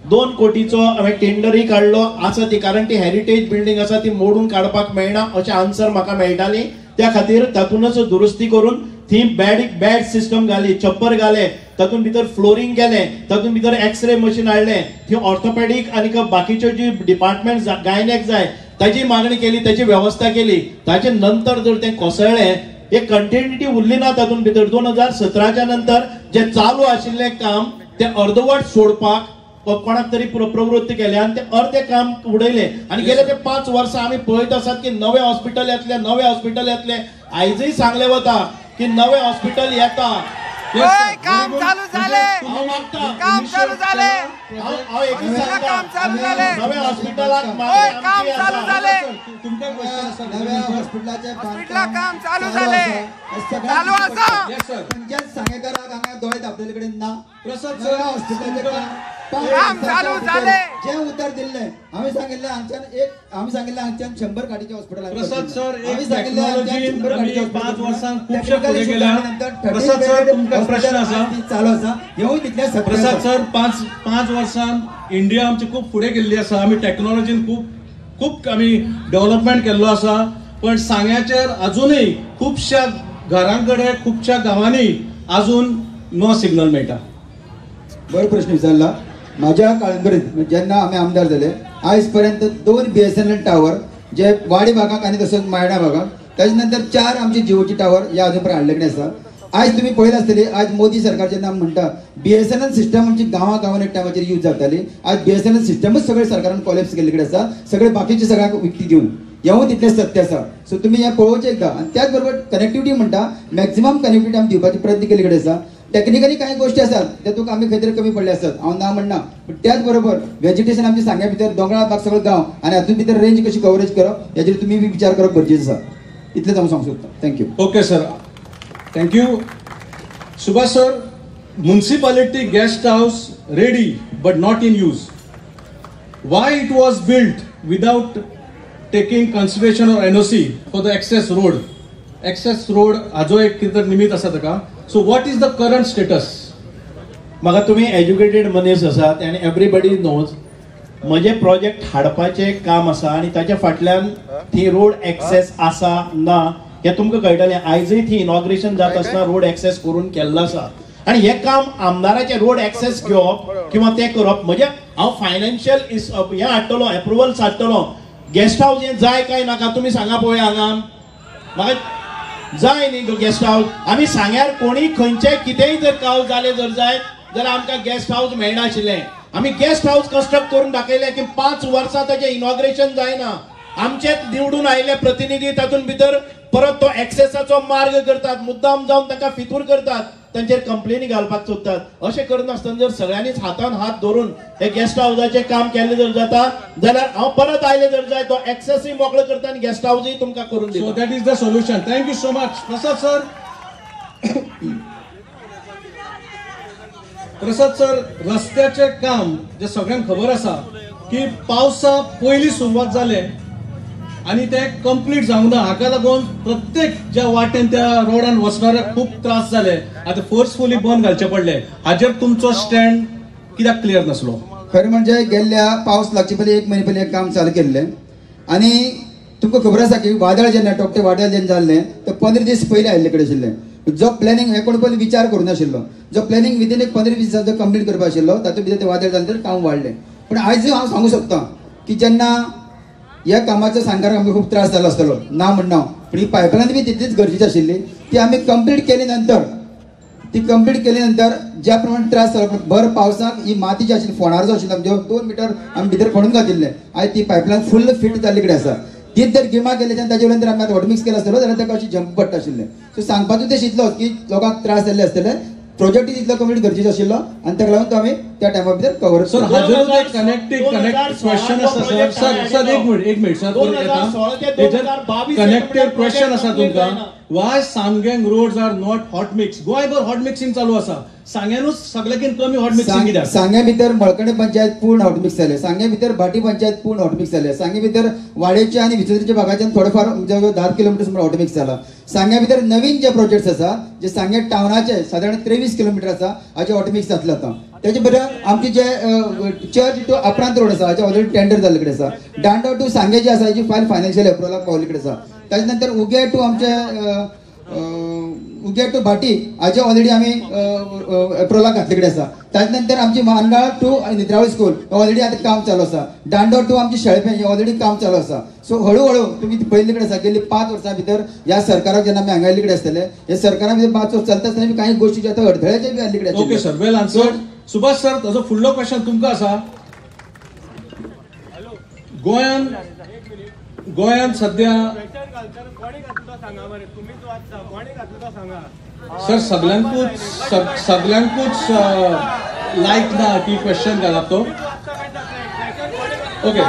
2 कोटीचो हांवें टेंडरय काडलो आसा ती, कारण ती हेरिटेज बिल्डींग आसा ती मोडून काडपाक मेळना अशें आन्सर म्हाका मेळटाली. त्या खातीर तातूंतच दुरुस्ती करून थी बेड सिस्टम घाली, छप्पर घाले, तातूंत भितर फ्लोरिंग केलें, तातूंत भितर एक्सरे मशीन हाडलें, थी ऑर्थोपेडीक आनी बाकीच्यो जी डिपार्टमेंट गायनेक जाय ताची मागणी केली, ताची वेवस्था केली. ताचे नंतर जर तें कोसळ्ळें, एक कंटिन्युटी उरली ना तातूंत भितर. 2017च्या नंतर जे चालू आशिल्लें काम तें अर्दवट सोडपाक कोणाक तरी प्रवृत्ती केले आणि ते अर्धे काम उडयले आणि गेले ते 5 वर्सां आम्ही पळयत आसात की नवे हॉस्पिटल येतले आयजय सांगले वता की नवे हॉस्पिटल येता काम चालू झाले काम चालू झाले काम चालू झाले नवे हॉस्पिटलाक काम चालू झाले नव्या हॉस्पिटलाचे काम चालू झाले चालू आसा पंचायत सांगेकाराक हांगा दोळे धापलेले कडेन ना प्रसाद नव्या हॉस्पिटलाचे काम चालू झाले जे उतर दिले आम्ही सांगितले हांगच्यान 100 गाडीचे हॉस्पिटल प्रसाद सर एक टेक्नॉलॉजी आम्ही 5 वर्सां खूपशे फुडें गेल्या प्रसाद सर तुमकां प्रश्न आसा चालू आसा हेवूय तितले प्रसाद सर 5 वर्सां इंडिया आमची खूप फुडें गेल्ली आसा आमी टेक्नॉलॉजीन खूप आमी डेव्हलपमेंट केल्लो आसा पण सांग्याचेर अजूनही खूपशा घरांकडे खूपशा गावांनी अजून नो सिग्नल मेळटा. बरो प्रश्न विचारला. माझ्या काळांपर्यंत जेन्ना आम्ही आमदार झाले आयज पर्यंत 2 BSNL टावर जे वाडी भागात आणि तसंच मायणा भागात त्याच्यानंतर 4 आमचे जिओची टावर या अजून पर्यंत हाडले आसा. आज तुम्ही पळयला आसतली आज मोदी सरकार जेन्ना म्हणटा BSNL सिस्टम आमची गांवागांवान एक टायमाचेर यूज जाताली आज BSNL सिस्टमच सगळे सरकारान कॉलेप्स केल्ले कडेन आसा सगळे बाकीचे सगळ्यांक विकती दिवन हेवूय तितले सत्य आसा. सो तुम्ही हे पळोवचें एकदा आणि त्याच बरोबर कनेक्टिविटी म्हणटा मॅक्झिमम कनेक्टिविटी आमी दिवपाची प्रयत्न केले कडेन आसा. टेक्निकली काही गोष्टी असतात तातूंत आमी खंय तरी कमी पडले असतात हांव ना म्हणना पण त्याच बरोबर वेजिटेशन आमचे सांग्या भितर दोंगराळ भाग सगळो गांव आणि हातूंत भितर रेंज कशी कव्हरेज करप हेजेर तुमी बी विचार करप गरजेचो आसा. इतलेंच हांव सांगूंक सोदतां. Thank you. Okay sir thank you. Subhash sir municipality guest house ready but not in use why it was built without taking consideration or NOC for the access road हाजो एक कितें तरी निमित्त आसा ताका. So what is the current status. म्हाका तुम्ही educated मनीस आसात एंड एवरीबडी नोज म्हजे प्रोजेक्ट हाडपाचें काम आसा आनी ताच्या फाटल्यान थी रोड एक्सेस आसा ना हे तुमकां कळटलें. आयजय थी इनॉग्रेशन जाता आसतना रोड एक्सेस करून केल्लो आसा आनी हे काम आमदाराचे रोड एक्सेस घेवप किंवा ते करप म्हणजे हांव फायनान्शियल हे हाडटलो एप्रुवल्स हाडटलो. गेस्ट हाऊस हे जाय काय नाका तुमी सांगा पळय हांगा म्हाका जाय न्ही गेस्ट हाऊस. आमी सांग्यार कोणी खंयचेय कितेंय जर काव जाले जर जाय जाल्यार आमकां गेस्ट हाऊस मेळनाशिल्लें. आमी गेस्ट हाऊस कंस्ट्रक्ट करून दाखयलें की 5 वर्सां ताचें इनॉग्रेशन जायना. आमचेच निवडून आयिल्ले प्रतिनिधी तातूंत भितर परत तो एक्सेसाचो मार्ग करतात मुद्दाम जावन ताका फितूर करतात तांचेर कंप्लेनी घालपाक सोदतात. अशें करनासतना जर सगळ्यांनीच हातान हात धरून हे गेस्ट हाऊसाचें काम केल्लें जर जाता जाल्यार हांव परत आयले जर जाय तो एक्सेसय मोकळो करता आनी गेस्ट हाऊसय तुमकां करून दिता. So that is the solution. Thank you so much. Prasad sir रस्त्याचे काम जे सगळ्यांक खबर आसा की पावसा पयलीं सुरवात जाले आणि ते कंप्लीट जावंक ना. हाका लागून प्रत्येक ज्या वाटेन त्या रोडान वचणाऱ्याक खूप त्रास जाले. आता फोर्सफुली बंद घालचे पडले. हाजेर तुमचो स्टँड कित्याक क्लियर नासलो. खरें म्हणजे गेल्ल्या पावस लागचे पयलीं 1 म्हयने पयलीं एक काम चालू केल्लें आनी तुमकां खबर आसा की वादळ जेन्ना टोपटे वादळ जेन्ना जाल्लें ते 15 दीस पयलीं आयिल्ले कडेन आशिल्लें. जो प्लॅनिंग हे कोण पयलीं विचार करूं नाशिल्लो. जो प्लॅनिंग विदीन एक 15 दीस जो कंप्लीट करपाक आशिल्लो तातूंत भितर ते वादळ जालें तर काम वाडलें. पण आयज हांव सांगूं सोदतां की जेन्ना ह्या कामाचो सांगल्यार आमकां खूब त्रास जालो आसतलो ना म्हणना पण ही पायपलायन बी तितलीच गरजेची आशिल्ली. ती आमी कंप्लीट केली नंतर ज्या प्रमाणे त्रास जालो भर पावसाक ही माती जी आशिल्ली फोंडार जो आशिल्लो म्हणजे 2 मिटर आमी भितर खणून घातिल्ले आयज ती पायपलायन फुल्ल फिट जाल्ले कडेन आसा. तीच जर गिमा केले तेन्ना ताजे वयल्यान आमी आतां हॉट मिक्स केलो आसतलो जाल्यार ताका अशी जंप पडटा आशिल्लें. सो सांगपाचो उद्देश इतलोच की लोकांक त्रास जाल्ले आसतले प्रोजेक्ट तितलो कंप्लीट गरजेचो आशिल्लो आनी ताका लागून तो आमी त्या टायमा भितर कवर. सर हाजेरूच एक कनेक्ट क्वेश्चन आसा सर एक मिनिट सर कनेक्टेड क्वेश्चन आसा तुमकां. वाय सांग्यांग roads are not hot mix. गोंयभर हॉट मिक्सिंग चालू आसा. सांग्यानूच सगळ्याकीन कमी हॉट मिक्सिंग कित्याक. सांग्या भितर मळकणे पंचायत पूर्ण हॉट मिक्स जाले. सांग्या भितर भाटी पंचायत पूर्ण हॉट मिक्स जाले. सांग्या भितर वाडेचे आनी विचोत्रीच्या भागाच्यान थोडेफार 10 किलोमीटर सुमार हॉट मिक्स जाला. सांग्या भितर नवीन जे प्रोजेक्ट्स आसा जे सांग्या टावनाचे साधारण 23 किलोमीटर आसा हाचे हॉट मिक्स जातले आता. त्याचे बरोबर आमचे जे चर्च टू अपरांत रोड आसा हाचे ऑलरेडी टेंडर जाल्ले कडेन आसा. दांडो टू सांगे जे आसा हाची फायल फायनान्शियल एप्रुवलाक पावले कडेन आसा. त्याच्या नंतर उगे टू आमचे उगे टू भाटी हाचे ऑलरेडी आमी एप्रुवलाक घातले कडेन आसा. त्याच्या नंतर आमची मानगाळ टू निद्रावळी स्कूल ऑलरेडी आता काम चालू आसा. दांडो टू आमची शेळपे हे ऑलरेडी काम चालू आसा. सो हळूहळू तुम्ही पयले कडेन आसा गेली 5 वर्सां भितर ह्या सरकाराक जेन्ना आमी हांगा आयिल्ले कडेन आसतले हे सरकारा भितर 5 वर्स चलता आसतना काही गोष्टी जे आतां अडथळ्याचे बी आयिल्ले कडेन. ओके सर वेल आन्सर्ड. सुभाष सर ताजो फुडलो क्वेश्चन तुमकां आसा. गोंयान सध्या सर सगळ्यांकूच लायक ना की क्वेश्चन घालप तो. Okay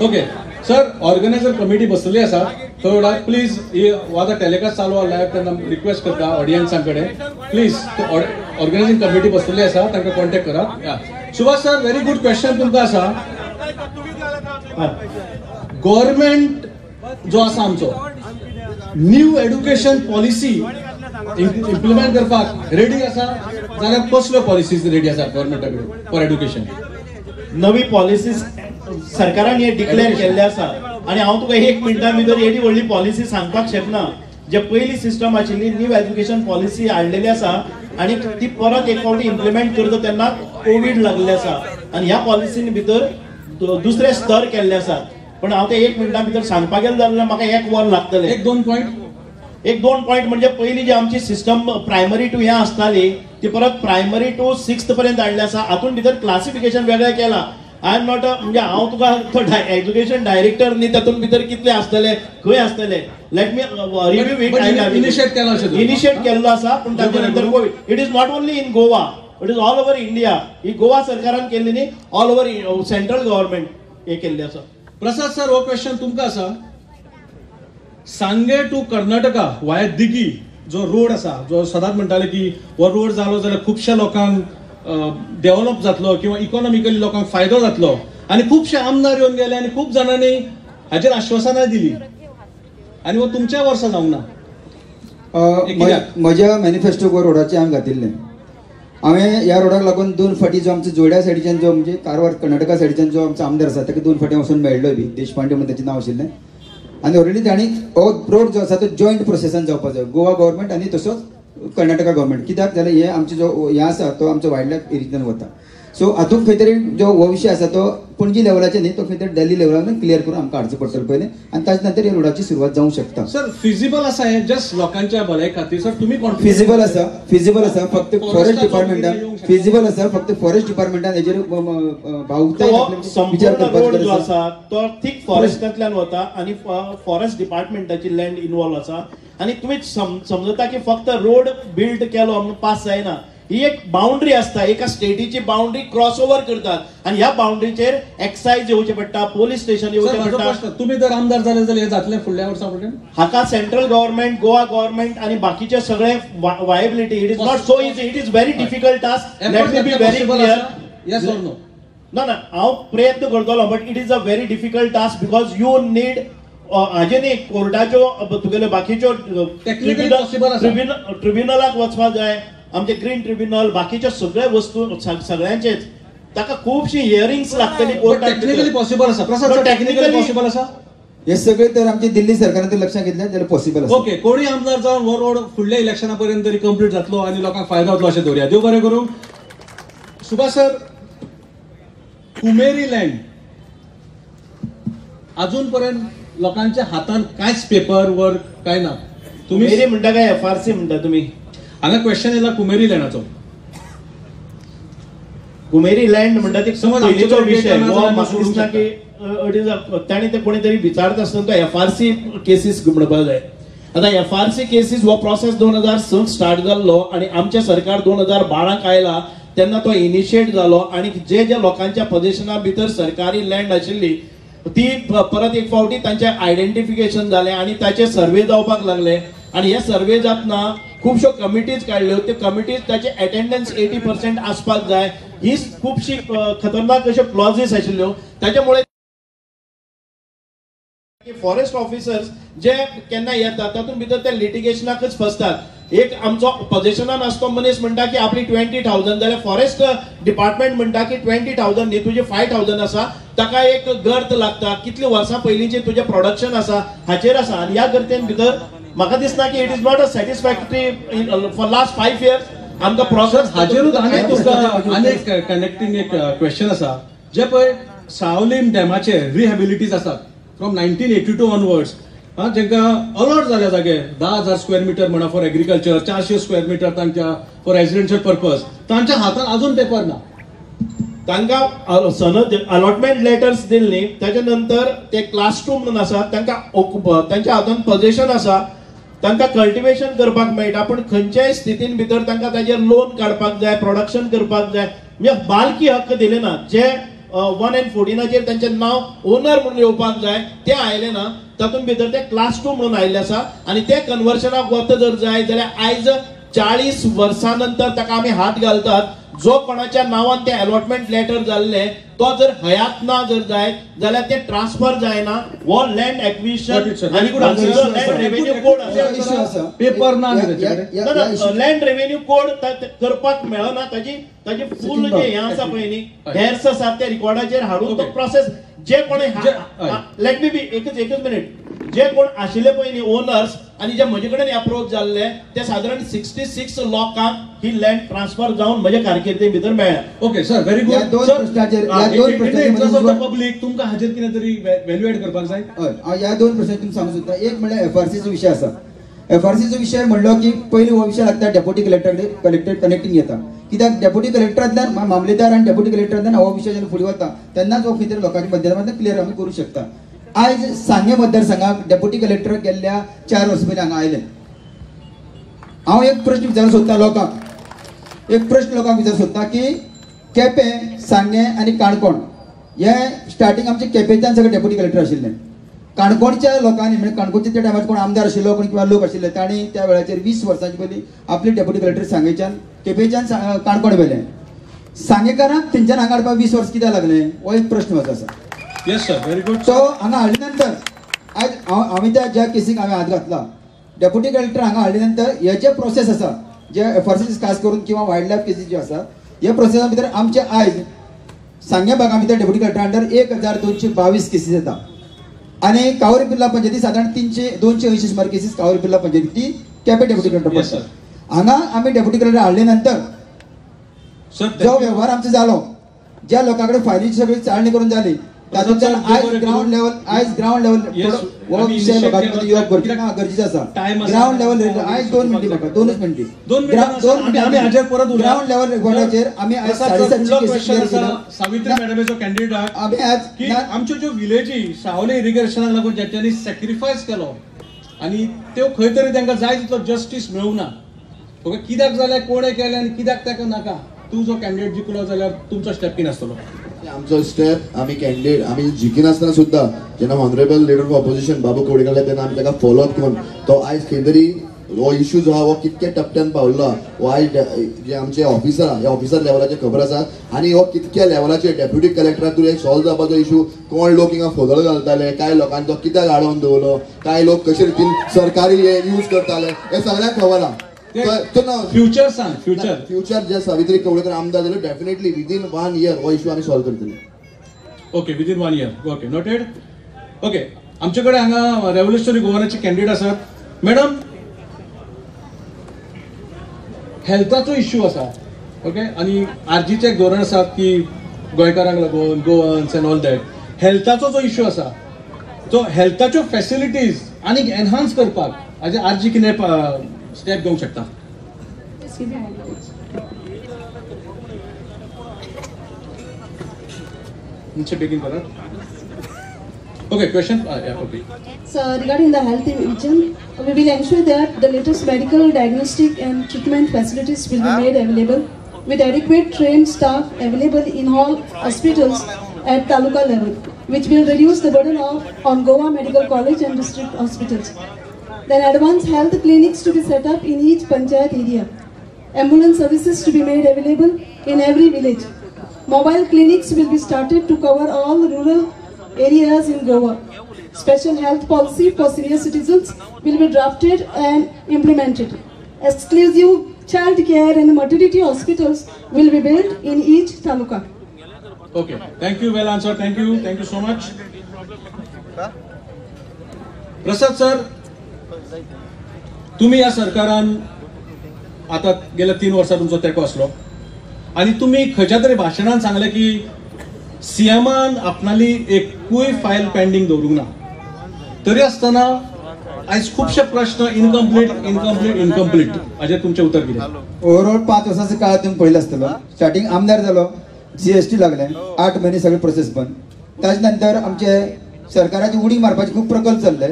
okay sir organiser committee बसलेली आसा थोडा प्लीज हो आतां टेलिकास्ट चालू आहा लायव्ह तेन्ना रिक्वेस्ट करता ऑडियन्सां कडेन प्लीज ऑर्गनायझिंग कमिटी बसलेली आसा तांकां कॉन्टॅक्ट करात. Subhash sir very good question तुमकां आसा. गव्हर्मेंट जो आसा आमचो न्यू एड्युकेशन पॉलिसी इम्प्लिमेंट करपाक रेडी आसा जाल्यार कसल्यो पॉलिसीज रेडी आसा गव्हर्मेंटा कडेन फॉर एड्युकेशन. नवी पॉलिसीज सरकारान हे डिक्लेअर केल्ले आसा आणि हांव तुका 1 मिनिटां भितर एडी व्हडली पॉलिसी सांगपाक शकना. जे पयली सिस्टम आशिल्ली न्यू एज्युकेशन पॉलिसी हाडलेली आसा आणि ती परत एक फावटी इम्प्लिमेंट करता तेन्ना कोविड लागले आसा आणि ह्या पॉलिसीन भितर दुसरे स्तर केल्ले आसात. पण हांव ते 1 मिनिटां भितर सांगपाक गेलो जाल्यार म्हाका 1 वर लागतले. एक दोन पॉइंट म्हणजे पहिली जी आमची सिस्टम प्रायमरी टू हे असताली ती परत प्रायमरी टू 6th पर्यंत हाडली आसा. हातून भितर क्लासिफिकेशन वेगळें केला. आय एम नॉट म्हणजे हांव तुका तो एज्युकेशन डायरेक्टर न्ही तातूंत भितर कितले आसतले खंय आसतले let me review it. Initiate केल्लो आसा पूण ताचे नंतर covid. It is not only in Goa it is all over India. ही गोवा सरकारान केल्ली न्ही ऑल ओव्हर सेंट्रल गव्हर्नमेंट हे केल्ले आसा. प्रसाद सर हो क्वेश्चन तुमकां आसा. सांगे टू कर्नाटका वाया दिगी जो रोड आसा जो सदांच म्हणटाले की हो रोड जालो जाल्यार खुबश्या लोकांक डेव्हलप जातलो किंवा इकॉनॉमिकली लोकांक फायदो जातलो आणि खुबशे आमदार येवन गेले आणि खूप जणांनी हाजेर आश्वासनां दिली आणि वो तुमच्या वर्सा जावंक ना. म्हज्या मॅनिफेस्टो रोडाचे हांवें घातिल्लें. हांवें ह्या रोडाक लागून 2 फाटी जो आमचो जोड्या सायडीच्यान जो म्हणजे कारवार कर्नाटका सायडीच्यान जो आमचो आमदार आसा ताका 2 फाटी वचून मेळ्ळो बी. देशपांडे म्हणून ताचें नांव आशिल्लें. आणि ऑलरेडी तांणी हो रोड जो आसा तो जॉयंट प्रोसेसान जावपाक जाय गोवा गव्हर्मेंट आणि तसोच कर्नाटका गव्हर्मेंट. कित्याक जाल्यार हे आमचे जो हे आसा तो आमचो वायल्ड लायफ एरियांतल्यान वता. सो हातूंत खंय तरी जो हो विशय आसा तो पणजी लेवलाचेर न्ही तो खंय तरी दिल्ली लेवलान क्लियर करून आमकां हाडचो पडटलो पयलें आणि ताचे नंतर ह्या रोडाची सुरवात जावंक शकता. सर फिजिबल आसा हे जस्ट लोकांच्या भलाय खातीर सर तुमी फिजिबल आसा फक्त फॉरेस्ट डिपार्टमेंटान फिजिबल आसा फक्त फॉरेस्ट डिपार्टमेंटान हेजेर भावुकताय विचार करपाक जो आसा तो थिक फॉरेस्टांतल्यान वता आणि फॉरेस्ट डिपार्टमेंटाची लँड इन्वॉल्व आसा आणि तुम्ही समजता की फक्त रोड बिल्ड केलो म्हणून पास जायना. ही एक बाउंड्री असता एका स्टेटीची बाउंड्री क्रॉस ओव्हर करतात आणि ह्या बाउंड्रीचेर एक्साइज येवचे पडटा पोलीस स्टेशन येवचे पडटा. तुम्ही जर आमदार जाले जाल्यार हे जातले फुडल्या वर्सा पर्यंत. हाका सेंट्रल गव्हर्नमेंट गोवा गव्हर्नमेंट आणि बाकीचे सगळे viability it is not so easy. It is very difficult task. Let me be very clear. Yes or no. ना हांव प्रयत्न करतलो but it is a very difficult task because you need हाजे न्ही कोर्टाच्यो तुगेल्यो बाकीच्यो ट्रिब्युनलाक वचपाक जाय. आमचे ग्रीन ट्रिब्युनल बाकीचे सगळे वस्तू सगळ्यांचेच ताका खूबशी हियरिंग्स लागतली कोर्टात. टेक्निकली पॉसिबल आसा प्रसाद टेक्निकली पॉसिबल आसा हे सगळे तर आमचे दिल्ली सरकारान तर लक्षात घेतले जाल्यार पॉसिबल आसा. ओके कोणी आमदार जावन हो रोड फुडल्या इलेक्शना पर्यंत तरी कंप्लीट जातलो आणि लोकांक फायदो जातलो अशें दवरया. देव बरें करूं. सुभाष सर कुमेरी लँड अजून पर्यंत लोकांच्या हातान कांयच पेपर वर्क काय ना. तुम्ही म्हणटा काय FRC म्हणटा तुम्ही. हांगा क्वेश्चन येयला कुमेरी लँडाचो. कुमेरी लँड म्हणटा ती पयलीचो विशय म्हाका दिसता की ताणी ते कोणी तरी विचारता आसतना तो FRC केसीस म्हणपाक जाय. आता FRC केसीस हो प्रोसेस 2006 स्टार्ट जाल्लो आणि आमचे सरकार 2012 आयला तेन्ना तो इनिशिएट जालो आणि जे लोकांच्या पोझिशना भितर सरकारी लँड आशिल्ली ती परत एक फावटी तांचे आयडेंटिफिकेशन जालें आणि ताचे सर्वे जावपाक लागले आणि हे सर्वे जातना खूबश्यो कमिटीज काडल्यो. त्यो कमिटीज ताचे अटेंडन्स 80% आसपाक जाय. ही खूबशी खतरनाक अश्यो क्लॉजीस आशिल्ल्यो. त्याच्यामुळे फॉरेस्ट ऑफिसर्स जे केन्ना येतात तातूंत भितर ते लिटिगेशनाकच फसतात. एक आमचो पोझिशनान आसतो मनीस म्हणटा की आपली 20,000 जाल्यार फॉरेस्ट डिपार्टमेंट म्हणटा की 20,000 न्ही तुजे 5,000 आसा ताका एक गर्त लागता. कितली वर्सां पयलींचे तुजे प्रोडक्शन आसा हाचेर आसा आणि ह्या गर्तेन भितर म्हाका दिसता की it is not a satisfactory for last 5 years आमकां प्रोसेस हाचेरूच आनीक कनेक्टिंग एक क्वेश्चन आसा. जे पळय सावलीम डॅमाचे रिहॅबिलिटीज आसात फ्रॉम 1982 ऑनवर्ड्स जेंकां अलॉट जाल्या जागे 10,000 स्क्वेअर मिटर म्हणा फॉर एग्रीकल्चर, 400 स्क्वेअर मिटर तांच्या फॉर रेसिडेन्शियल पर्पज, तांच्या हातान अजून पेपर ना. तांकां सनद अलॉटमेंट लेटर्स दिल्ली, त्याच्या नंतर ते क्लास 2 म्हणून आसा, तांकां तांच्या हातान पोजेशन आसा, तांकां कल्टिवेशन करपाक मेळटा, पूण खंयच्याय स्थितीन भितर तांकां ताजेर लोन काडपाक जाय, प्रोडक्शन करपाक जाय, म्हणजे बालकी हक्क दिले ना. जे 1 and 14 तांचे नाव ओनर म्हणून येवपाक जाय ते आयले ना. तातूंत भितर ते क्लास 2 म्हणून आयिल्ले आसा आनी ते कन्वर्शनाक वत जर जाय जाल्यार आयज 40 वर्सां नंतर ताका आमी हात घालतात. जो कोणाच्या नावान ते अलॉटमेंट लेटर जाल्ले तो जर हयात ना जर जाय जाल्यार ते ट्रान्सफर जायना. हो लँड एक्विजिशन आणि लँड रेव्हेन्यू कोड पेपर ना, लँड रेव्हेन्यू कोड करपाक मेळना. ताजी फुल जे हे आसा पळय न्ही हेर्स आसा ते रिकॉर्डाचेर हाडून तो प्रोसेस जे कोणी लेट मी बी एकच मिनिट, जे कोण आशिल्ले पळय न्ही ओनर्स आणि जे म्हजे कडेन अप्रोच जाल्ले ते साधारण 66 लोकांक ही लँड ट्रान्सफर जावन म्हज्या कारकिर्दी भितर मेळ्ळ्या. Okay sir, very good. Public तुमकां हाजेर कितें तरी व्हॅल्युएट करपाक जाय. हय, ह्या 2 प्रश्न तुमकां सांगूंक सोदता. एक म्हणल्यार FRCचो विशय आसा. FRCचो विशय म्हणलो की पयलीं हो विशय लागता डेप्युटी कलेक्टर कनेक्टिंग येता. कित्याक डेप्युटी कलेक्टरांतल्यान मामलेदार आनी डेप्युटी कलेक्टरांतल्यान हो विशय जेन्ना फुडें वता तेन्नाच हो खंय तरी लोकांच्या मध्यमांतल्यान क्लियर आमी करूंक शकता. आयज सांगे मतदारसंघाक डेप्युटी कलेक्टर गेल्ल्या 4 वर्सां पयलीं हांगा आयले. हांव एक प्रश्न विचारूंक सोदता लोकांक विचारूंक सोदता की केपें, सांगे आनी काणकोण हे स्टार्टींग आमचे केपेंच्यान सगळे डेप्युटी कलेक्टर आशिल्ले. काणकोणच्या लोकांनी म्हणजे काणकोणच्या त्या टायमार कोण आमदार आशिल्लो कोण किंवा लोक आशिल्ले तांणी त्या वेळाचेर 20 वर्सांचे पयलीं आपले डेप्युटी कलेक्टर सांगेच्यान केपेंच्यान काणकोण व्हेले. सांगेकारांक तेंच्यान हांगा हाडपाक 20 वर्स कित्याक लागले हो एक प्रश्न म्हाजो आसा. Yes sir, very good. So हांगा हाडले नंतर आयज हांवें ज्या केसीक हांवें हात घातला डेप्युटी कलेक्टर हांगा हाडले नंतर हे जे प्रोसेस आसा जे FRC खास करून किंवा वायल्ड लायफ केसीस ज्यो आसा हे प्रोसेसा भितर आमचे आयज सांगे भागा भितर डेप्युटी कलेक्टर अंडर 1222 केसीस येता आनी कावरी पिल्ला पंचायती साधारण 280 सुमार केसीस कावरी पिल्ला पंचायती केपें डेप्युटी कलेक्टर पडटा. हांगा आमी डेप्युटी कलेक्टर हाडले नंतर जो व्यवहार आमचो जालो, ज्या लोकां कडेन फायलीची सगळी चाळणी करून जाली तातूंतल्यान आयज ग्राउंड लेवल हो विशय लोकांच्या मदीं येवप गरजेचो आसा. ग्राउंड लेवल आयज 2 मिनटी म्हाका 2 मिनटी ग्राउंड लेवल रिकॉर्डाचेर आमी आयज 750 केसीस क्लियर केला. सावित्री मॅडमेचो कॅन्डिडेट आमी आज आमच्यो ज्यो विलेजी सावले इरिगेशनाक लागून ज्यांनी सॅक्रिफायस केलो आनी त्यो खंय तरी तांकां जाय तितलो जस्टीस मेळूंक ना. ओके, कित्याक जाल्यार कोणें केलें आनी कित्याक ताका नाका. तूं जो कॅन्डिडेट जिखलो जाल्यार तुमचो स्टेप कितें आसतलो? आमचो स्टेप आमी कॅन्डिडेट आमी जिखिनासतना सुद्दां जेन्ना ऑनरेबल लीडर ऑफ ऑपोजिशन बाबू कवडेकर तेन्ना आमी ताका फॉलोअप करून तो आयज खंय तरी हो इश्यू जो आहा हो कितक्या टप्प्यान पावल्लो हो आयज जे आमचे ऑफिसर आहा ह्या ऑफिसर लेवलाचेर खबर आसा आनी हो कितक्या लेवलाचेर डेप्युटी कलेक्टरा थ्रू सॉल्व जावपाचो इश्यू. कोण लोक हिंगा फोदळ घालताले, काय लोकांनी तो कित्याक आडोवन दवरलो, काय लोक कशे रितीन सरकारी हे यूज करताले हे सगळ्यांक खबर आहा. फ्युचर सांग, फ्युचर जे सावित्री कवडेकर आमदार जालो डेफिनेटली विदीन 1 year हो इश्यू आमी सॉल्व करतले. Okay, within 1 year. Okay, noted. Okay, आमचे कडेन हांगा रेव्होल्युशनरी गोवानाचे कॅन्डिडेट आसात. मॅडम, हेल्थाचो इश्यू आसा. ओके, आनी आरजीचे धोरण आसात की गोंयकारांक लागून गोवन्स एंड ऑल दॅट. हेल्थाचो जो इश्यू आसा तो हेल्थाच्यो फॅसिलिटीज आनीक एनहान्स करपाक हाजे आरजी कितें स्टेप घेवंक शकता? Okay, question? Yeah, okay. So regarding the health division, we will ensure that the latest medical, diagnostic and treatment facilities will be made available with adequate trained staff available in all hospitals at taluka level, which will reduce the burden on Goa Medical College and district hospitals. Then advanced health clinics to be set up in each panchayat area. Ambulance services to be made available in every village. Mobile clinics will be started to cover all rural areas in Goa. Special health policy for senior citizens will be drafted and implemented. Exclusive child care and maternity hospitals will be built in each taluka. Okay, thank you, well answered. Thank you so much. Prasad sir, तुम्ही या सरकारान आता गेल्या 3 वर्सां तुमचो तेंको आसलो आनी तुम्ही खंयच्या तरी भाशणान सांगले की सीएमान आपणाली एकूय फायल पेंडींग दवरूंक ना. तरी आसतना आयज खुबशे प्रश्न इनकम्प्लीट हाजेर तुमचें उतर कितें? ओव्हरऑल 5 वर्सांचा काळ तुम्ही पळयलो आसतलो. स्टार्टिंग आमदार जालो, GST लागले, 8 महिने सगळे प्रोसेस बंद. ताजे नंतर आमचे सरकाराची उडी मारपाचे खूप प्रकल्प चालले.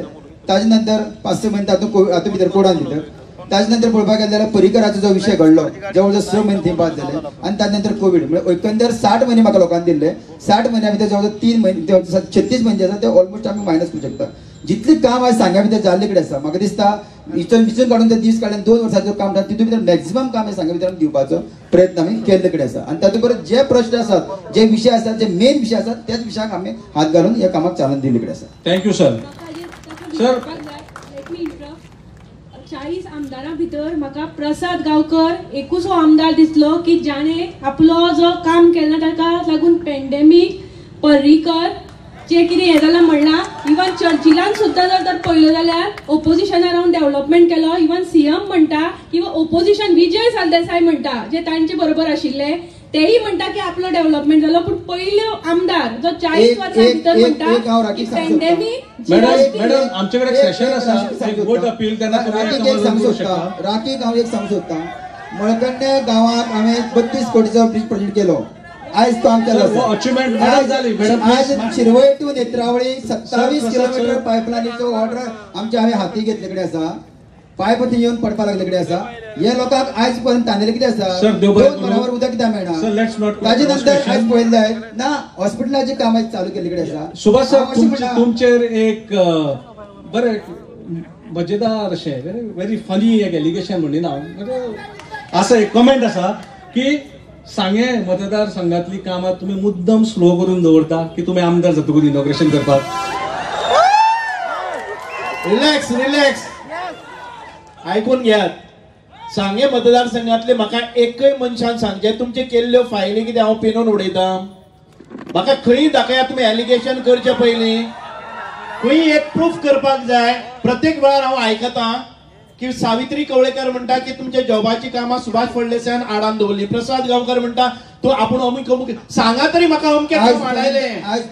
ताजे नंतर 5-6 महिने हातूंत भितर कोडान भितर. ताजे नंतर पळोवपाक गेले जाल्यार पर्रीकराचो जो विशय घडलो, जवळ जवळ 6 महिने थंय पास झाले. आणि ताजे नंतर कोविड, म्हणजे एकंदर 60 महिने म्हाका लोकांनी दिले. 60 महिन्या भितर जवळ 3 महिने 36 महिने जे आसा ते ऑलमोस्ट आमी मायनस करूं शकता. जितले काम आज सांग्या भितर जाल्ले कडेन आसा, म्हाका दिसता विचून काडून ते दीस काडले 2 वर्सांचो काम जाता तितून भितर मॅक्झिमम काम हे सांग्या भितर दिवपाचो प्रयत्न आमी केल्ले कडेन आसा. आणि तातूंत परत जे प्रश्न आसात, जे विशय आसात, जे मेन विशय आसात, त्याच विशयाक आमी हात घालून ह्या कामाक चालन दिल्ले कडेन आसा. Thank you sir. सर 40 आमदारां भितर म्हाका प्रसाद गांवकर एकूच आमदार दिसलो की जाणे आपलो जो काम केला ताका लागून पॅन्डेमीक, पर्रीकर जे कितें हें जालां म्हणलां, इवन चर्चिलान सुद्दां जर पळयलो जाल्यार ओपोजिशना रावन डेव्हलपमेंट केलो. इवन CM म्हणटा किंवा ओपोजिशन विजय सरदेसाय म्हणटा जे तांचे बरोबर आशिल्ले, तेही म्हणटा की आपलो डेव्हलपमेंट जालो. पण पयलो आमदार जो 40 वर्सां भितर म्हणटा की पॅन्डेमीक मॅडम आमच्याकडे एक सेशन आसा, एक वोट अपील तेन्ना राखीक हांव एक सांगूं सोदतां. मळकंडे गांवांत हांवें 32 कोटीचो ब्रिज प्रोजेक्ट केलो. आज तो आमच्या आज शिरवय टू नेत्रावळी 27 किलोमीटर पायपलायनीचो ऑर्डर आमच्या हांवें हाती घेतले कडेन आसा. पायप थंय येवन पडपाक लागले कडेन आसा. हे लोकांक आयज पर्यंत तांदळे कितें आसा, 2 वरांवर उदक कित्याक मेळना. ताजे नंतर आयज पळयले ना हॉस्पिटलाचें काम आयज चालू केल्ले कडेन आसा. सुभाष सर तुमचेर एक बरें मजेदार अशें व्हेरी फनी एक एलिगेशन म्हणिना हांव, म्हणजे असं एक कमेंट आसा की सांगे मतदारसंघातली कामां तुम्ही मुद्दम स्लो करून दवरता की तुम्ही आमदार जातकूच इनॉग्रेशन करपाक? रिलॅक्स आयकून घेयात. सांगे मतदारसंघातले म्हाका एकय मनशान सांगचे तुमचे केल्ल्यो फायली कितें हांव पिनून उडयता. म्हाका खंय दाखया तुम्ही एलिगेशन करचे पयलीं खंय एक प्रूफ करपाक जाय. प्रत्येक वेळार हांव आयकतां की सावित्री कवळेकर म्हणटा की तुमच्या जॉबाची कामां सुभाष फळदेसायान आडान दवरली. प्रसाद गांवकर म्हणटा तो आपण अमुक अमुक सांगा तरी म्हाका अमके काम हाडायले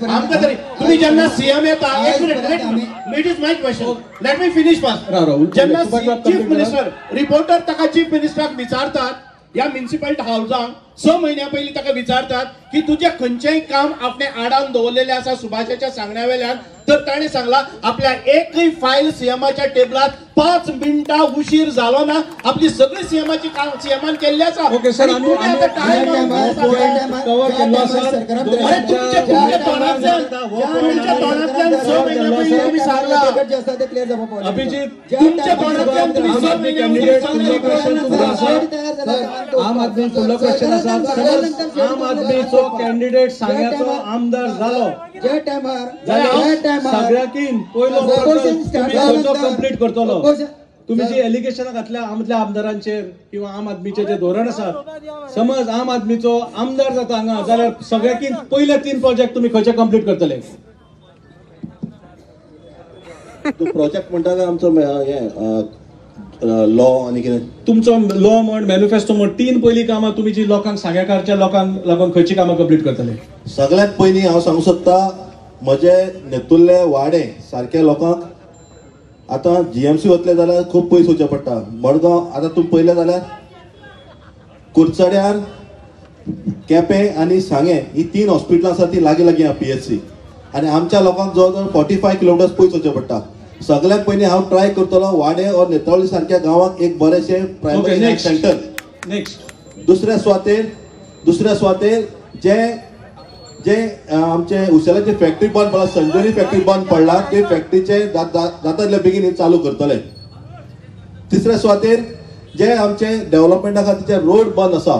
आमकां तरी. तुम्ही जेन्ना CM येता, एक minute it is my question, let me finish fast. जेन्ना चीफ मिनिस्टर रिपोर्टर ताका चीफ मिनिस्टराक विचारतात या म्युनिसिपल हाऊसांक 6 महिन्या पयलीं ताका विचारतात की तुझे खंयचेय काम आपणे आडान दवरलेले आसा सुभाषाच्या सांगण्या वेल्यान, तर ताणें सांगला आपल्या एकय फायल CMच्या टेबलात 5 मिनिटां उशीर जालो ना. आपली सगळी CMची काम CMन केल्ली आसा. ओके सर, आमी कवर केल्लो आसा. तुमच्या तोंडांतल्यान 6 महिन्या पयलीं तुम्ही सांगला अभिजित तुमच्या तोंडांतल्यान तुम्ही 6 महिन्या आम आदमी फुडलो क्वेश्चन आसा. आम आदमीचो कॅन्डिडेट सांग्याचो आमदार जालो ज्या टायमार सगळ्याकीन पयलो कंप्लीट करतलो. तुम्ही जी एलिगेशन घातल्या आमच्या आमदारांचेर किंवा आम आदमीचे जे धोरण आसा, समज आम आदमीचो आमदार जाता हांगा जाल्यार सगळ्याकीन पयले 3 प्रोजेक्ट तुम्ही खंयचे कंप्लीट करतले? तो प्रोजेक्ट म्हणटा काय आमचो हे लॉ आणि कितें तुमचो लॉ म्हण मॅनिफेस्टो म्हण 3 पयली कामां तुम्ही जी लोकांक सांग्याकारच्या लोकांक लागून खंयची कामां कंप्लीट करतले? सगळ्यात पयलीं हांव सांगूं सोदता म्हजे नेतुल्ले वाडे सारख्या लोकांक आतां GMC वतले जाल्यार खूब पयस वचचें पडटा. मडगांव आतां तुम्ही पळयलें जाल्यार कुर्चड्यार, केपें आनी सांगे ही 3 हॉस्पिटलां आसा ती लागीं लागीं आहा PHC. आनी आमच्या लोकांक जवळ जवळ 45 किलोमिटर्स पयस वचचें पडटा. सगळ्यात पयलीं हांव ट्राय करतलो वाडे और नेत्रावळी सारख्या गांवांक एक बरेंशें प्रायमरी हेल्थ सेंटर. नेक्स्ट दुसऱ्या सुवातेर जे आमचे उशेलाची फॅक्टरी बंद पडला, संजोनी फॅक्टरी बंद पडला, ते फॅक्टरीचे जाता तितले बेगीन चालू करतले. तिसऱ्या सुवातेर जे आमचे डेव्हलपमेंटा खातीरचे रोड बंद आसा,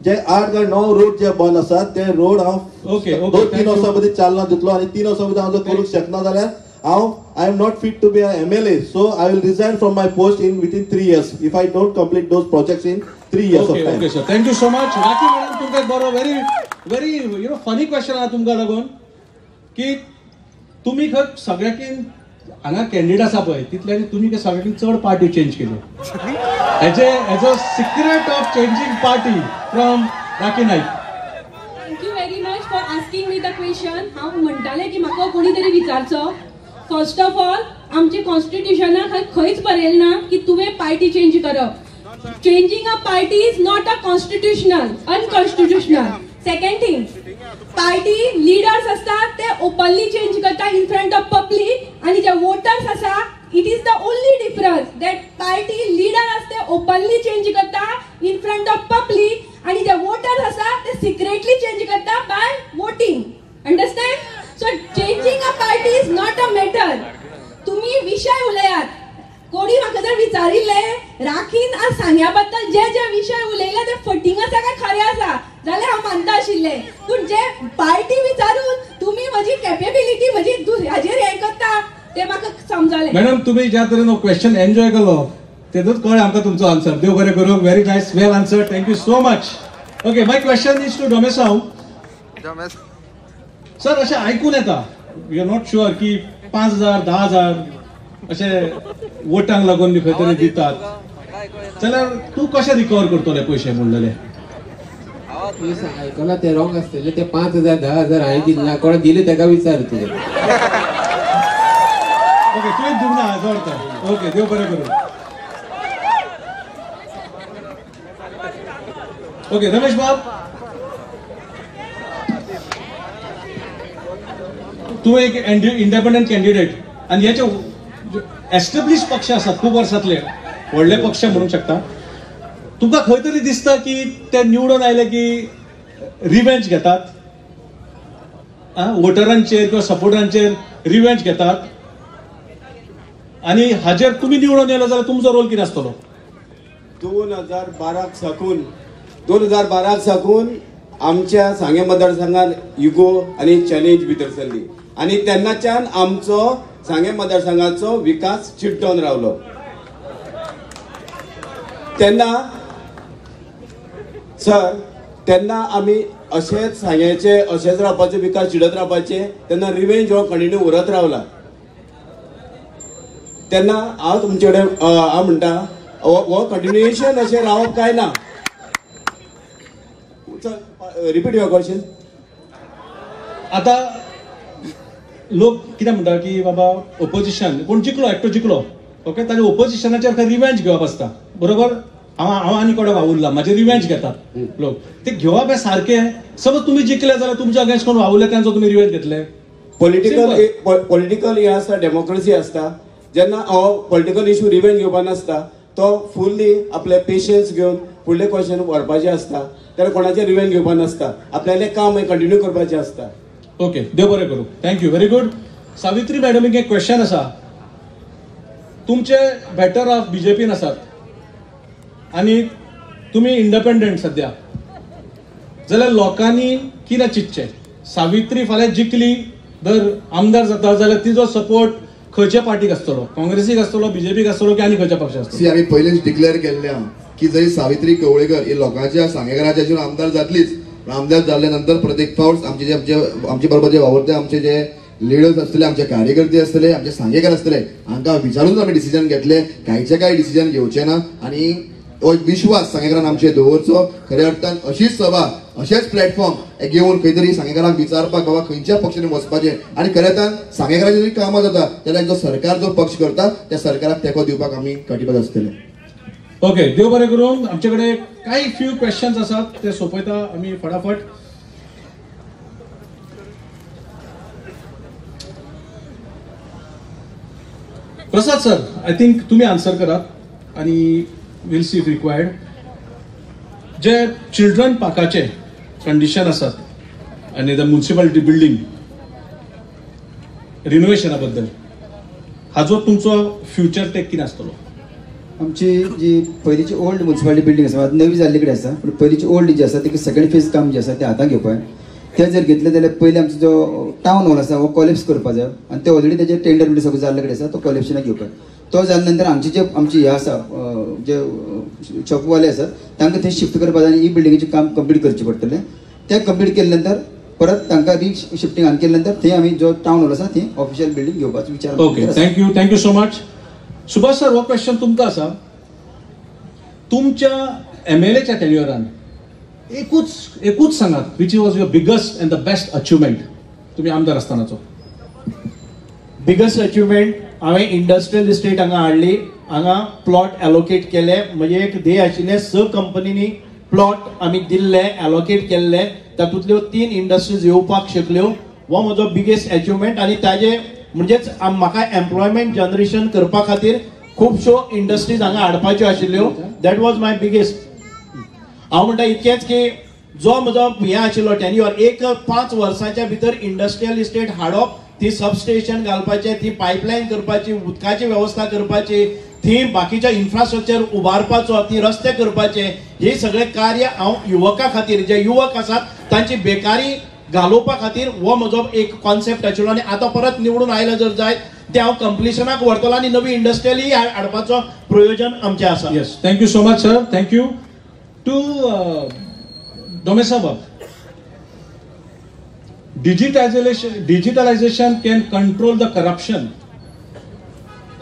जे 8 काय 9 रोड जे बंद आसात ते रोड हांव 2-3 वर्सां मदीं चालना दितलो. आनी 3 वर्सां भितर हांव जर करूंक शकना जाल्यार I am not fit to be a MLA, so I will resign from my post within 3 years if I don't complete those projects in 3 years of time. Okay, sir. Thank you so much. Rakhi madam तुमकां बरो very funny question आहा तुमकां लागून की तुम्ही खंय सगळ्याकीन हांगा candidate आसा पळय तितल्यानी तुम्ही सगळ्याकीन चड पार्टी चेंज केल्यो. As a secret of changing party from Rakhi Naik. Thank you very much for asking me the question. हांव म्हणटालें की म्हाका कोणी तरी विचारचो फर्स्ट ऑफ ऑल आमचे कॉन्स्टिट्यूशनाक खंयच बरयलें ना की तुवें पार्टी चेंज करप. Changing a party is not a constitutional, unconstitutional. Second thing, party leaders असतात ते ओपनली चेंज करता इन फ्रंट ऑफ पब्लिक, आणि जे वोटर्स आसा it is the only difference that party leader असते ओपनली चेंज करता in front of public, आणि जे वोटर्स आसा ते सिक्रेटली चेंज करता by voting. Understand? So changing a party is not a matter. तुम्ही विषय उलयात. कोणी म्हाका जर विचारिल्ले राखीन आज सांग्या बद्दल जे जे विषय उलयले ते फटींग आसा काय खरे आसा जाल्यार हांव मानता आशिल्ले, पूण जे पार्टी विचारून तुम्ही म्हजी कॅपेबिलिटी म्हजी हाजेर हें करता ते म्हाका समजले. मॅडम तुम्ही ज्या तरेन क्वेश्चन एन्जॉय केलो तेतूच कळ्ळें आमकां तुमचो आन्सर. देव बरें करूं. Very nice, well answer. Thank you so much. Okay, my question is to डोमेसाव. सर अशें आयकून येता, यू आर नॉट शुअर की 5,000 10,000 अशे वोटांक लागून खंय तरी दितात, जाल्यार तूं कशें रिकवर करतले पयशे म्हणलेले? आयकला ते रॉंग असतले. ते 5,000 10,000 हांवें दिले, कोणा दिले ताका विचार तुवें. ओके, तुवें दिवंक ना हाजो अर्थ. ओके, देव बरें करूं. ओके, रमेश बाब, तूं एक इंडिपेंडंट कॅन्डिडेट आणि याचे एस्टॅब्लिश पक्ष आसात खूप वर्सांतले व्हडले पक्ष म्हणूंक शकता. तुका खंय तरी दिसता की ते निवडून आयले की रिवेंज घेतात, वोटरांचेर किंवा सपोर्टरांचेर रिवेंज घेतात, आणि हाजेर तुम्ही निवडून येयलो जाल्यार तुमचो रोल कितें आसतलो? 2012 साकून आमच्या सांगे मतदारसंघात युगो आणि चॅलेंज भितर सरली, आणि तेन्नाच्यान आमचो सांगे मतदारसंघाचो विकास चिड्डोन रावलो. तेन्ना आमी अशेंच सांग्याचे अशेंच रावपाचे, विकास चिडत रावपाचे. तेन्ना रिवेंज हो कंटिन्यू उरत रावला. तेन्ना हांव तुमचे कडेन हांव म्हणटा हो कंटिन्युएशन अशें रावप काय ना. Repeat your question. आता लोक कितें म्हणटा की बाबा ओपोजिशन कोण जिखलो, एकटो जिखलो, ओके, ताजे ओपोजिशनाचेर खंय रिवेंज घेवप आसता, बरोबर? हांव आनी कोणाक वावुरला, म्हाजे रिवेंज घेतात लोक. ते घेवप हें सारकें? सपोज तुमी जिखले जाल्यार तुमच्या अगेन्स्ट कोण वावुरले तांचो तुमी रिवेंज घेतले? पॉलिटिकल हे आसता, डेमोक्रेसी आसता. जेन्ना हो पॉलिटिकल इश्यू रिवेंज घेवपा नासता, तो फुल्ली आपले पेशन्स घेवन फुडले क्वेश्चन व्हरपाचे आसता. त्याला कोणाचे रिवेंज घेवपा नासता, आपल्याले काम कंटिन्यू करपाचें आसता. ओके, देव बरें करूं. Thank you, very good. सावित्री मॅडमीक एक क्वेश्चन आसा. तुमचे बेटर ऑफ बीजेपीन आसात आणि तुम्ही इंडिपेंडंट सध्या, जाल्यार लोकांनी कितें चिंतचें? सावित्री फाल्यां जिखली जर आमदार जाता जाल्यार तिजो सपोर्ट खंयच्या पार्टीक आसतलो? काँग्रेसीक आसतलो, बीजेपीक आसतलो की आनी खंयच्या पक्षाक आसतलो? आमी पयलेच डिक्लेअर केल्ले की जरी सावित्री कवळेकर ही लोकांच्या सांगेकराच्या आमदार जातलीच, आमदार जाल्ल्या नंतर प्रत्येक फावट आमचे बरोबर जे वावरते आमचे जे लिडर्स असतले, आमचे कार्यकर्ते असतले, आमचे सांगेकार असतले, हांकां विचारूनच आमी डिसिजन घेतले. कांयचे काय डिसिजन घेवचे ना, आणि हो विश्वास सांगेकारान आमचे दवरचो. खऱ्या अर्थान अशीच सभा, अशेच प्लॅटफॉर्म घेवन खंय तरी सांगेकारांक विचारपाक बाबा खंयच्या पक्षाने वचपाचें, आणि खऱ्या अर्थान सांगेकाराची जरी कामां जाता जाल्यार जो सरकार जो पक्ष करता त्या सरकाराक तेंको दिवपाक आमी कटिबद्ध आसतले. ओके, देव बरें करूं. आमचे कडेन काही फ्यू क्वेश्चन्स आसात, ते सोपयता आमी फटाफट. प्रसाद सर, आय थिंक तुम्ही आन्सर करात आणि विल सी इफ रिक्वायर्ड. जे चिल्ड्रन पार्काचे कंडिशन आसात आणि द म्युनिसिपालिटी बिल्डिंग रिनोवेशना बद्दल हाजो तुमचो फ्युचर टेक कितें आसतलो? आमची जी पयलींची ओल्ड म्युनिसिपालिटी बिल्डिंग आसा, नवी जाल्ली कडेन आसा, पूण पयलींची ओल्ड जी आसा तेका सेकंड फेज काम जे आसा ते आतां घेवपाक. ते जर घेतले जाल्यार पयलीं आमचो जो टावन हॉल आसा हो कॉलेप्स करपाक जाय, आनी ते ऑलरेडी तेजे टेंडर बिल्डर सगळें जाल्ले कडेन आसा, तो कॉलेप्शनाक घेवपाक. तो जाल्या नंतर आमची हे आसा जे शॉपवाले आसात तांकां थंय शिफ्ट करपाक जाय, आनी ही बिल्डिंगेचें काम कंप्लीट करचें पडटलें. तें कंप्लीट केले नंतर परत तांकां शिफ्टिंग आनी केले नंतर थंय आमी जो टावन हॉल आसा थंय ऑफिशियल बिल्डिंग घेवपाचो विचार. Okay, thank you so much. Subhash sir, हो क्वेश्चन तुमकां आसा. तुमच्या MLAच्या टेन्युअरान एकूच सांगात, which was your biggest and the best achievement तुम्ही आमदार असतानाचो? बिगस्ट अचिवमेंट हांवें इंडस्ट्रियल इस्टेट हांगा हाडली, हांगा प्लॉट एलोकेट केले. म्हणजे एक ध्येय आशिल्लें 6 कंपनीनी प्लॉट आमी दिल्ले, एलोकेट केल्ले, तातूंतल्यो 3 इंडस्ट्रीज येवपाक शकल्यो. हो म्हजो बिगेस्ट अचिवमेंट. आनी ताजे म्हणजेच म्हाका एम्प्लॉयमेंट जनरेशन करपा खातीर खुबश्यो इंडस्ट्रीज हांगा हाडपाच्यो आशिल्ल्यो. That was my biggest. हांव म्हणटा इतकेंच की जो म्हजो हें आशिल्लो टेन्युअर, एक 5 वर्सांच्या भितर इंडस्ट्रियल इस्टेट हाडप, ती सबस्टेशन घालपाचें, ती पायपलायन करपाची, उदकाची वेवस्था करपाची, थी बाकीच्या इन्फ्रास्ट्रक्चर उबारपाचो, ती रस्ते करपाचे, हे सगळे कार्य हांव युवकां खातीर, जे युवक आसात तांची बेकारी घालोवपा खातीर हो म्हजो एक कॉन्सेप्ट आशिल्लो. आनी आतां परत निवडून आयलो जर जायत ते हांव कंप्लिशनाक व्हरतलो आनी नवी इंडस्ट्रियली हाडपाचो प्रयोजन आमचें आसा. Yes, thank you so much sir. Thank you to Damaso bab. Digitalisation can control the corruption.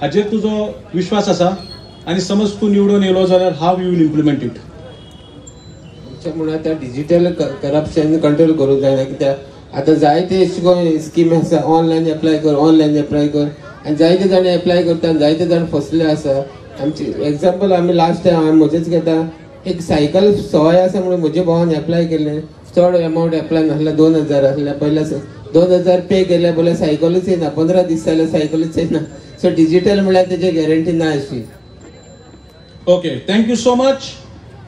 हाजेर तुजो विश्वास आसा? आनी समज तूं निवडून येयलो जाल्यार how you will implement it? म्हणून आतां डिजिटल करप्शन कंट्रोल करूंक जायना. कित्याक आतां जायते स्कीम आसा, ऑनलायन एप्लाय कर, आनी जायते जाण एप्लाय करता, जायते जाण फसले आसा. आमची एक्झाम्पल आमी लास्ट टायम हांवें म्हजेंच घेता, एक सायकल सवाय आसा म्हणून म्हज्या भावान एप्लाय केलें. चड अमावंट एप्लाय नासलें, 2000 आसलें. पयल्या 2000 पे केले, बोले सायकलूच येना. 15 दीस जाले सायकलूच येना. सो डिजिटल म्हळ्यार तेजी गॅरंटी ना अशी. Okay, thank you so much.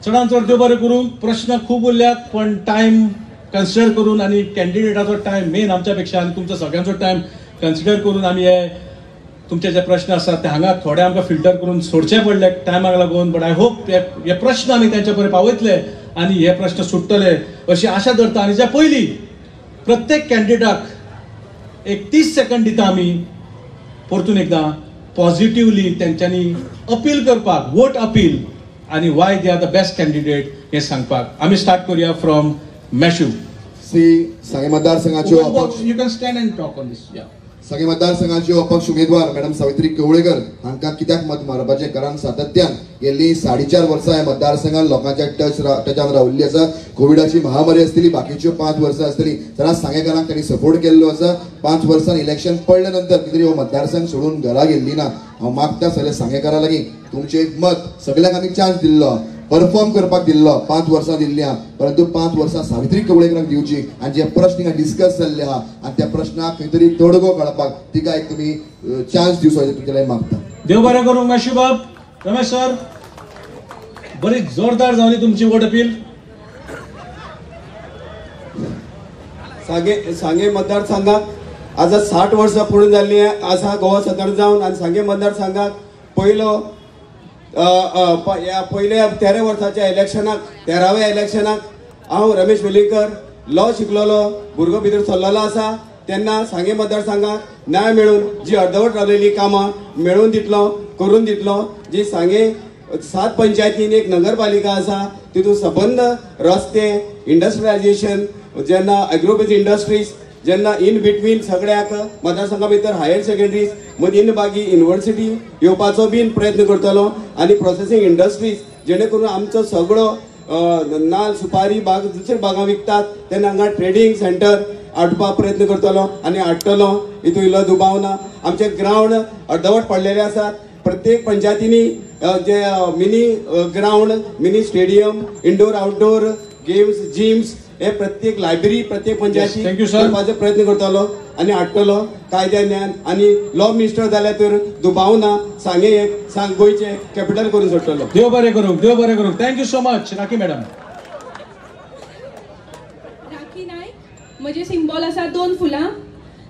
चडांत चड देव बरें करूं. प्रश्न खूब उरल्यात, पण टायम कन्सिडर करून आनी कॅन्डिडेटाचो टायम मेन आमच्या पेक्षा आनी तुमचो सगळ्यांचो टायम कन्सिडर करून आमी हे तुमचे जे प्रश्न आसात ते हांगा थोडे आमकां फिल्टर करून सोडचे पडले टायमाक लागून. बट आय होप हे प्रश्न आमी तेंच्या पर्यंत पावयतले आनी हे प्रश्न सुट्टले अशी आशा धरता. आनी जे पयलीं प्रत्येक कॅन्डिडेटाक एक 30 सेकंड दिता आमी परतून एकदां पॉझिटिव्हली तेंच्यांनी अपील करपाक, वोट अपील, आणि why they are the best candidate हे सांगपाक. आमी स्टार्ट करूया फ्रॉम मॅशू. श्री सांगे मतदारसंघाच्यो you can stand and talk on this. Sanguem मतदारसंघाच्यो अपक्ष उमेदवार मॅडम सावित्री कवळेकर हांकां कित्याक मत मारपाचें कारण सातत्यान गेल्लीं 4.5 वर्सां ह्या मतदारसंघात लोकांच्या टचान राविल्ली आसा. कोविडाची महामारी आसतली, बाकीच्यो 5 वर्सां आसतली, जाल्यार सांगेकारांक तांणी सपोर्ट केल्लो आसा. 5 वर्सां इलेक्शन पडले नंतर कितें हो मतदारसंघ सोडून घरा गेल्ली ना. हांव मागता सगळे सांगेकारां लागीं तुमचें एक मत, सगळ्यांक आमी चान्स दिल्लो, परफॉर्म करपाक दिल्लो, 5 वर्सां दिल्ली आहा, परंतु 5 वर्सां सावित्री कवळेकरांक दिवची आनी जे प्रश्न हिंगा डिस्कस जाल्ले आहा आनी त्या प्रश्नाक खंय तरी तोडगो काडपाक तिका एक तुमी चान्स दिवचो तुमचे मागता. देव बरें करूं मॅशू बाब. रमेश सर, बरी जोरदार जावली तुमची वोट अपील. सांगे मतदारसंघात आज 60 वर्सां पूर्ण जाल्ली आसा गोवा सदर जावन. आनी सांगे मतदारसंघात पयल्या 13 वर्साच्या इलेक्शनाक, 13व्या इलेक्शनाक हांव रमेश वेलिंगकर लॉ शिकलेलो भुरगो भितर सरलेलो आसा. तेन्ना सांगे मतदारसंघात न्याय मेळून जी अर्दवट रावलेली कामां मेळून दितलो, करून दितलो. जी सांगे 7 पंचायतीन एक नगरपालिका आसा, तितून सबंद रस्ते, इंडस्ट्रियलायझेशन, जेन्ना एग्रोबेज इंडस्ट्रीज, जेन्ना इन बिटवीन सगळ्याक मतदारसंघा भितर हायर सेकंडरीज मदीं बागी युनिव्हर्सिटी येवपाचो बीन प्रयत्न करतलो. आनी प्रोसेसिंग इंडस्ट्रीज जेणे करून आमचो सगळो नाल्ल, सुपारी बाग दुसरे बागां विकतात तेन्ना हांगा ट्रेडिंग सेंटर हाडपाक प्रयत्न करतलो आनी हाडटलो. हितून इल्लो दुबाव ना. आमचे ग्रावंड अर्दवट पडलेले आसात. प्रत्येक पंचायतीनी जे mini ground, mini stadium, indoor outdoor games, gyms, हे प्रत्येक लायब्ररी प्रत्येक पंचायती करपाचो प्रयत्न करतलो आनी हाडटलो. कायद्या ज्ञान आनी लॉ मिनिस्टर जाल्यार तर दुबाव ना. सांगे एक गोंयचे कॅपिटल करून सोडटलो. देव बरें करूं, देव बरें करूं. Thank you so much. Rakhi madam. Rakhi Naik, म्हजे सिंबॉल आसा 2 फुलां.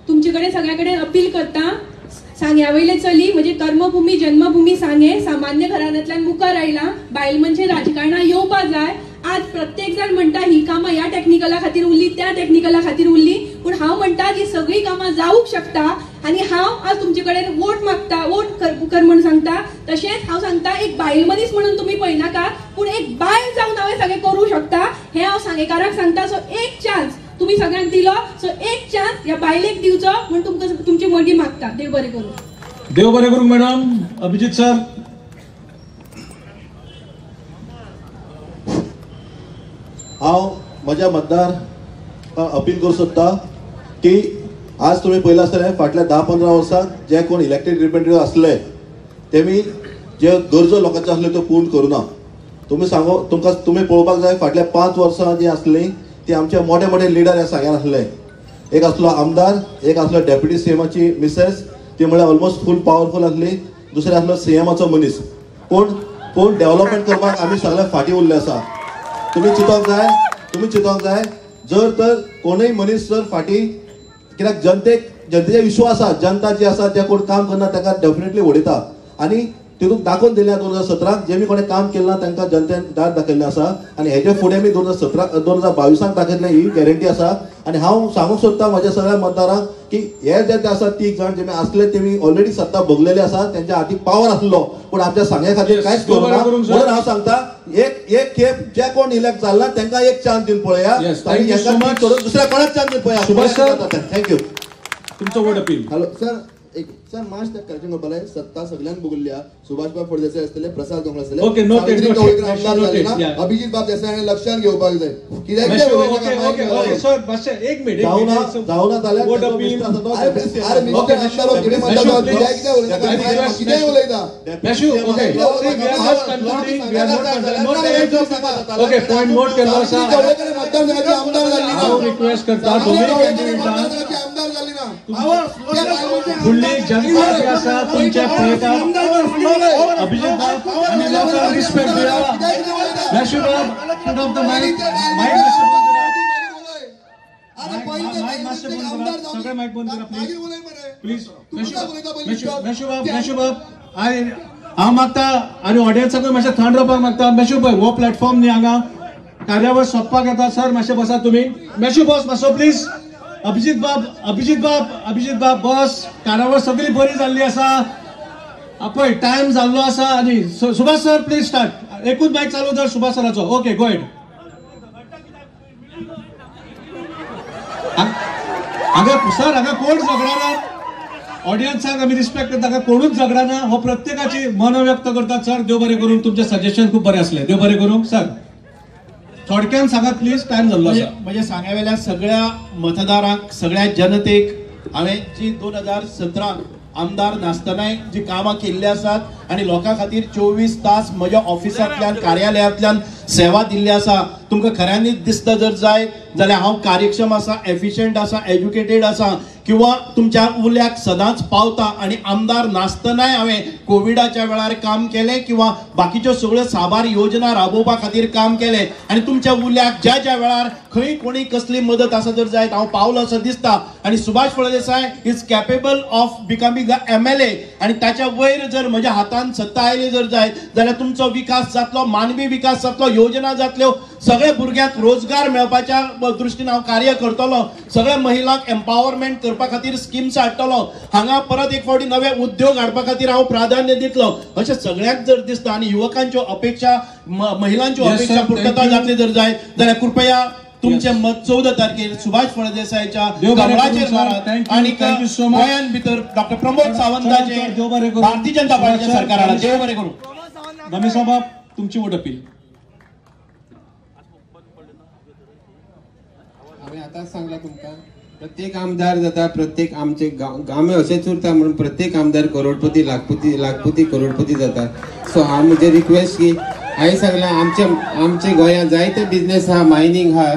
तुमचे कडेन सगळ्या कडेन अपील करता. सांग्या वयले चली, म्हणजे कर्मभूमी जन्मभूमी सांगे, सामान्य घराण्यांतल्यान मुखार आयला. बायल म्हणजे राजकारणात येवपा जाय. आज प्रत्येक जण म्हणटा ही कामां ह्या टेक्निकला खातीर उरली, त्या टेक्निकला खातीर उरली, पूण हांव म्हणटा की सगळी कामां जावूंक शकता. आनी हांव आज तुमचे कडेन वोट मागता, वोट कर म्हणून सांगता. तशेंच हांव सांगता, एक बायल मनीस म्हणून तुमी पळयनाका, पूण एक बायल जावन हांव सगळें करूं शकता हें हांव सांगेकाराक सांगता. सो एक चान्स तुमी सगळ्यांक दिलो, सो एक चान्स ह्या बायलेक दिवचो म्हणून तुमकां तुमची मर्जी मागता. देव बरें करूं. देव बरें करूं मॅडम. अभिजित सर. हांव म्हज्या मतदार अपील करूं सोदता की आज तुम्ही पळयला आसतलें फाटल्या 10-15 वर्सां जे कोण इलेक्टेड रिप्रेझेंटेटिव्ह आसले तेमी जे गरजो लोकांच्यो आसल्यो त्यो पूर्ण करूना. तुम्ही पळोवपाक जाय फाटल्या 5 वर्सां जी आसली ती आमचे मोठे मोठे लिडर ह्या सांग्यान आसले. एक आसलो आमदार, एक आसलो डेप्युटी सीएमाची मिसेस, ती म्हळ्यार ऑलमोस्ट फूल पॉवरफूल आसली. दुसरे आसलो सीएमाचो मनीस. पूण डेव्हलपमेंट करपाक आमी सगळे फाटी उरले आसा. तुम्ही चिंतोंक जाय जर तर कोणूय मनीस जर फाटी, कित्याक जनतेचे विश्वास आसा, जनता जी आसा जे कोण काम करना ताका डेफिनेटली उडयता. आनी तितून दाखोवन दिल्या 2017 जेमी कोणें काम केलें ना तांकां जनतेन दाद दाखयल्लें आसा. आनी हेजे फुडें मी 2022 दाखयतलें ही गॅरंटी आसा. आनी हांव सांगूंक सोदतां म्हाज्या सगळ्या मतदारांक की हे जे आसा 30 जाण जेमी आसले तेमी ऑलरेडी सत्ता भोगलेले आसा, त्यांच्या हातीक पावर आसलो पूण आमच्या सांग्या खातीर कांयच करूना. म्हणून हांव सांगता एक खेप जे कोण इलेक्ट जाल्ला तांकां एक चान्स दिवन पळया आनी हेका करून दुसऱ्या कोणाक चान्स दिवन पळया. थँक्यू. तुमचो vote appeal. Hello sir, sir March त्या करेक्शन करपाक सत्ता सगळ्यांक भोगल्या. सुभाषबाब फळदेसाय आसतले, प्रसाद दोंगरे आसतले, ओके, नोटेड, अभिजित बाब देसाय हांणी लक्षात घेवपाक जाय. कित्याक ओके सर, मातशें एक मिनिट जावना जाल्यार वोट अपील. कितें उलयता ओके, पॉइंट नोट केलो आसा. आमदार रिक्वेस्ट करता तुम्ही फुडली जनता जी आसा तुमच्या पळयता. अभिजित बाब आनी लोकांक रिस्पेक्ट दिया. मॅशू बाब, पुट ऑफ द माईक. सगळे माईक बंद करा प्लीज. मॅशू बाब हांव मागता आनी ऑडियन्साक मातशें थंड रावपाक मागता. मॅशू बाब हो प्लॅटफॉर्म न्ही हांगा कार्यावळ सोंपपाक येता. सर मातशें बसा तुमी. मॅशू बॉस मातसो प्लीज. अभिजित बाब बस. कार्यावळ सगळी बरी जाल्ली आसा पळय, टायम जाल्लो आसा. आनी सुभाष सर प्लीज स्टार्ट. एकूच माईक चालू जर सुभाष सराचो. Okay go ahead. हांगा कोण झगडना. ऑडियन्साक आमी रिस्पेक्ट करता, हांगा कोणूच झगडना. हो प्रत्येकाची मन व्यक्त करतात. सर देव बरें करूं. तुमचे सजेशन खूब बरें आसलें. देव बरें करूं. सर थोडक्यान सांगात प्लीज, टायम जाल्लो आसा. म्हणजे सांग्यावेल्या सगळ्या मतदारांक, सगळ्या जनतेक हांवें जी 2017 आमदार नासतनाय जी कामां केल्ली आसात आनी लोकां खातीर 24 तास म्हज्या ऑफिसांतल्यान, कार्यालयांतल्यान सेवा दिल्ली आसा. तुमकां खऱ्यांनीच दिसता जर जाय जाल्यार हांव कार्यक्षम आसा, एफिशियंट आसा, एज्युकेटेड आसा किंवा तुमच्या उल्याक सदांच पावता. आनी आमदार नासतनाय हांवें कोविडाच्या वेळार काम केलें किंवा बाकीच्यो सगळ्यो साबार योजना राबोवपा खातीर काम केलें. आनी तुमच्या उल्याक ज्या ज्या वेळार खंय कोणी कसली मदत आसा जर जायत हांव पावलो असो दिसता. आनी Subhash Phaldesai is capable of becoming a MLA. आनी ताच्या वयर जर म्हज्या हातान सत्ता आयली जर जायत जाल्यार तुमचो विकास जातलो, मानवी विकास जातलो, योजना जातल्यो, सगळे भुरग्यांक रोजगार मेळपाच्या दृश्टीन हांव कार्य करतलो. सगळ्या महिलांक एम्पावरमेंट करपा खातीर स्किम्स हाडटलो. हांगा परत एक फावटी नवे उद्योग हाडपा खातीर हांव प्राधान्य दितलो अशें सगळ्यांक जर दिसता. आनी युवकांच्यो अपेक्षा, महिलांच्यो अपेक्षा पुर्तता जातली जर जायत जाल्यार कृपया तुमचे मत 14 तारखेर सुभाष फळदेसायच्या कमळाचेर मारात. आनी गोंयान भितर डॉक्टर प्रमोद सावंताचे भारतीय जनता पार्टीच्या सरकाराला देव बरें करूं. रमेश बाब तुमची वोट अपील. हांवें आतांच सांगलां तुमकां, प्रत्येक आमदार जाता, प्रत्येक आमचे गांवे अशेंच उरता म्हणून प्रत्येक आमदार करोडपती, लाखपती करोडपती जाता. सो हांव म्हजें रिक्वेस्ट की हांवें सांगलां आमचे गोंयांत जायते बिझनेस आहा, मायनींग आहा,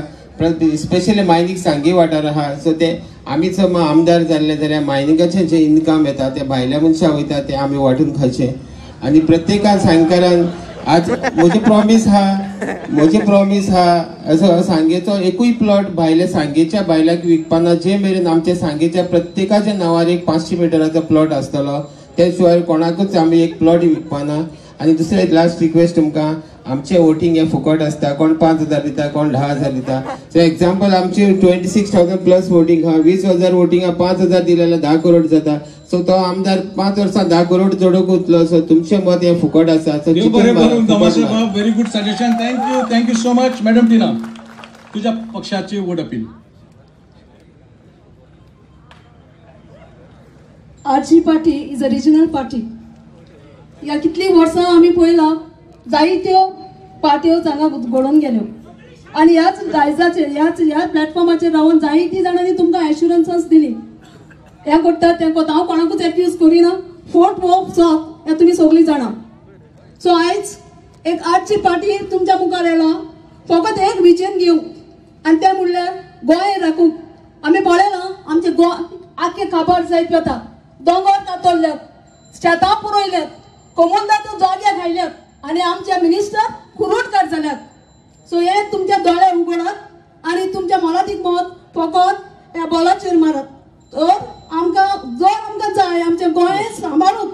स्पेशली मायनींग सांगी वाठार आहा. सो ते आमीच आमदार जाल्ले जाल्यार मायनिंगाचें जे इन्कम येता ते भायल्या मनशां वयता ते आमी वांटून खावचे. आनी प्रत्येकान सांगकारान आज म्हजें प्रॉमिस हा असो सांगेचो एकूय प्लॉट भायले सांगेच्या बायलांक विकपाना जे मेरेन आमच्या सांगेच्या प्रत्येकाच्या नांवार एक 500 मिटराचो प्लॉट आसतलो. त्या शिवाय कोणाकूच आमी एक प्लॉट विकपाना. आनी दुसरें लास्ट रिक्वेस्ट तुमकां, आमचे वोटींग हे फुकट आसता. कोण 5,000 दिता, कोण 10,000 दिता. सो एक्झाम्पल आमची 26,000 प्लस वोटींग हा. 20,000 वोटींग 5,000 दिले जाल्यार 10 करोड जाता. सो तो आमदार 5 वर्सां 10 करोड जोडूंक वतलो. सो तुमचे मत हे फुकट आसा. Very good suggestion. Thank you so much. Madam Tina, तुझ्या पक्षाची vote appeal. RG party is a regional party. या कितली वर्सां आमी पळयलां जायत्यो पार्ट्यो हांगा घडोवन गेल्यो आनी ह्याच रायजाचेर ह्या प्लॅटफॉर्माचेर रावन जायतीं जाणांनी तुमकां एश्युरन्स दिली हें करतात तें कोता हांव कोणाकूच एक्यूज करिना फोर्ट वोक जाप हें तुमी सगळीं जाणा सो आयज एक आजची पार्टी तुमच्या मुखार येयला फकत एक विजन घेवंक आनी तें म्हणल्यार गोंय राखूंक आमी पळयलां आमचे आख्खे काबार जायत वता दोंगर कातरल्यात शेतां पुरयल्यात कोमोलदाचो जागे खायल्यात आनी आमचे मिनिस्टर खुरूटकार जाल्यात सो हे तुमचे दोळे उगडात आनी तुमच्या मोलादीक मत फकत ह्या बॉलाचेर मारत तर आमकां जर आमकां जाय आमचें गोंय सांबाळूंक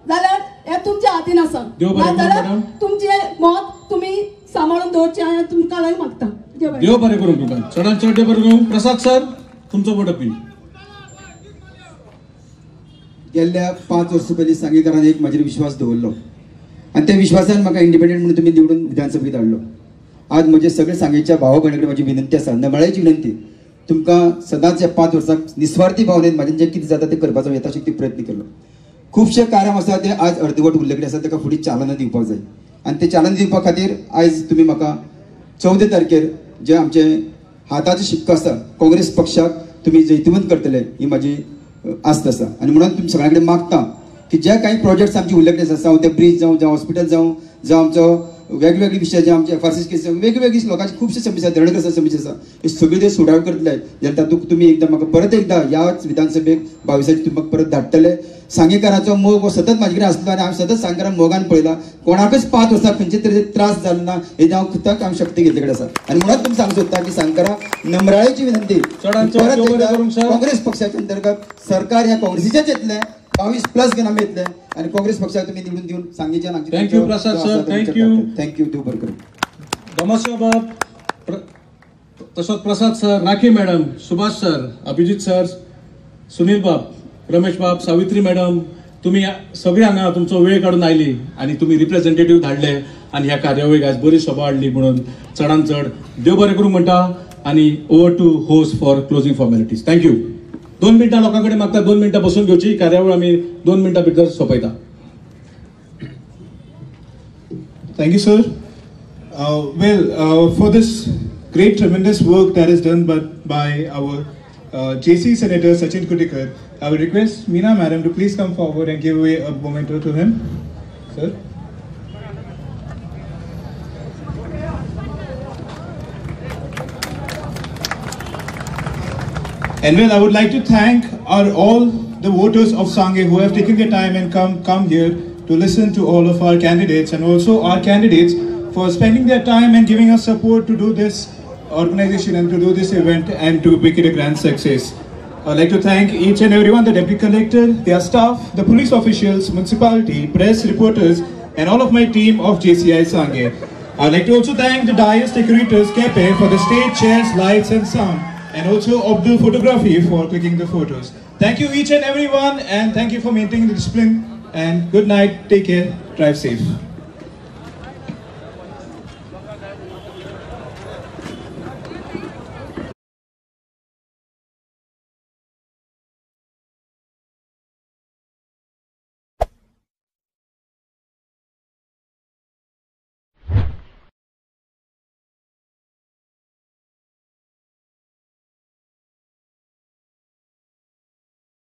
जाल्यार हे तुमच्या हातीन आसा नाजाल्यार तुमचे मत तुमी सांबाळून दवरचें हांवें तुमकां लागीं मागता देव बरें करूं तुका चडांत चड देव बरें करूं प्रसाद सर तुमचो वोट अपील गेल्ल्या 5 वर्सां पयलीं सांगेकारान एक म्हाजेर विश्वास दवरलो आनी त्या विश्वासान म्हाका इंडिपेंडंट म्हणून तुमी निवडून विधानसभेत हाडलो आज म्हजे सगळे सांगेच्या भावा भयणी कडेन म्हजी विनंती आसा नमळायची विनंती तुमकां सदांच 5 वर्सांक निस्वार्थी भावनेन म्हाजें जें कितें जाता तें करपाचो यथाशक्ती प्रयत्न केलो खुबशे कार्य आसा ते आज अर्दवट उरले कडेन आसा ताका फुडें चालना दिवपाक जाय आनी ते चालना दिवपा खातीर आयज तुमी म्हाका 14 तारखेर जे आमचे हाताचो शिक्को आसा काँग्रेस पक्षाक तुमी जैतवंत करतले ही म्हाजी आस्त आसा आनी म्हणून तुमी सगळ्या कडेन मागता की जे काही प्रोजेक्ट्स आमचे उरले कडेन आसा ते ब्रिज जावं जावं हॉस्पिटल जावं जावं आमचो वेगवेगळे विशय जे आमचे FRC केस वेगवेगळी लोकांची खुबशे समस्या धरणग्रस्त समस्या आसा हे सगळे ते सुडाव करतले जाल्यार तातूंत तुमी एकदां म्हाका परत एकदां ह्याच विधानसभेक 22 तुमी म्हाका परत धाडटले सांगेकाराचो मोग हो सतत म्हाजे कडेन आसलो आनी हांवें सतत सांगेकाराक मोगान पळयला कोणाकच 5 वर्सां खंयचे तरी त्रास जालो ना हेजे हांव खुदाक हांव शक्ती घेतले कडेन आसा आनी म्हणून तुमकां सांगूंक सोदता की सांगेकारा नम्राळेची विनंती काँग्रेस पक्षाच्या अंतर्गत सरकार ह्या काँग्रेसीचेच येतलें 22+ घेवन आमी येतले आनी काँग्रेस पक्षाक तुमी निवडून दिवन सांगेच्या थँक्यू प्रसाद सर थँक्यू देव बरें करूं दमासो बाब तसोच Prasad sir Rakhi madam Subhash sir Abhijit sir Sunil bab Ramesh बाब सावित्री मॅडम तुम्ही सगळे हांगा तुमचो वेळ काडून आयली आनी तुम्ही रिप्रेझेंटेटिव्ह धाडले आनी ह्या कार्यावळीक आज बरी सभा हाडली म्हणून चडांत चड देव बरें करूं म्हणटा आनी over to host for closing formalities thank you 2 मिनटां लोकां कडेन मागता 2 मिनटां बसून घेवची कार्यावळ आमी 2 मिनटां भितर सोंपयता Thank you, sir. For this great, tremendous work that is done by our JC Senator Sachin Kudikar, I will request Meena Madam to please come forward and give away a memento to him. Sir. And I would like to thank all the voters of Sangay who have taken their time and come here to listen to all of our candidates and also our candidates for spending their time and giving us support to do this organization and to do this event and to make it a grand success. I'd like to thank each and everyone, the Deputy Collector, their staff, the police officials, municipality, press, reporters, and all of my team of JCI Sangay. I'd like to also thank the Dias decorators, Kepe, for the stage, chairs, lights and sound, and also Abdul Photography for clicking the photos. Thank you each and everyone, and thank you for maintaining the discipline, and good night, take care, drive safe.